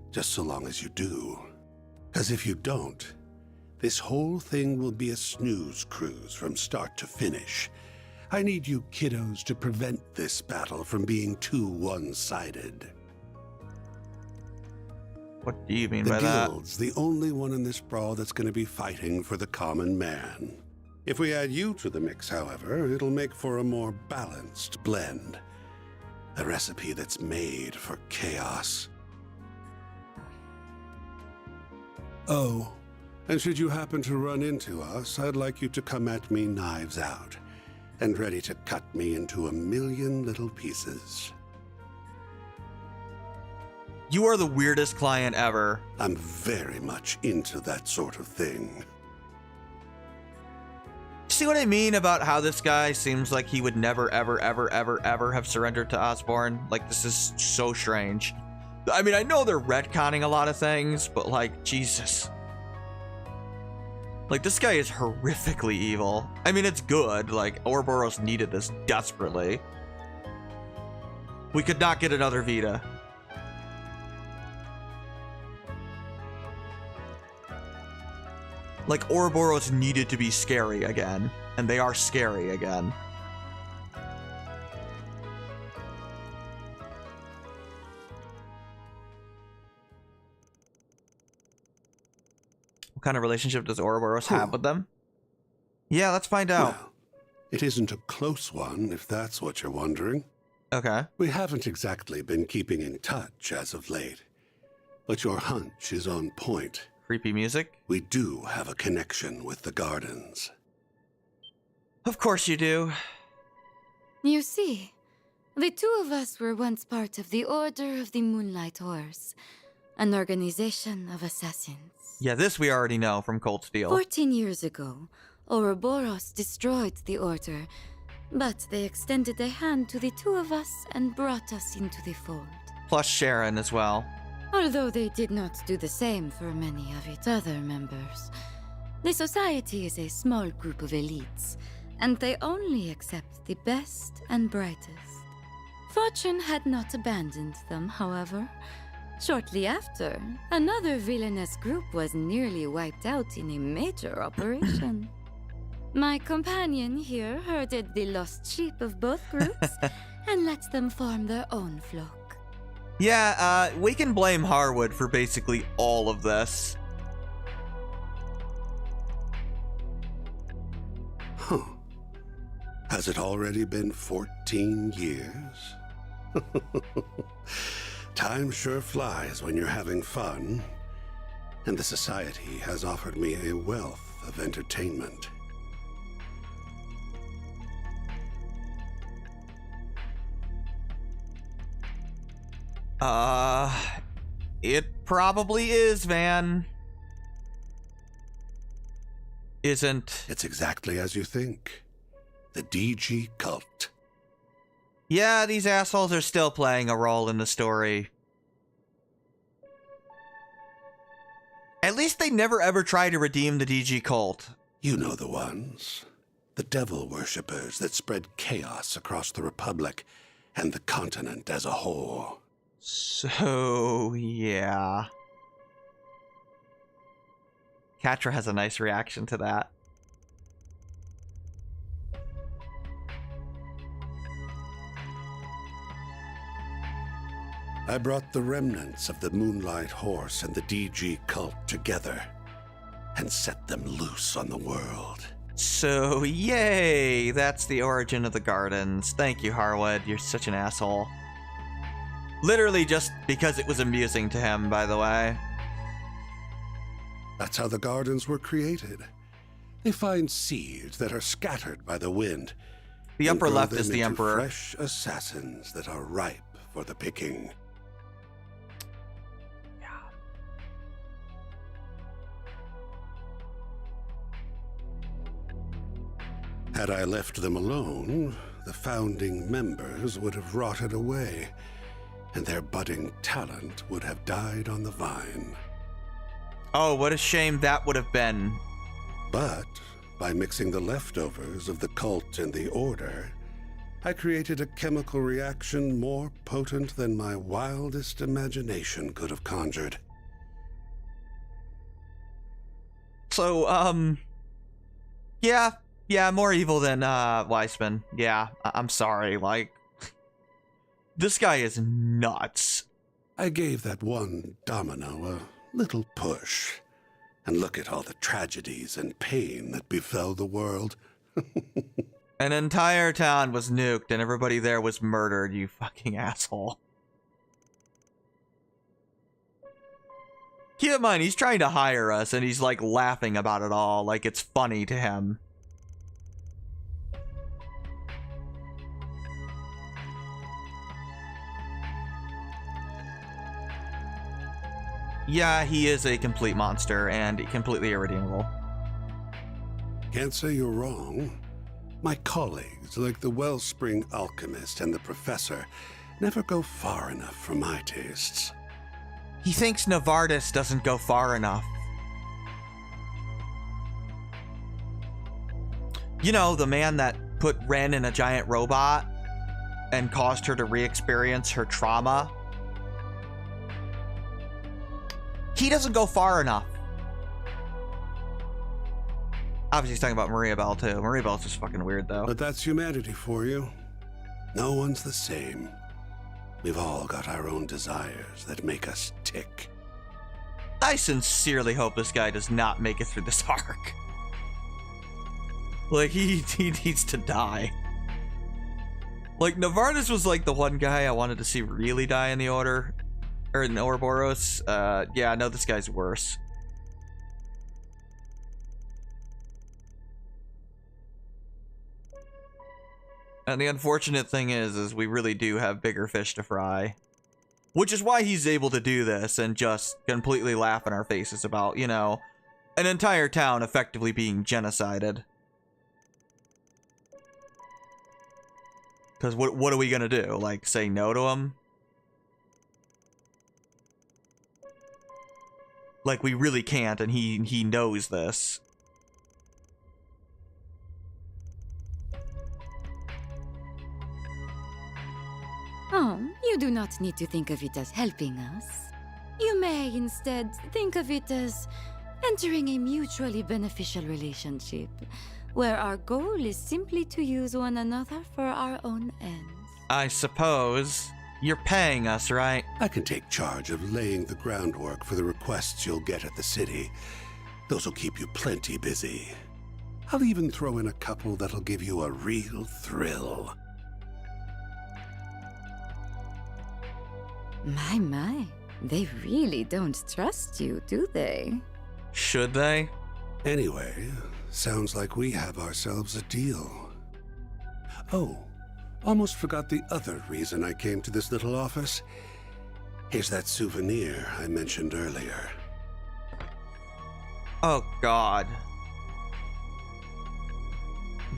just so long as you do. Because if you don't, this whole thing will be a snooze cruise from start to finish. I need you kiddos to prevent this battle from being too one-sided. What do you mean by that? The Guild's the only one in this brawl that's going to be fighting for the common man. If we add you to the mix, however, it'll make for a more balanced blend. A recipe that's made for chaos. Oh, and should you happen to run into us, I'd like you to come at me knives out, and ready to cut me into a million little pieces. You are the weirdest client ever. I'm very much into that sort of thing. See what I mean about how this guy seems like he would never, ever, ever, ever, ever have surrendered to Osborn? Like, this is so strange. I mean, I know they're retconning a lot of things, but like, Jesus. Like, this guy is horrifically evil. I mean, it's good. Like, Ouroboros needed this desperately. We could not get another Vita. Like, Ouroboros needed to be scary again, and they are scary again. What kind of relationship does Ouroboros have with them? Yeah, let's find out. Well, it isn't a close one, if that's what you're wondering. Okay. We haven't exactly been keeping in touch as of late, but your hunch is on point. Creepy music? We do have a connection with the Gardens. Of course you do. You see, the two of us were once part of the Order of the Moonlight Horse, an organization of assassins. Yeah, this we already know from Cold Steel. 14 years ago, Ouroboros destroyed the Order, but they extended a hand to the two of us and brought us into the fold. Plus Sharon as well. Although they did not do the same for many of its other members. The society is a small group of elites, and they only accept the best and brightest. Fortune had not abandoned them, however. Shortly after, another villainous group was nearly wiped out in a major operation. My companion here herded the lost sheep of both groups and let them form their own flock. Yeah, we can blame Harwood for basically all of this. Huh. Has it already been 14 years? Time sure flies when you're having fun. And the Society has offered me a wealth of entertainment. It probably is, Van. Isn't. It's exactly as you think. The DG cult. Yeah, these assholes are still playing a role in the story. At least they never ever try to redeem the DG cult. You know the ones. The devil worshippers that spread chaos across the Republic and the continent as a whole. So, yeah. Catra has a nice reaction to that. I brought the remnants of the Moonlight Horse and the DG cult together and set them loose on the world. So, yay! That's the origin of the Gardens. Thank you, Harwood. You're such an asshole. Literally just because it was amusing to him, by the way. That's how the Gardens were created. They find seeds that are scattered by the wind. The upper left is the Emperor. Fresh assassins that are ripe for the picking. Had I left them alone, the founding members would have rotted away, and their budding talent would have died on the vine. Oh, what a shame that would have been. But by mixing the leftovers of the cult and the order, I created a chemical reaction more potent than my wildest imagination could have conjured. So, yeah, more evil than, Weissman. Yeah, I'm sorry, like, this guy is nuts. I gave that one domino a little push, and look at all the tragedies and pain that befell the world. An entire town was nuked and everybody there was murdered, you fucking asshole. Keep in mind, he's trying to hire us and he's like laughing about it all, like it's funny to him. Yeah, he is a complete monster and completely irredeemable. Can't say you're wrong. My colleagues, like the Wellspring Alchemist and the Professor, never go far enough for my tastes. He thinks Novartis doesn't go far enough. You know, the man that put Ren in a giant robot and caused her to re-experience her trauma? He doesn't go far enough. Obviously, he's talking about Maria Bell, too. Maria Bell's just fucking weird, though. But that's humanity for you. No one's the same. We've all got our own desires that make us tick. I sincerely hope this guy does not make it through this arc. Like, he needs to die. Like, Novartis was, like, the one guy I wanted to see really die in the Order. Or in Ouroboros. Yeah, no, this guy's worse. And the unfortunate thing is we really do have bigger fish to fry. Which is why he's able to do this and just completely laugh in our faces about, you know, an entire town effectively being genocided. Because what are we gonna do? Like, say no to him? Like, we really can't, and he knows this. Oh, you do not need to think of it as helping us. You may instead think of it as entering a mutually beneficial relationship, where our goal is simply to use one another for our own ends. I suppose. You're paying us, right? I can take charge of laying the groundwork for the requests you'll get at the city. Those will keep you plenty busy. I'll even throw in a couple that'll give you a real thrill. My, they really don't trust you, do they? Should they? Anyway, sounds like we have ourselves a deal. Oh, almost forgot the other reason I came to this little office. Here's that souvenir I mentioned earlier. Oh, God.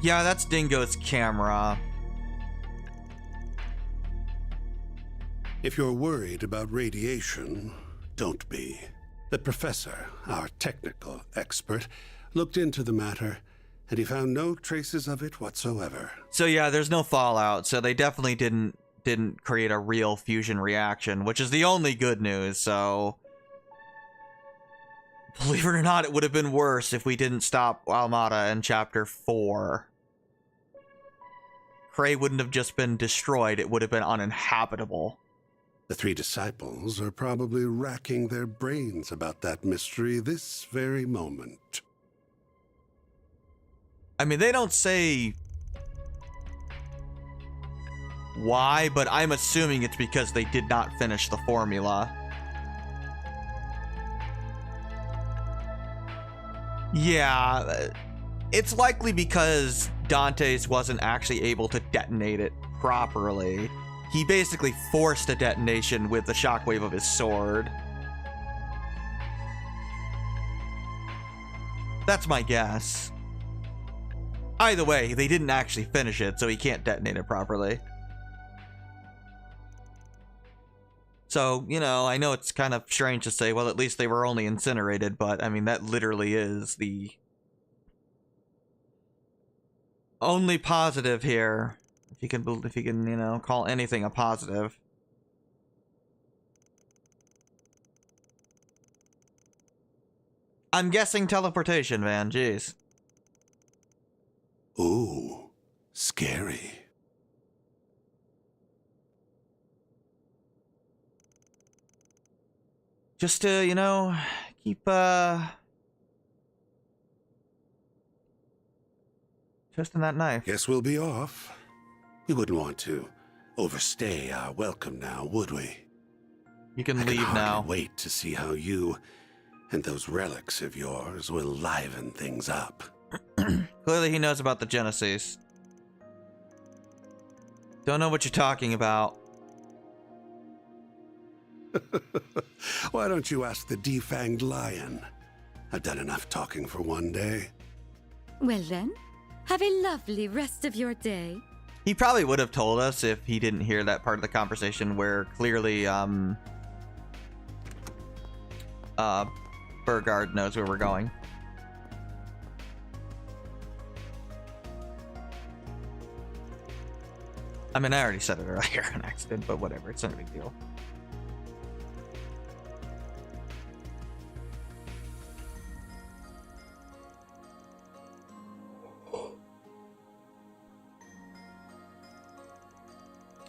Yeah, that's Dingo's camera. If you're worried about radiation, don't be. The professor, our technical expert, looked into the matter, and he found no traces of it whatsoever. So yeah, there's no fallout, so they definitely didn't create a real fusion reaction, which is the only good news, so... Believe it or not, it would have been worse if we didn't stop Almata in Chapter 4. Creil wouldn't have just been destroyed, it would have been uninhabitable. The three disciples are probably racking their brains about that mystery this very moment. I mean, they don't say why, but I'm assuming it's because they did not finish the formula. Yeah, it's likely because Dante's wasn't actually able to detonate it properly. He basically forced a detonation with the shockwave of his sword. That's my guess. Either way, they didn't actually finish it, so he can't detonate it properly. So, you know, I know it's kind of strange to say, well, at least they were only incinerated, but, I mean, that literally is the only positive here. If you can, you know, call anything a positive. I'm guessing teleportation, Van. Jeez. Ooh, scary. Just to, you know, keep, twisting that knife. Guess we'll be off. We wouldn't want to overstay our welcome now, would we? You can I leave can now. hardly wait to see how you and those relics of yours will liven things up. Clearly he knows about the Genesis. Don't know what you're talking about. Why don't you ask the defanged lion? I've done enough talking for one day. Well then, have a lovely rest of your day. He probably would have told us if he didn't hear that part of the conversation where clearly, Burgard knows where we're going. I mean, I already said it earlier on accident, but whatever, it's not a big deal.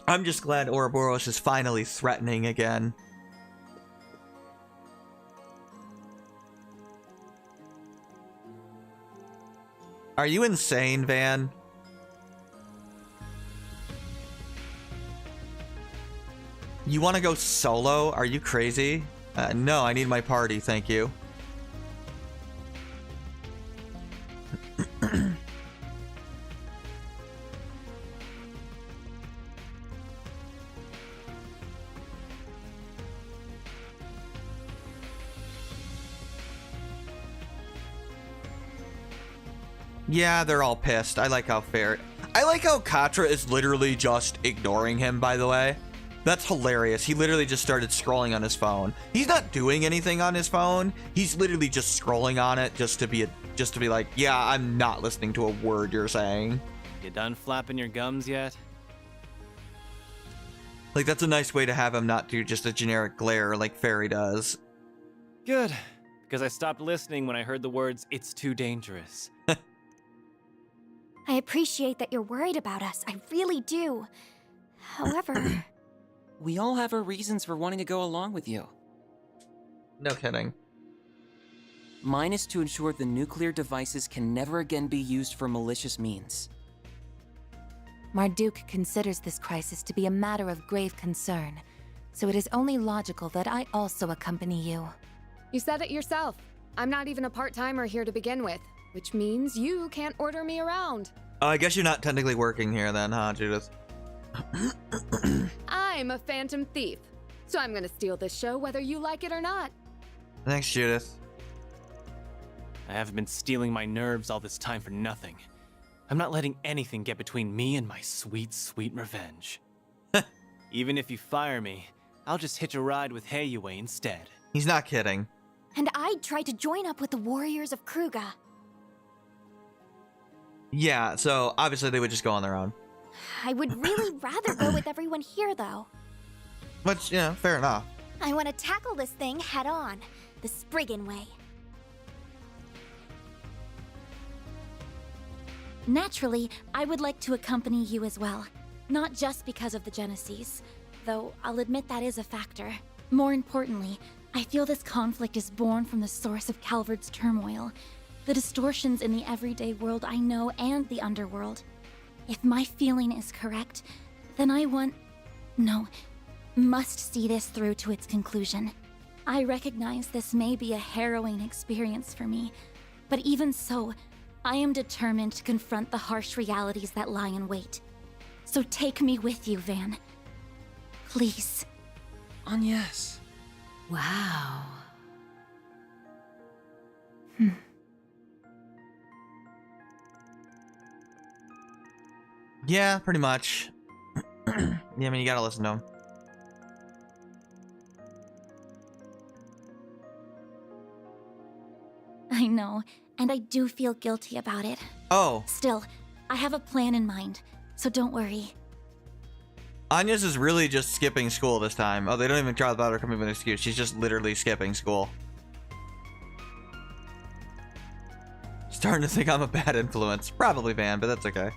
I'm just glad Ouroboros is finally threatening again. Are you insane, Van? You want to go solo? Are you crazy? No, I need my party, thank you. Yeah, they're all pissed. I like how Katra is literally just ignoring him, by the way. That's hilarious. He literally just started scrolling on his phone. He's not doing anything on his phone. He's literally just scrolling on it just to be like, yeah, I'm not listening to a word you're saying. You done flapping your gums yet? Like, that's a nice way to have him not do just a generic glare like Fairy does. Good, because I stopped listening when I heard the words, "It's too dangerous." I appreciate that you're worried about us. I really do. However... We all have our reasons for wanting to go along with you. No kidding. Mine is to ensure the nuclear devices can never again be used for malicious means. Marduk considers this crisis to be a matter of grave concern, so it is only logical that I also accompany you. You said it yourself. I'm not even a part-timer here to begin with, which means you can't order me around. I guess you're not technically working here then, huh, Judith? I'm a phantom thief, so I'm gonna steal this show whether you like it or not. Thanks, Judith. I haven't been stealing my nerves all this time for nothing. I'm not letting anything get between me and my sweet, sweet revenge. Even if you fire me, I'll just hitch a ride with Heiyue instead. He's not kidding. And I'd try to join up with the warriors of Kruga. Yeah, so obviously they would just go on their own. I would really rather go with everyone here, though. Which, yeah, fair enough. I want to tackle this thing head on, the Spriggan way. Naturally, I would like to accompany you as well. Not just because of the Genesis, though I'll admit that is a factor. More importantly, I feel this conflict is born from the source of Calvard's turmoil, the distortions in the everyday world I know and the underworld. If my feeling is correct, then I must see this through to its conclusion. I recognize this may be a harrowing experience for me, but even so, I am determined to confront the harsh realities that lie in wait. So take me with you, Van. Please. Agnes. Wow. Yeah, pretty much. Yeah, I mean, you gotta listen to him. I know, and I do feel guilty about it. Oh. Still, I have a plan in mind, so don't worry. Anya's is really just skipping school this time. Oh, they don't even try about her coming with an excuse. She's just literally skipping school. Starting to think I'm a bad influence. Probably Van, but that's okay.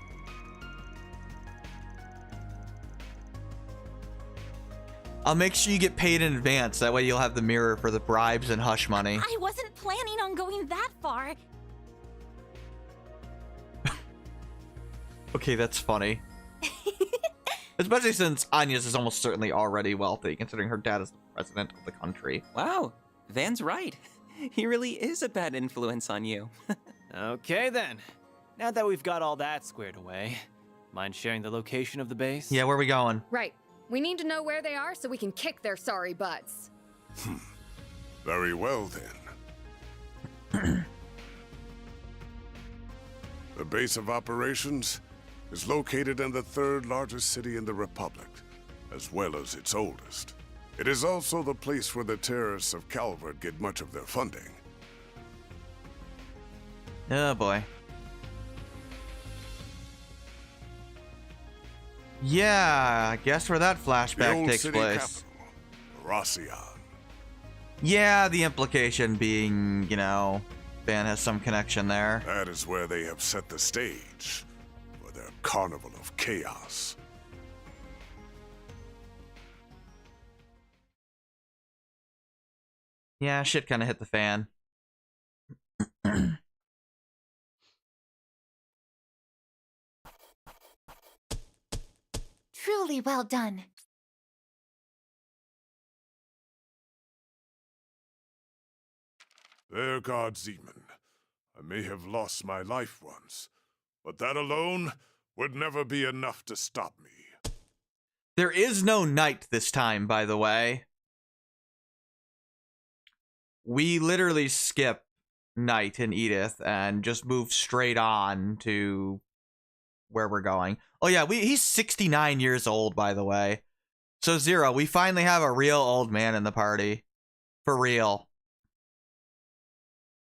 I'll make sure you get paid in advance. That way you'll have the mirror for the bribes and hush money. I wasn't planning on going that far. Okay, that's funny. Especially since Anya's is almost certainly already wealthy, considering her dad is the president of the country. Wow, Van's right. He really is a bad influence on you. Okay then. Now that we've got all that squared away, mind sharing the location of the base? Yeah, where are we going? Right. We need to know where they are so we can kick their sorry butts. Very well, then. The base of operations is located in the third largest city in the Republic, as well as its oldest. It is also the place where the terrorists of Calvert get much of their funding. Oh boy. Yeah, guess where that flashback takes place. Rossian. Yeah, the implication being, you know, Van has some connection there. That is where they have set the stage for their carnival of chaos. Yeah, shit kind of hit the fan. Truly well done. There, God's demon. I may have lost my life once, but that alone would never be enough to stop me. There is no night this time, by the way. We literally skip night in Edith and just move straight on to where we're going. Oh yeah, he's 69 years old, by the way. So Zero, we finally have a real old man in the party. For real.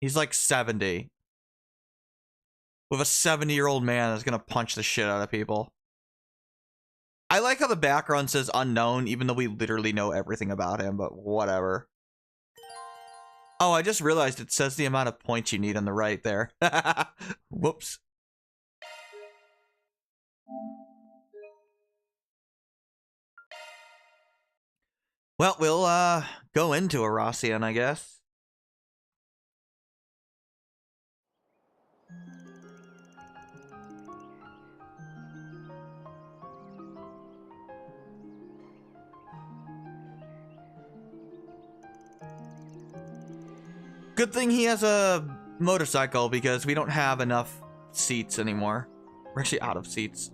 He's like 70. With a 70-year-old man that's gonna punch the shit out of people. I like how the background says unknown, even though we literally know everything about him, but whatever. Oh, I just realized it says the amount of points you need on the right there. Whoops. Well, we'll go into Rossian, I guess. Good thing he has a motorcycle because we don't have enough seats anymore. We're actually out of seats.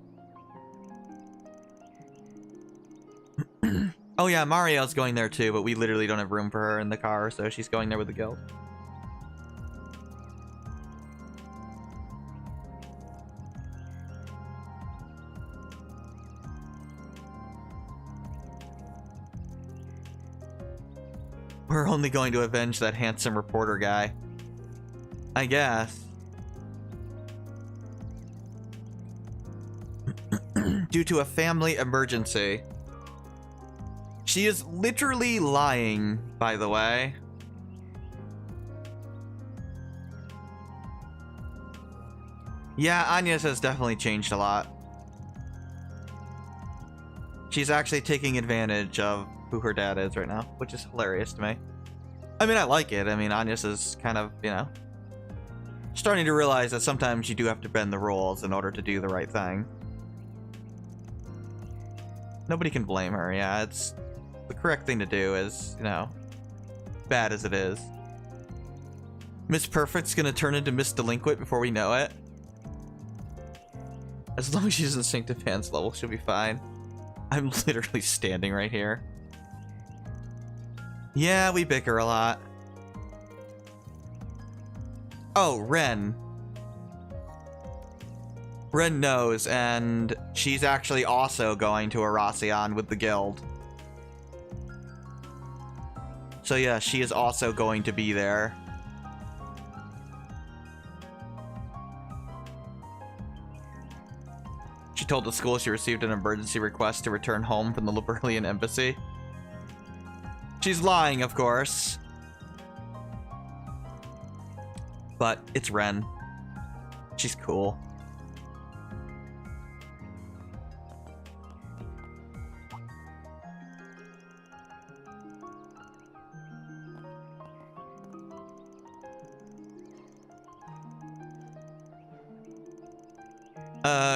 Oh yeah, Mariel's going there too, but we literally don't have room for her in the car, so she's going there with the guild. We're only going to avenge that handsome reporter guy. I guess. Due to a family emergency. She is literally lying, by the way. Yeah, Anya's has definitely changed a lot. She's actually taking advantage of who her dad is right now, which is hilarious to me. I mean, I like it. I mean, Anya's is kind of, you know, starting to realize that sometimes you do have to bend the rules in order to do the right thing. Nobody can blame her. Yeah, it's the correct thing to do, is, you know, bad as it is. Miss Perfect's gonna turn into Miss Delinquent before we know it. As long as she doesn't sink to Van's level, she'll be fine. I'm literally standing right here. Yeah, we bicker a lot. Oh, Ren. Ren knows, and she's actually also going to Rossian with the guild. So yeah, she is also going to be there. told the school she received an emergency request to return home from the Liberalian embassy. She's lying, of course. But it's Ren. She's cool.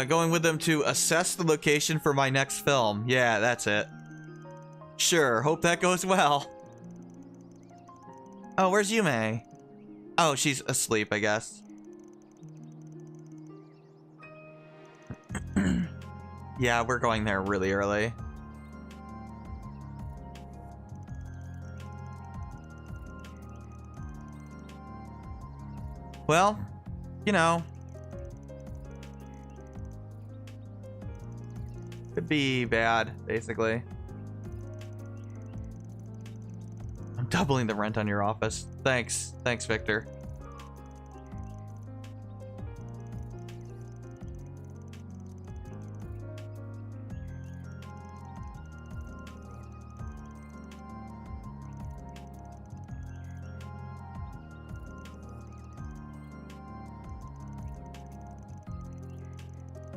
Going with them to assess the location for my next film. Yeah, that's it. Sure, hope that goes well. Oh, where's Yume? Oh, she's asleep, I guess. Yeah, we're going there really early. Well, you know. Could be bad, basically. I'm doubling the rent on your office. Thanks. Thanks, Victor.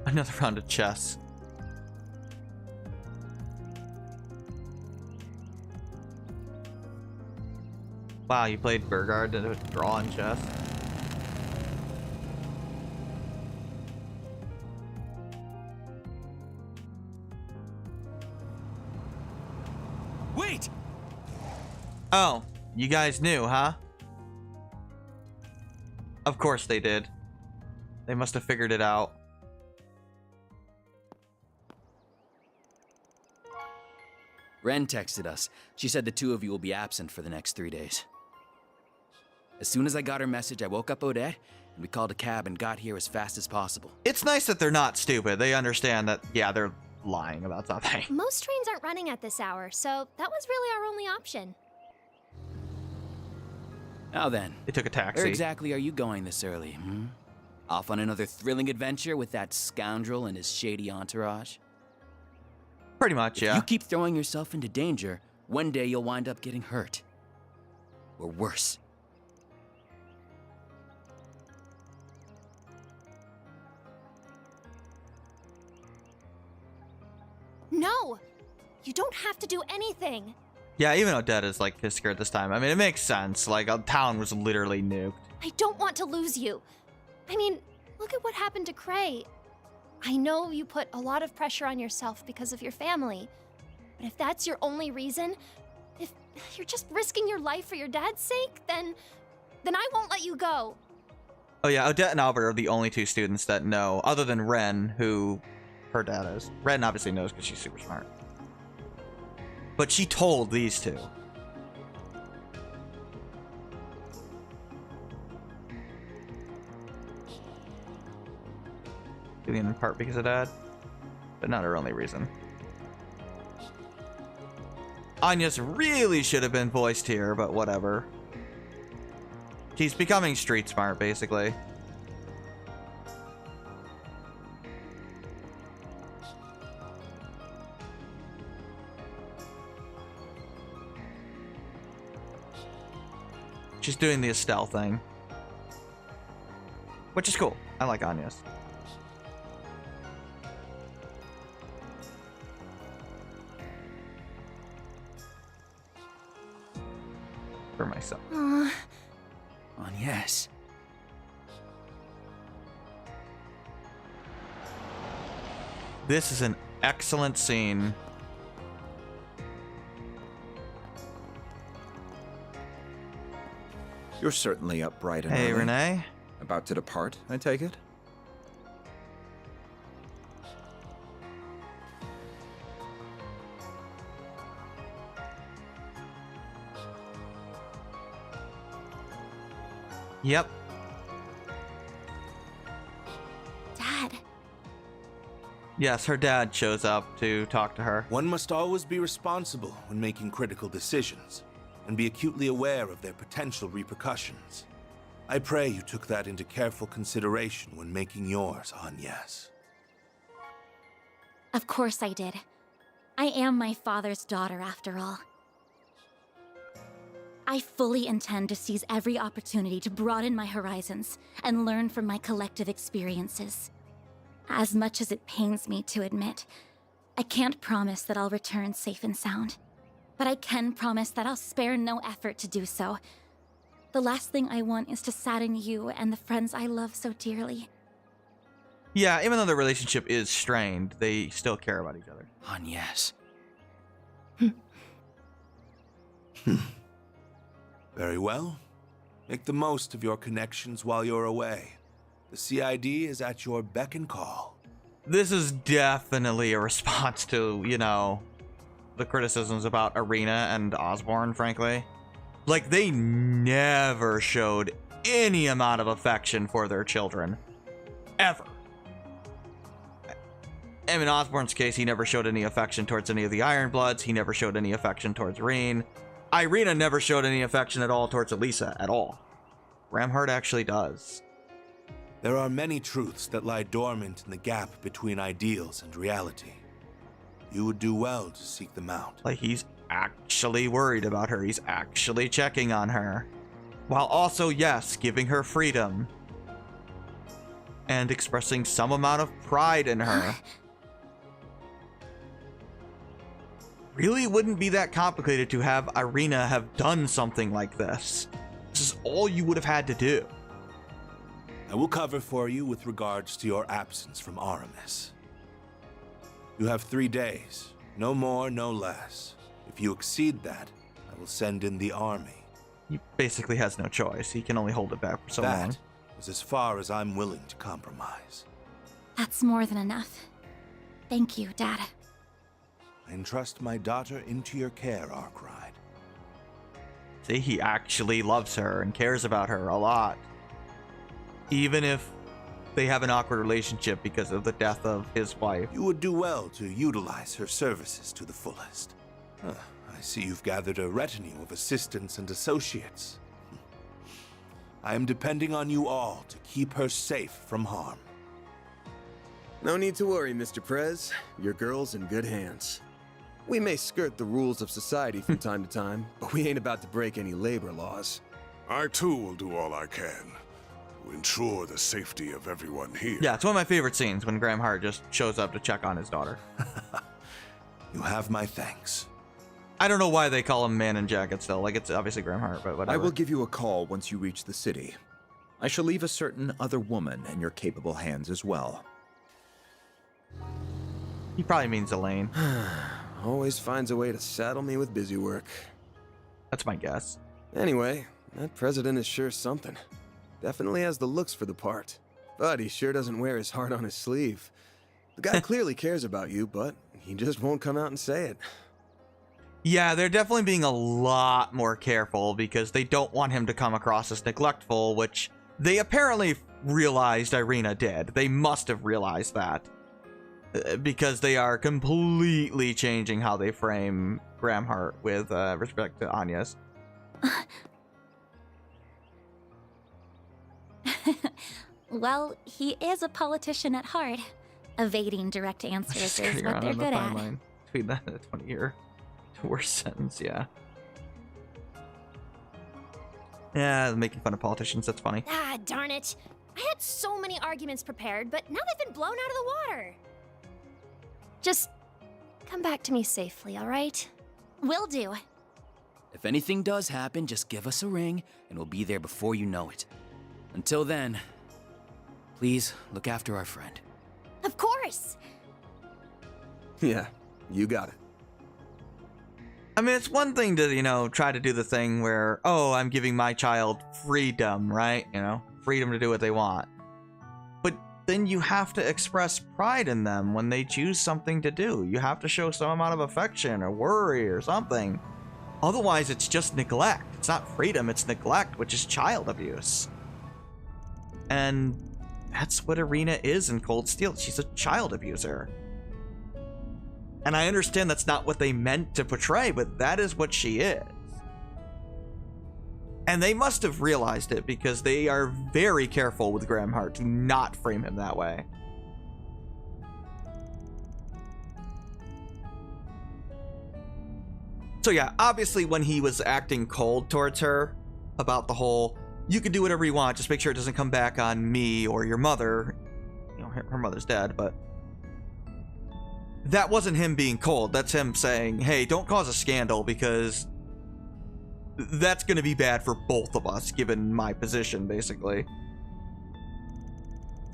Another round of chess. Wow, you played Burgard to draw on chess. Wait! Oh, you guys knew, huh? Of course they did. They must have figured it out. Ren texted us. She said the two of you will be absent for the next 3 days. As soon as I got her message, I woke up Odette, and we called a cab and got here as fast as possible. It's nice that they're not stupid. They understand that, yeah, they're lying about something. Most trains aren't running at this hour, so that was really our only option. Now then. They took a taxi. Where exactly are you going this early, hmm? Off on another thrilling adventure with that scoundrel and his shady entourage? Pretty much, yeah. If you keep throwing yourself into danger, one day you'll wind up getting hurt. Or worse. No! You don't have to do anything! Yeah, even Odette is like scared this time. I mean, it makes sense. Like, a town was literally nuked. I don't want to lose you. I mean, look at what happened to Creil. I know you put a lot of pressure on yourself because of your family. But if that's your only reason, if you're just risking your life for your dad's sake, then I won't let you go. Oh yeah, Odette and Albert are the only two students that know, other than Ren, who her dad is. Ren obviously knows because she's super smart. But she told these two. In part because of Dad, but not her only reason. Anya's really should have been voiced here, but whatever. She's becoming street smart, basically. She's doing the Estelle thing, which is cool. I like Anya's. For myself. On yes. This is an excellent scene. You're certainly up bright and Hey, early. Renee. About to depart, I take it? Yep. Dad. Yes, her dad shows up to talk to her. One must always be responsible when making critical decisions, and be acutely aware of their potential repercussions. I pray you took that into careful consideration when making yours, Agnes. Of course I did. I am my father's daughter, after all. I fully intend to seize every opportunity to broaden my horizons and learn from my collective experiences. As much as it pains me to admit, I can't promise that I'll return safe and sound. But I can promise that I'll spare no effort to do so. The last thing I want is to sadden you and the friends I love so dearly. Yeah, even though the relationship is strained, they still care about each other. Hon, yes. Very well. Make the most of your connections while you're away. The CID is at your beck and call. This is definitely a response to, you know, the criticisms about Irina and Osborne, frankly. Like, they never showed any amount of affection for their children. Ever. And in Osborne's case, he never showed any affection towards any of the Ironbloods. He never showed any affection towards Reen. Irina never showed any affection at all towards Elisa, at all. Ramhart actually does. There are many truths that lie dormant in the gap between ideals and reality. You would do well to seek them out. Like, he's actually worried about her. He's actually checking on her. While also, yes, giving her freedom. And expressing some amount of pride in her. Really wouldn't be that complicated to have Irina have done something like this. This is all you would have had to do. I will cover for you with regards to your absence from Aramis. You have 3 days, no more, no less. If you exceed that, I will send in the army. He basically has no choice. He can only hold it back for so long. That is as far as I'm willing to compromise. That's more than enough. Thank you, Dad. I entrust my daughter into your care, Arkwright. See, he actually loves her and cares about her a lot. Even if they have an awkward relationship because of the death of his wife. You would do well to utilize her services to the fullest. I see you've gathered a retinue of assistants and associates. I am depending on you all to keep her safe from harm. No need to worry, Mr. Prez. Your girl's in good hands. We may skirt the rules of society from time to time, but we ain't about to break any labor laws. I too will do all I can to ensure the safety of everyone here. Yeah, it's one of my favorite scenes when Graham Hart just shows up to check on his daughter. You have my thanks. I don't know why they call him Man in Jacket still. Like, it's obviously Graham Hart, but whatever. I will give you a call once you reach the city. I shall leave a certain other woman in your capable hands as well. He probably means Elaine. Always finds a way to saddle me with busy work. That's my guess. Anyway, that president is sure something. Definitely has the looks for the part. But he sure doesn't wear his heart on his sleeve. The guy clearly cares about you, but he just won't come out and say it. Yeah, they're definitely being a lot more careful because they don't want him to come across as neglectful, which they apparently realized Irina did. They must have realized that. Because they are completely changing how they frame Graham Hart with respect to Anya's. Well, he is a politician at heart. Evading direct answers is what they're good at. Between that and a 20-year worst sentence, yeah. Yeah, making fun of politicians, that's funny. Ah, darn it. I had so many arguments prepared, but now they've been blown out of the water. Just come back to me safely, all right? Will do. If anything does happen, just give us a ring, and we'll be there before you know it. Until then, please look after our friend. Of course! Yeah, you got it. I mean, it's one thing to, you know, try to do the thing where, oh, I'm giving my child freedom, right? You know, freedom to do what they want. But then you have to express pride in them when they choose something to do. You have to show some amount of affection or worry or something. Otherwise, it's just neglect. It's not freedom, it's neglect, which is child abuse. And that's what Irina is in Cold Steel. She's a child abuser. And I understand that's not what they meant to portray, but that is what she is. And they must have realized it because they are very careful with Graham Hart to not frame him that way. So yeah, obviously when he was acting cold towards her about the whole, you can do whatever you want, just make sure it doesn't come back on me or your mother. You know, her mother's dead, but that wasn't him being cold. That's him saying, hey, don't cause a scandal because that's going to be bad for both of us, given my position, basically.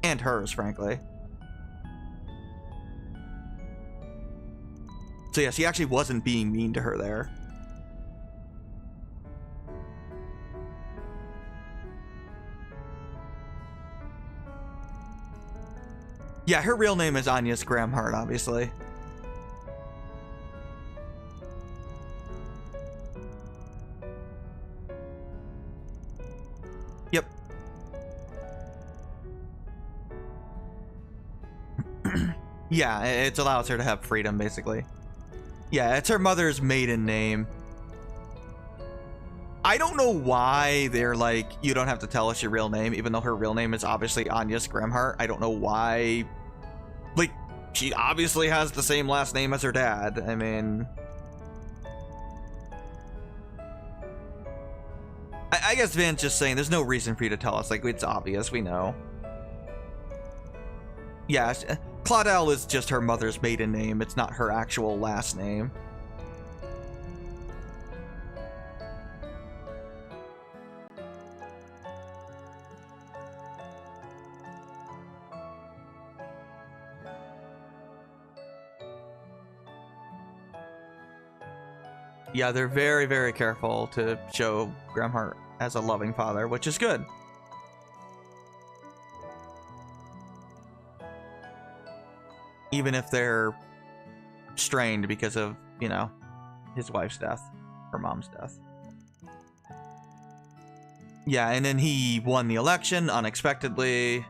And hers, frankly. So yes, he actually wasn't being mean to her there. Yeah, her real name is Agnes Gramhart, obviously. Yep. Yeah, it allows her to have freedom, basically. Yeah, it's her mother's maiden name. I don't know why they're like, you don't have to tell us your real name, even though her real name is obviously Agnes Gramhart. I don't know why. Like, she obviously has the same last name as her dad. I mean, I guess Van's just saying there's no reason for you to tell us. Like, it's obvious, we know. Yeah, Claudel is just her mother's maiden name. It's not her actual last name. Yeah, they're very, very careful to show Gramhart as a loving father, which is good. Even if they're strained because of, you know, his wife's death, her mom's death. Yeah, and then he won the election unexpectedly.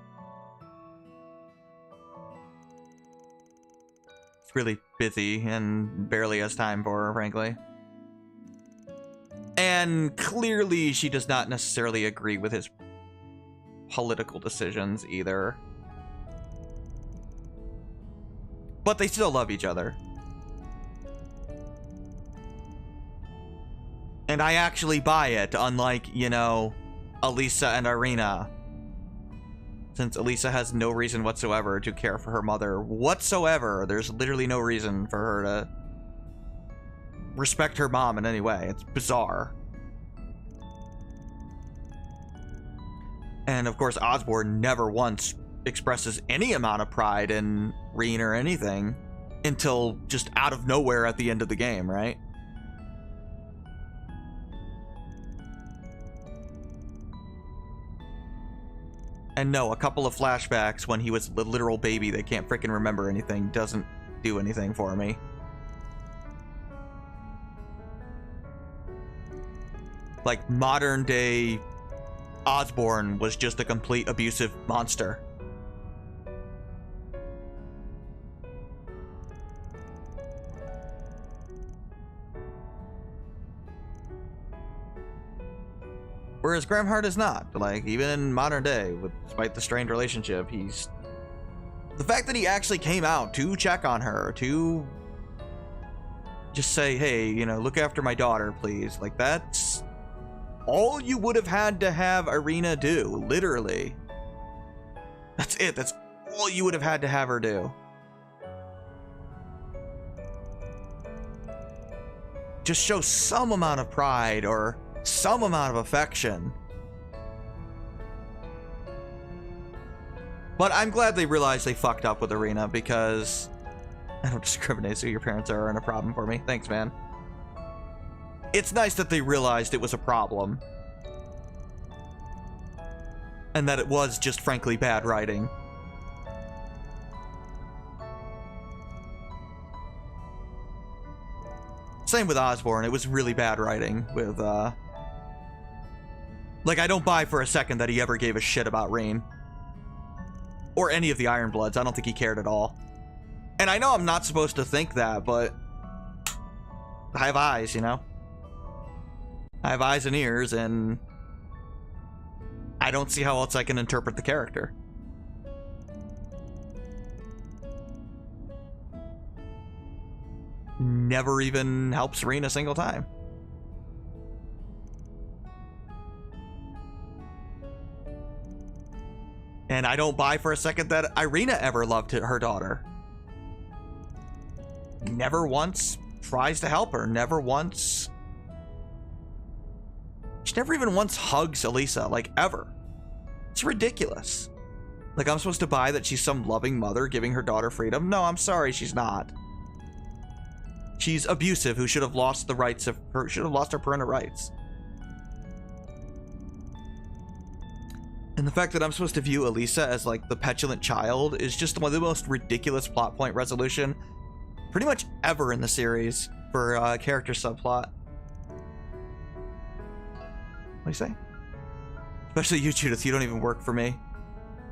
It's really busy and barely has time for her, frankly. And clearly she does not necessarily agree with his political decisions either. But they still love each other. And I actually buy it, unlike, you know, Elisa and Irina. Since Elisa has no reason whatsoever to care for her mother whatsoever. There's literally no reason for her to respect her mom in any way. It's bizarre. And of course, Osborne never once expresses any amount of pride in Reen or anything until just out of nowhere at the end of the game, right? And no, a couple of flashbacks when he was the literal baby that can't freaking remember anything doesn't do anything for me. Like, modern day Osborne was just a complete abusive monster. Whereas Gramhart is not. Like, even in modern day, despite the strained relationship, he's... The fact that he actually came out to check on her, to just say, hey, you know, look after my daughter, please. Like, that's all you would have had to have Irina do, literally. That's it. That's all you would have had to have her do. Just show some amount of pride or some amount of affection. But I'm glad they realized they fucked up with Irina, because I don't discriminate, so your parents aren't a problem for me. Thanks, man. It's nice that they realized it was a problem. And that it was just frankly bad writing. Same with Osborne. It was really bad writing with, like, I don't buy for a second that he ever gave a shit about Reen. Or any of the Ironbloods. I don't think he cared at all. And I know I'm not supposed to think that, but I have eyes, you know? I have eyes and ears, and I don't see how else I can interpret the character. never even helps Reen a single time. And I don't buy for a second that Irina ever loved her daughter. Never once tries to help her. Never once... She never even once hugs Elisa, like, ever. It's ridiculous. Like, I'm supposed to buy that she's some loving mother giving her daughter freedom? No, I'm sorry, she's not. She's abusive, who should have lost the rights of her, should have lost her parental rights. And the fact that I'm supposed to view Elisa as, like, the petulant child is just one of the most ridiculous plot point resolution pretty much ever in the series for a character subplot. What do you say? Especially you, Judith, you don't even work for me.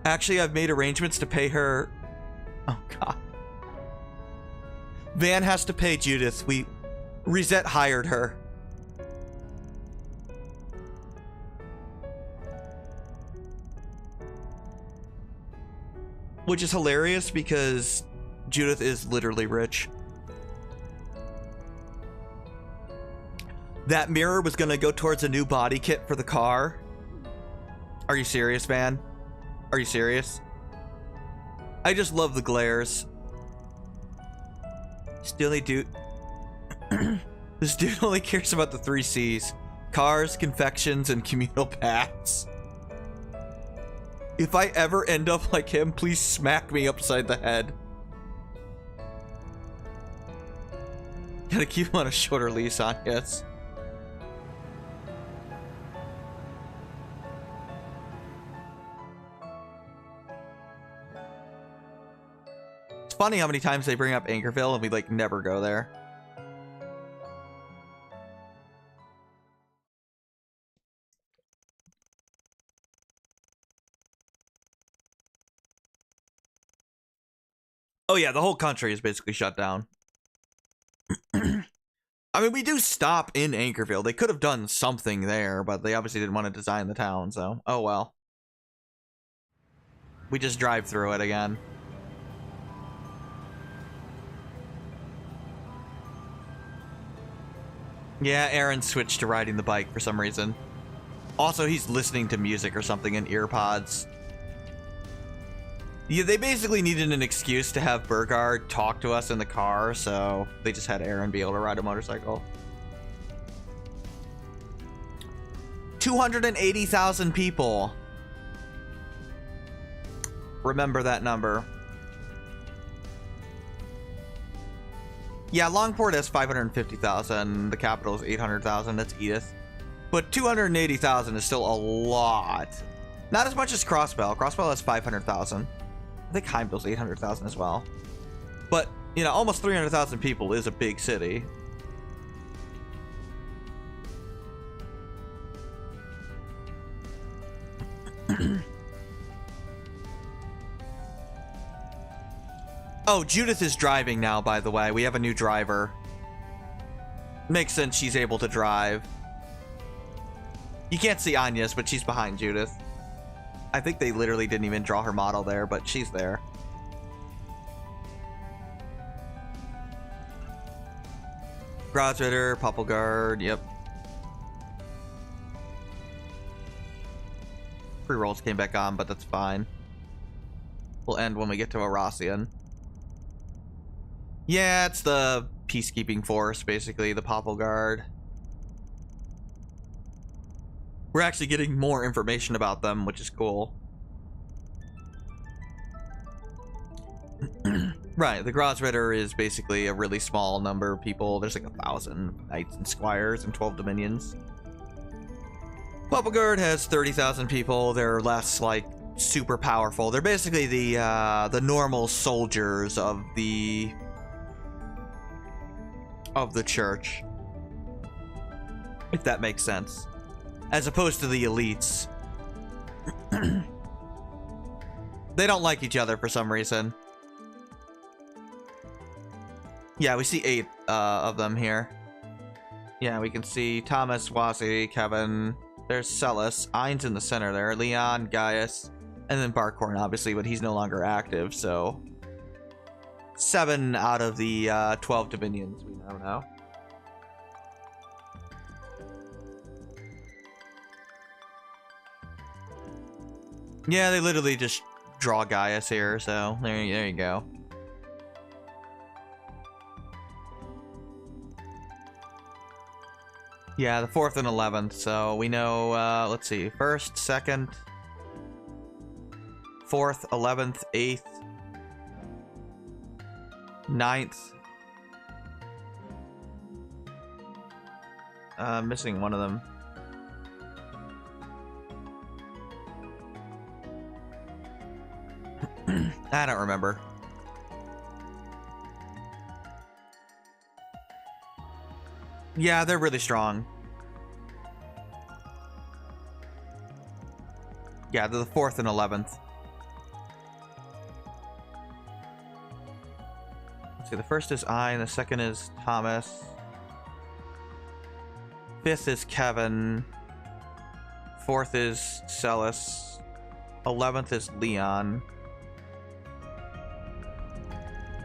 Actually, I've made arrangements to pay her... Oh, God. Van has to pay Judith. Reset hired her. Which is hilarious because Judith is literally rich. That mirror was gonna go towards a new body kit for the car. Are you serious, man? Are you serious? I just love the glares. Still, dude. This dude only cares about the 3 C's. Cars, confections, and communal paths. If I ever end up like him, please smack me upside the head. Gotta keep him on a shorter leash, I guess. It's funny how many times they bring up Anchorville and we like never go there. Oh yeah, the whole country is basically shut down. I mean, we do stop in Anchorville. They could have done something there, but they obviously didn't want to design the town, so oh well. We just drive through it again. Yeah, Aaron switched to riding the bike for some reason. Also, he's listening to music or something in earpods. Yeah, they basically needed an excuse to have Burgard talk to us in the car, so they just had Aaron be able to ride a motorcycle. 280,000 people. Remember that number. Yeah, Longport has 550,000. The capital is 800,000. That's Edith. But 280,000 is still a lot. Not as much as Crossbell. Crossbell has 500,000. I think Heimdall's 800,000 as well. But, you know, almost 300,000 people is a big city. Oh, Judith is driving now, by the way. We have a new driver. Makes sense she's able to drive. You can't see Anya's, but she's behind Judith. I think they literally didn't even draw her model there, but she's there. Grodsritter, Poppelgard, yep. Pre-rolls came back on, but that's fine. We'll end when we get to Arassian. Yeah, it's the peacekeeping force, basically, the Poppelgard. We're actually getting more information about them, which is cool. Right, the Grodsritter is basically a really small number of people. There's like 1,000 knights and squires and 12 dominions. Poppelgard has 30,000 people. They're less like super powerful. They're basically the normal soldiers of the church, if that makes sense. As opposed to the elites. They don't like each other for some reason. Yeah, we see 8 of them here. Yeah, we can see Thomas, Wasi, Kevin. There's Celis. Ain's in the center there. Leon, Gaius. And then Barkhorn, obviously, but he's no longer active, so... 7 out of the 12 dominions we now know. Yeah, they literally just draw Gaius here, so there you go. Yeah, the 4th and 11th, so we know, let's see, 1st, 2nd, 4th, 11th, 8th, 9th. Missing one of them. I don't remember. Yeah, they're really strong. Yeah, they're the 4th and 11th. Let's see, the 1st is I, and the 2nd is Thomas. 5th is Kevin. 4th is Celis. 11th is Leon.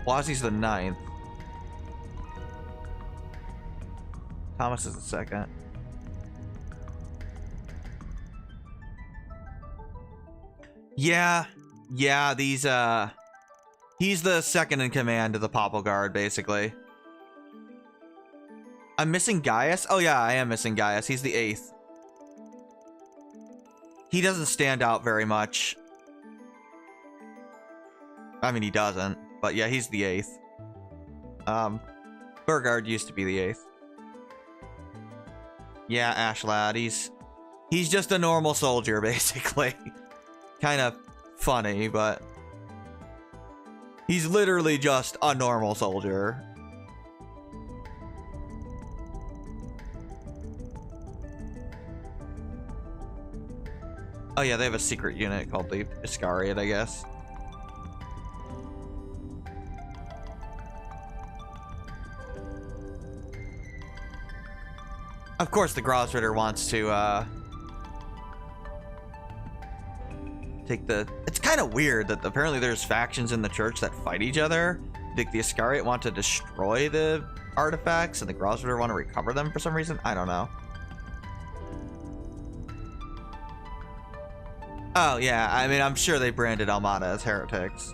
Wazi's the 9th. Thomas is the 2nd. Yeah, these, he's the 2nd in command of the Papal Guard, basically. I'm missing Gaius? Oh yeah, I am missing Gaius. He's the 8th. He doesn't stand out very much. I mean, he doesn't, but yeah, he's the 8th. Burgard used to be the 8th. Yeah, Ashlad, he's just a normal soldier, basically. Kind of funny, but he's literally just a normal soldier. Oh yeah, they have a secret unit called the Iscariot, I guess. Of course, the Grosritter wants to, take the... It's kind of weird that apparently there's factions in the church that fight each other. Like the Iscariot want to destroy the artifacts and the Grosritter want to recover them for some reason. I don't know. Oh, yeah. I mean, I'm sure they branded Almata as heretics.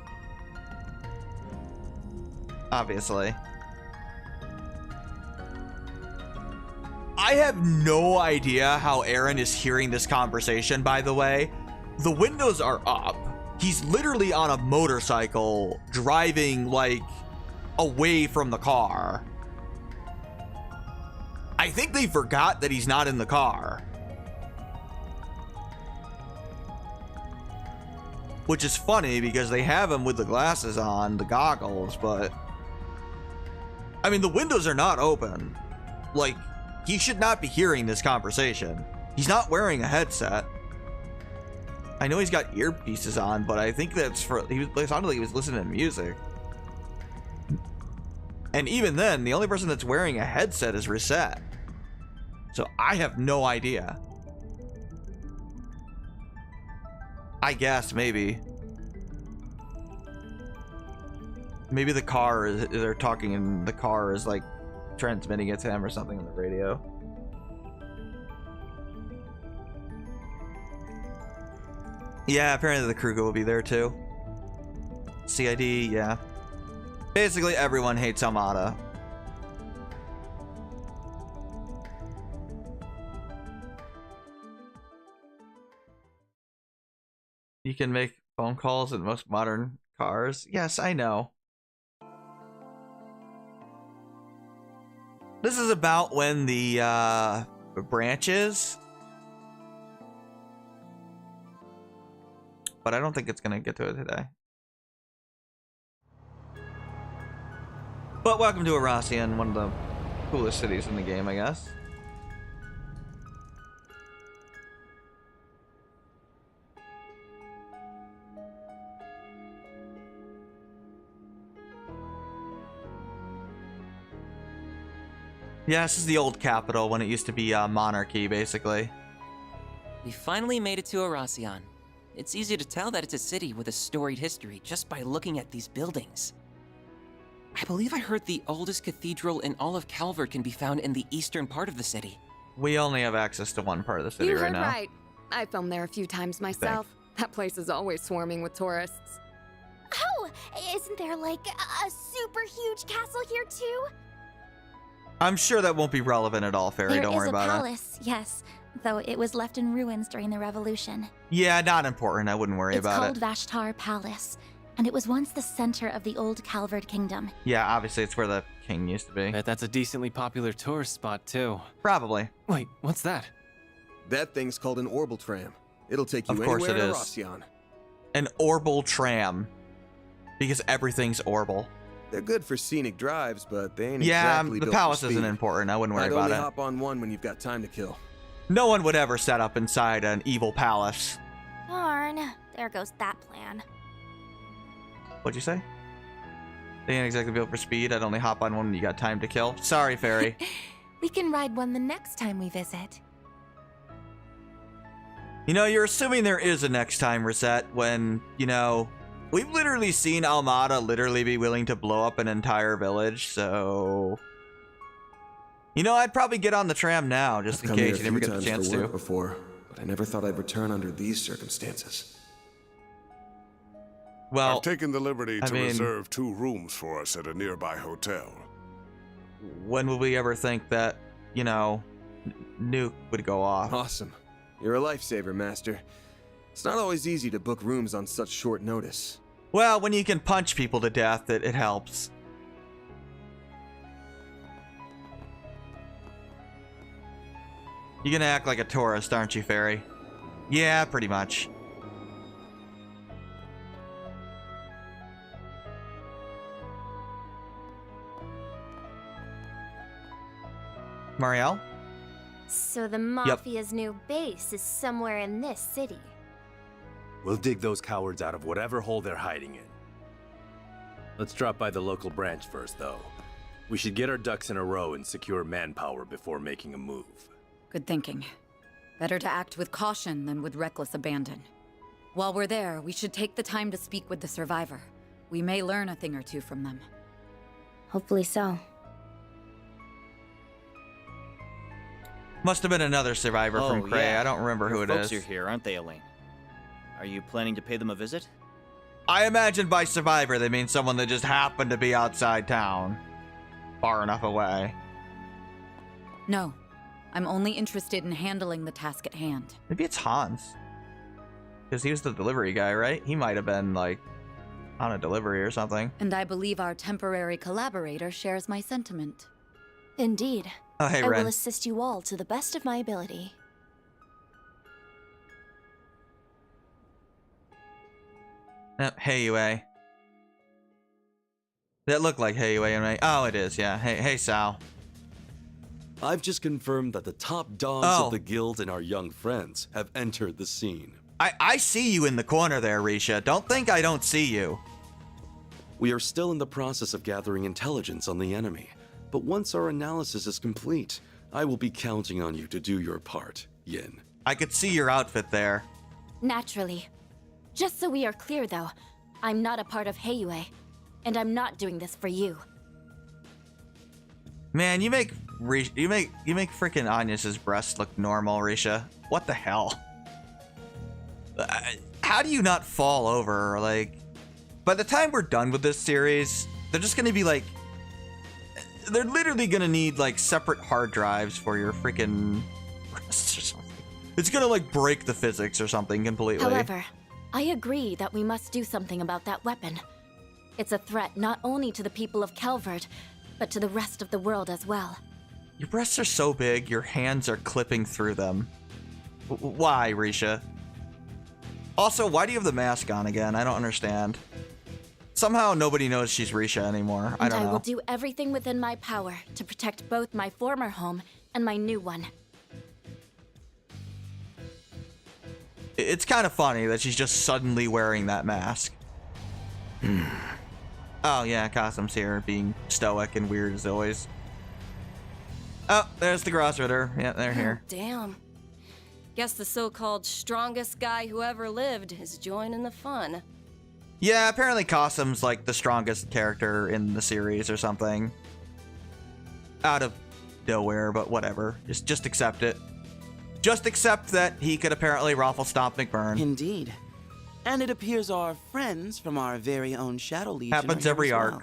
Obviously. I have no idea how Aaron is hearing this conversation, by the way. The windows are up. He's literally on a motorcycle driving, like, away from the car. I think they forgot that he's not in the car. Which is funny because they have him with the glasses on, the goggles, but... I mean, the windows are not open. Like, he should not be hearing this conversation. He's not wearing a headset. I know he's got earpieces on, but I think that's for... It sounded like he was listening to music. And even then, the only person that's wearing a headset is Reset. So I have no idea. I guess, maybe. Maybe the car is... They're talking and the car is, like, transmitting it to him or something on the radio. Yeah, apparently the Kruger will be there too. CID, yeah. Basically everyone hates Almata. You can make phone calls in most modern cars. Yes, I know. This is about when the branches. But I don't think it's gonna get to it today. But welcome to Erosian, one of the coolest cities in the game, I guess. Yeah, this is the old capital when it used to be monarchy, basically. We finally made it to Erosian. It's easy to tell that it's a city with a storied history just by looking at these buildings. I believe I heard the oldest cathedral in all of Calvert can be found in the eastern part of the city. We only have access to one part of the city You right heard now. right. I filmed there a few times myself. That place is always swarming with tourists. Oh, isn't there like a super huge castle here too? I'm sure that won't be relevant at all, Fairy. Don't worry about it. There is a palace, yes, though it was left in ruins during the revolution. Yeah, not important. I wouldn't worry It's about called it. Vashtar Palace, and it was once the center of the old Calvard Kingdom. Yeah, obviously it's where the king used to be. Bet that's a decently popular tourist spot, too. Probably. Wait, what's that? That thing's called an orbital tram. It'll take you Of course anywhere it to is. Rossion. An orbal tram. Because everything's orbal. They're good for scenic drives, but they ain't Yeah, exactly the built for palace isn't speed. important. I wouldn't worry I'd about only it. hop on one when you've got time to kill. No one would ever set up inside an evil palace. Darn, there goes that plan. What'd you say? They ain't exactly built for speed. I'd only hop on one when you got time to kill. Sorry, Fairy. We can ride one the next time we visit. You know, you're assuming there is a next time reset when, you know, we've literally seen Almata literally be willing to blow up an entire village, so... You know, I'd probably get on the tram now, just in Come here case a you never few get the times chance for work to. before, but I never thought I'd return under these circumstances. Well, I've taken the liberty I to mean- reserve 2 rooms for us at a nearby hotel. When would we ever think that, you know, nuke would go off? Awesome. You're a lifesaver, Master. It's not always easy to book rooms on such short notice. Well, when you can punch people to death, it helps. You're gonna act like a tourist, aren't you, Fairy? Yeah, pretty much. Marielle? So the Mafia's new base is somewhere in this city. We'll dig those cowards out of whatever hole they're hiding in. Let's drop by the local branch first, though. We should get our ducks in a row and secure manpower before making a move. Good thinking. Better to act with caution than with reckless abandon. While we're there, we should take the time to speak with the survivor. We may learn a thing or two from them. Hopefully so. Must have been another survivor from Creil. yeah. I don't remember who Your it folks is. are here, aren't they, Elaine? Are you planning to pay them a visit? I imagine by survivor they mean someone that just happened to be outside town. Far enough away. No. I'm only interested in handling the task at hand. Maybe it's Hans. Because he was the delivery guy, right? He might have been, like, on a delivery or something. And I believe our temporary collaborator shares my sentiment. Indeed. Oh, hey, I Ren. will assist you all to the best of my ability. Hey, Yue. That looked like Hey, Yue and me. Oh, it is, yeah. Hey, Sal. I've just confirmed that the top dogs Oh. of the guild and our young friends have entered the scene. I see you in the corner there, Risha. Don't think I don't see you. We are still in the process of gathering intelligence on the enemy, but once our analysis is complete, I will be counting on you to do your part, Yin. I could see your outfit there. Naturally. Just so we are clear, though, I'm not a part of Heiyue, and I'm not doing this for you. Man, you make freaking Agnes's breast look normal, Risha. What the hell? How do you not fall over? Like, by the time we're done with this series, they're just gonna be like, they're literally gonna need like separate hard drives for your freaking breasts or something. It's gonna like break the physics or something completely. However, I agree that we must do something about that weapon. It's a threat not only to the people of Calvert, but to the rest of the world as well. Your breasts are so big, your hands are clipping through them. Why, Risha? Also, why do you have the mask on again? I don't understand. Somehow nobody knows she's Risha anymore. I And don't I know. will do everything within my power to protect both my former home and my new one. It's kind of funny that she's just suddenly wearing that mask. Oh yeah, Cosm's here, being stoic and weird as always. Oh, there's the Grossritter. Yeah, they're here. Damn. Guess the so-called strongest guy who ever lived is joining the fun. Yeah, apparently Qasim's like the strongest character in the series or something. Out of nowhere, but whatever. Just accept it. Just accept that he could apparently raffle stomp McBurn. Indeed. And it appears our friends from our very own Shadow Legion Happens are here every as arc. well.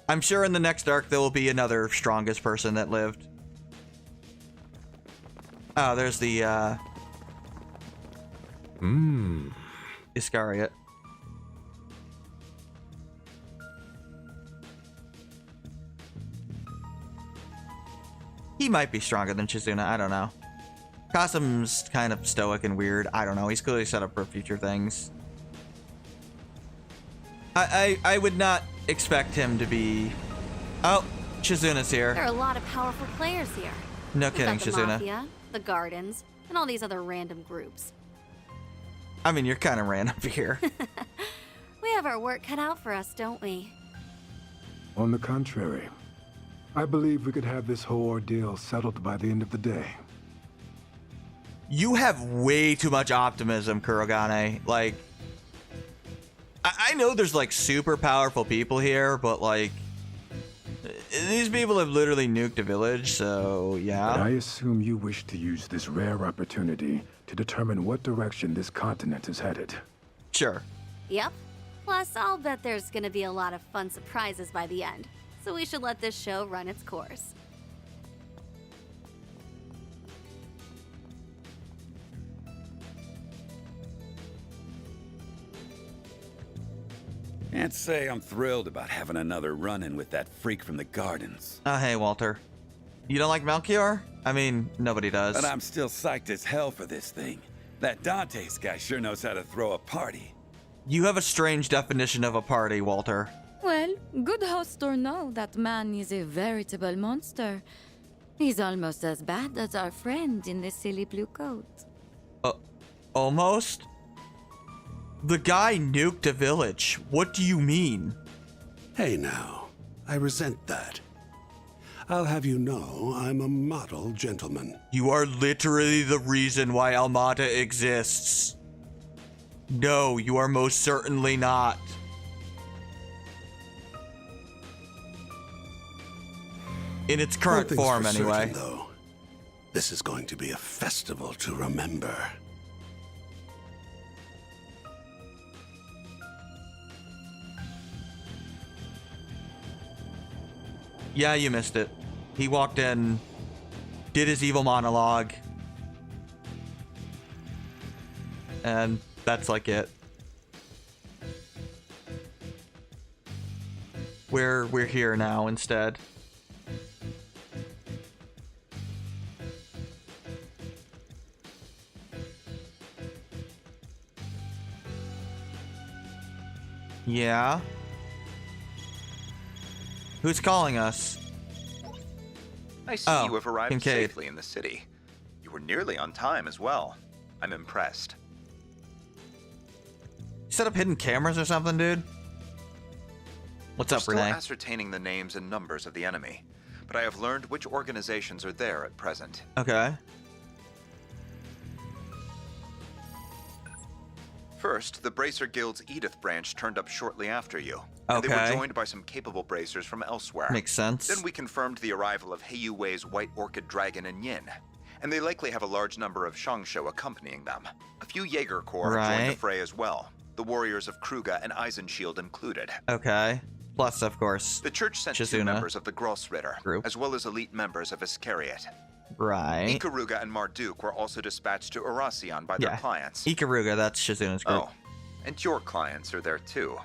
I'm sure in the next arc there will be another strongest person that lived. Oh, there's the Iscariot. He might be stronger than Shizuna, I don't know. Qasim's kind of stoic and weird. I don't know. He's clearly set up for future things. I would not expect him to be... Oh, Shizuna's here. There are a lot of powerful players here. No We've kidding, got the Shizuna. Mafia, the Gardens, and all these other random groups. I mean, you're kind of random here. We have our work cut out for us, don't we? On the contrary, I believe we could have this whole ordeal settled by the end of the day. You have way too much optimism, Kurogane. Like, I know there's like super powerful people here, but like, these people have literally nuked a village, so yeah. But I assume you wish to use this rare opportunity to determine what direction this continent is headed. Sure. Yep. Plus, I'll bet there's gonna be a lot of fun surprises by the end. So we should let this show run its course. Can't say I'm thrilled about having another run-in with that freak from the Gardens. Oh, hey, Walter. You don't like Melchior? I mean, nobody does. But I'm still psyched as hell for this thing. That Dante's guy sure knows how to throw a party. You have a strange definition of a party, Walter. Well, good host or no, that man is a veritable monster. He's almost as bad as our friend in the silly blue coat. Almost? The guy nuked a village. What do you mean? Hey now, I resent that. I'll have you know I'm a model gentleman. You are literally the reason why Almata exists. No, you are most certainly not. In its current One thing's form, for anyway. certain, though. This is going to be a festival to remember. Yeah, you missed it. He walked in, did his evil monologue, and that's like it. We're here now instead. Yeah. Who's calling us? I see Oh, you have arrived Kincaid. safely in the city. You were nearly on time as well. I'm impressed. Set up hidden cameras or something, dude? What's We're up, still Renee? ascertaining the names and numbers of the enemy, but I have learned which organizations are there at present. Okay. First, the Bracer Guild's Edith branch turned up shortly after you. And they Okay. were joined by some capable bracers from elsewhere. Makes sense. Then we confirmed the arrival of Heiyu Wei's White Orchid Dragon and Yin. And they likely have a large number of Shangsho accompanying them. A few Jaeger Corps have joined the Right. fray as well. The warriors of Kruga and Eisenshield included. Okay. Plus, of course, The church sent 2 Shizuna members of the Grossritter, group. as well as elite members of Iscariot. Right. Ikaruga and Marduk were also dispatched to Erasion by their Yeah. clients. Ikaruga, that's Shizuna's group. Oh, and your clients are there too.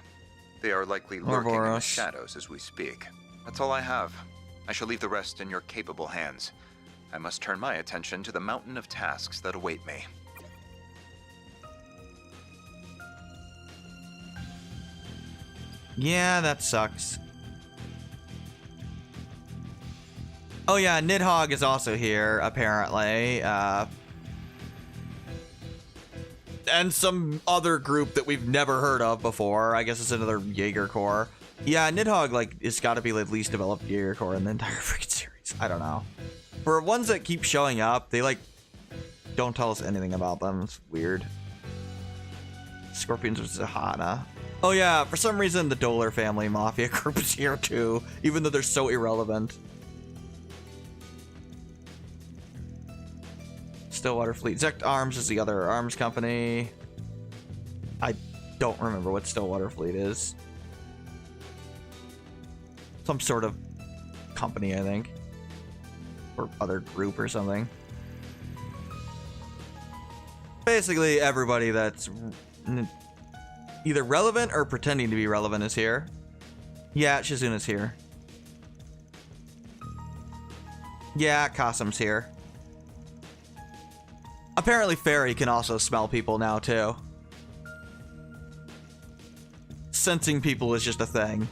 They are likely lurking in the Ouroboros. shadows as we speak. That's all I have. I shall leave the rest in your capable hands. I must turn my attention to the mountain of tasks that await me. Yeah, that sucks. Oh yeah, Nidhogg is also here, apparently. And some other group that we've never heard of before. I guess it's another Jaeger Corps. Yeah, Nidhogg, like, it's gotta be the least developed Jaeger Corps in the entire freaking series. I don't know. For ones that keep showing up, they, like, don't tell us anything about them. It's weird. Scorpions versus Hana. Oh yeah, for some reason the Dolar family mafia group is here too, even though they're so irrelevant. Stillwater Fleet. Zect Arms is the other arms company. I don't remember what Stillwater Fleet is. Some sort of company, I think. Or other group or something. Basically, everybody that's either relevant or pretending to be relevant is here. Yeah, Shizuna's here. Yeah, Kasam's here. Apparently Fairy can also smell people now, too. Sensing people is just a thing.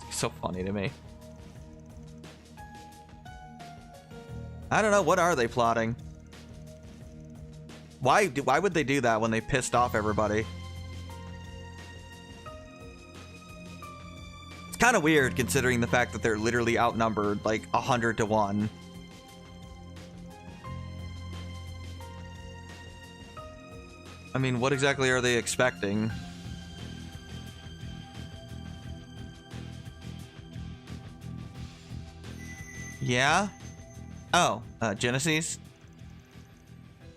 It's so funny to me. I don't know, what are they plotting? Why would they do that when they pissed off everybody? It's kind of weird considering the fact that they're literally outnumbered like 100 to 1. I mean, what exactly are they expecting? Yeah? Oh, Genesis?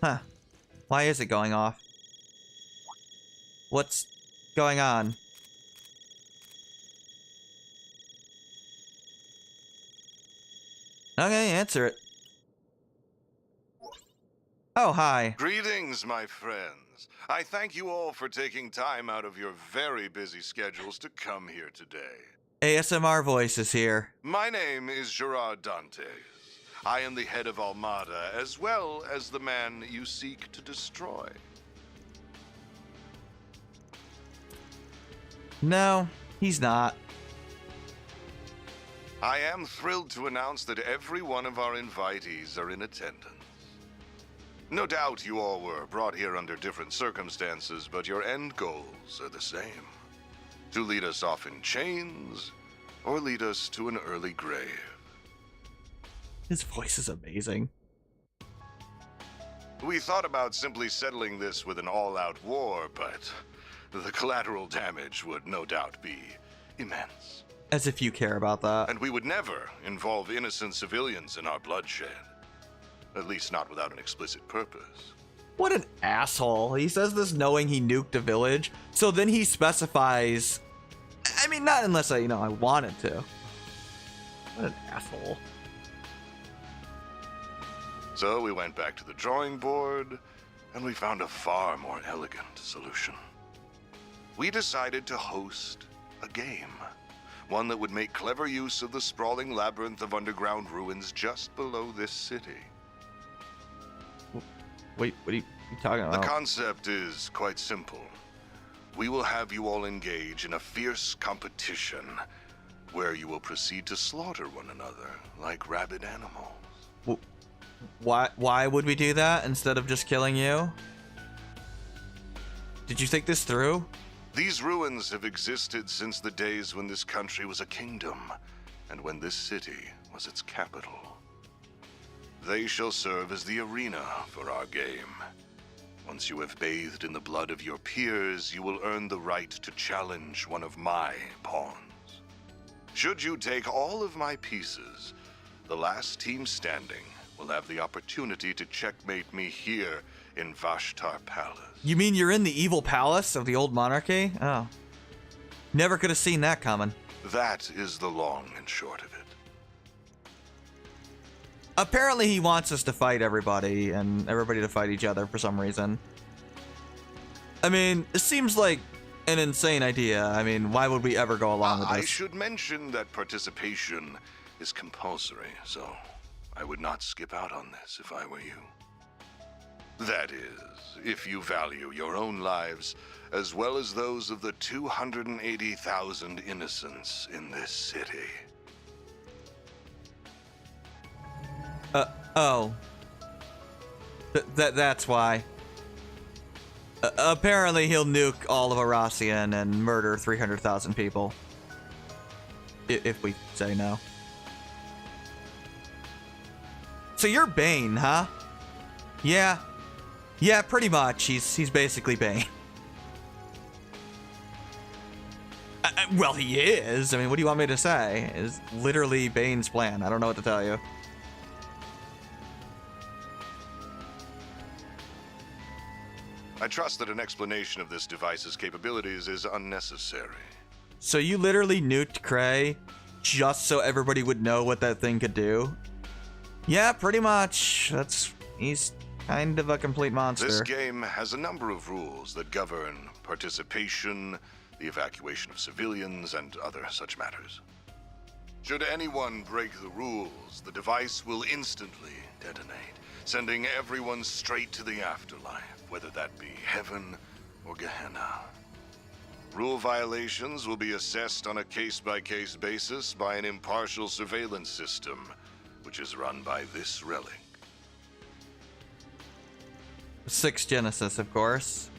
Huh. Why is it going off? What's going on? Okay, answer it. Oh, hi. Greetings, my friends. I thank you all for taking time out of your very busy schedules to come here today. ASMR voice is here. My name is Gerard Dantes. I am the head of Almata, as well as the man you seek to destroy. No, he's not. I am thrilled to announce that every one of our invitees are in attendance. No doubt you all were brought here under different circumstances, but your end goals are the same. To lead us off in chains, or lead us to an early grave. His voice is amazing. We thought about simply settling this with an all-out war, but the collateral damage would no doubt be immense. As if you care about that. And we would never involve innocent civilians in our bloodshed. At least not without an explicit purpose. What an asshole. He says this knowing he nuked a village, so then he specifies... I mean, not unless I wanted to. What an asshole. So we went back to the drawing board, and we found a far more elegant solution. We decided to host a game. One that would make clever use of the sprawling labyrinth of underground ruins just below this city. Wait, what are you talking about? The concept is quite simple. We will have you all engage in a fierce competition where you will proceed to slaughter one another like rabid animals. Why would we do that instead of just killing you? Did you think this through? These ruins have existed since the days when this country was a kingdom, and when this city was its capital. They shall serve as the arena for our game. Once you have bathed in the blood of your peers, you will earn the right to challenge one of my pawns. Should you take all of my pieces, the last team standing will have the opportunity to checkmate me here in Vashtar Palace. You mean you're in the evil palace of the old monarchy? Oh. Never could have seen that coming. That is the long and short of it. Apparently he wants us to fight everybody and everybody to fight each other for some reason. I mean, it seems like an insane idea. I mean, why would we ever go along with this? I should mention that participation is compulsory, so I would not skip out on this if I were you. That is, if you value your own lives as well as those of the 280,000 innocents in this city. Oh. That's why. Apparently he'll nuke all of Aracian and murder 300,000 people. If we say no. So you're Bane, huh? Yeah. Yeah, pretty much. He's basically Bane. Well, he is. I mean, what do you want me to say? It's literally Bane's plan. I don't know what to tell you. I trust that an explanation of this device's capabilities is unnecessary. So you literally nuked Creil just so everybody would know what that thing could do? Yeah, pretty much. He's kind of a complete monster. This game has a number of rules that govern participation, the evacuation of civilians, and other such matters. Should anyone break the rules, the device will instantly detonate, sending everyone straight to the afterlife, whether that be heaven or Gehenna. Rule violations will be assessed on a case-by-case basis by an impartial surveillance system, which is run by this relic. 6 Genesis, of course.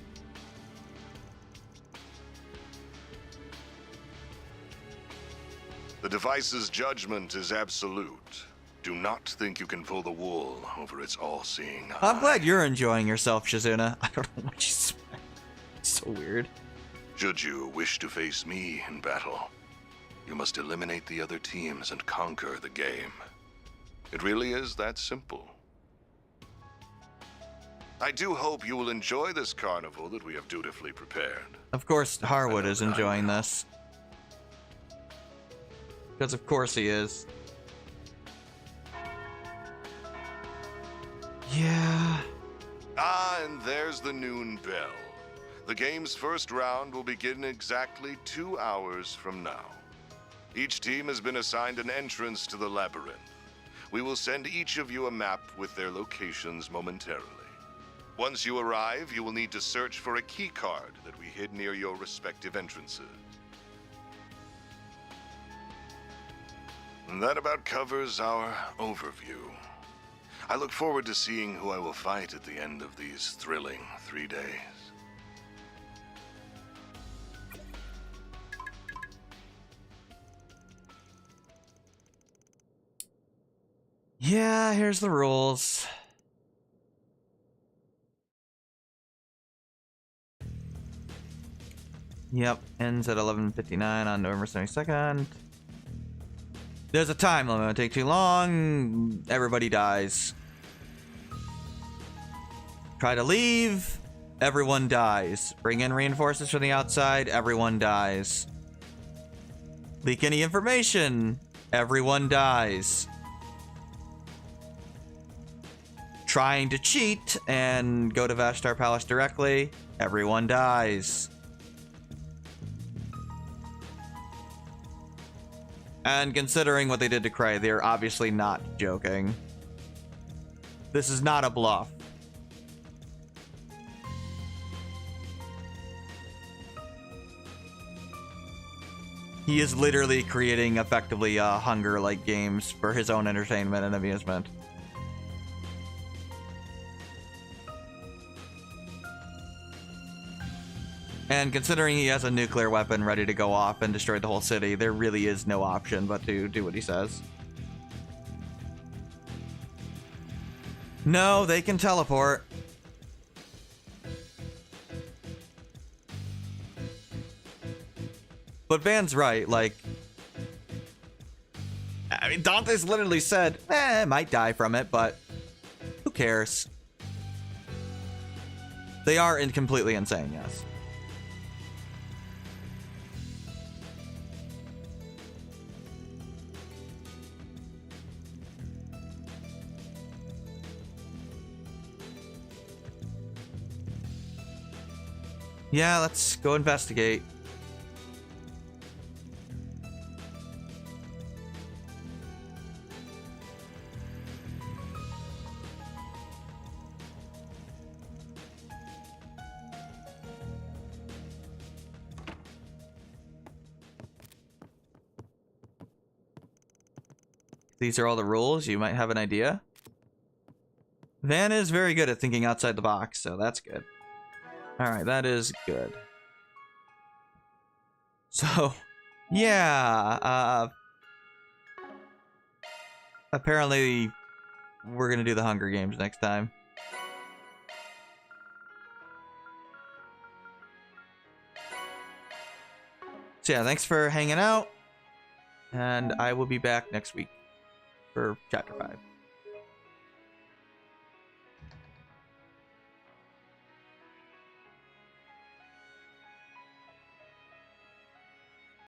The device's judgment is absolute. Do not think you can pull the wool over its all-seeing eye. I'm glad you're enjoying yourself, Shizuna. I don't know what you said. It's so weird. Should you wish to face me in battle, you must eliminate the other teams and conquer the game. It really is that simple. I do hope you will enjoy this carnival that we have dutifully prepared. Of course, Harwood is enjoying this. Because of course he is. Yeah. Ah, and there's the noon bell. The game's first round will begin exactly 2 hours from now. Each team has been assigned an entrance to the labyrinth. We will send each of you a map with their locations momentarily. Once you arrive, you will need to search for a key card that we hid near your respective entrances. And that about covers our overview. I look forward to seeing who I will fight at the end of these thrilling 3 days. Yeah, here's the rules. Yep, ends at 11:59 on November 22nd. There's a time limit. It won't take too long. Everybody dies. Try to leave. Everyone dies. Bring in reinforcements from the outside. Everyone dies. Leak any information. Everyone dies. Trying to cheat and go to Vashtar Palace directly. Everyone dies. And considering what they did to Creil, they're obviously not joking. This is not a bluff. He is literally creating effectively hunger-like games for his own entertainment and amusement. And considering he has a nuclear weapon ready to go off and destroy the whole city, there really is no option but to do what he says. No, they can teleport. But Van's right, like... I mean, Dante's literally said, might die from it, but who cares? They are completely insane, yes. Yeah, let's go investigate. These are all the rules. You might have an idea. Van is very good at thinking outside the box, so that's good. Alright, that is good. So, yeah, apparently we're gonna do the Hunger Games next time. So yeah, thanks for hanging out, and I will be back next week for chapter 5.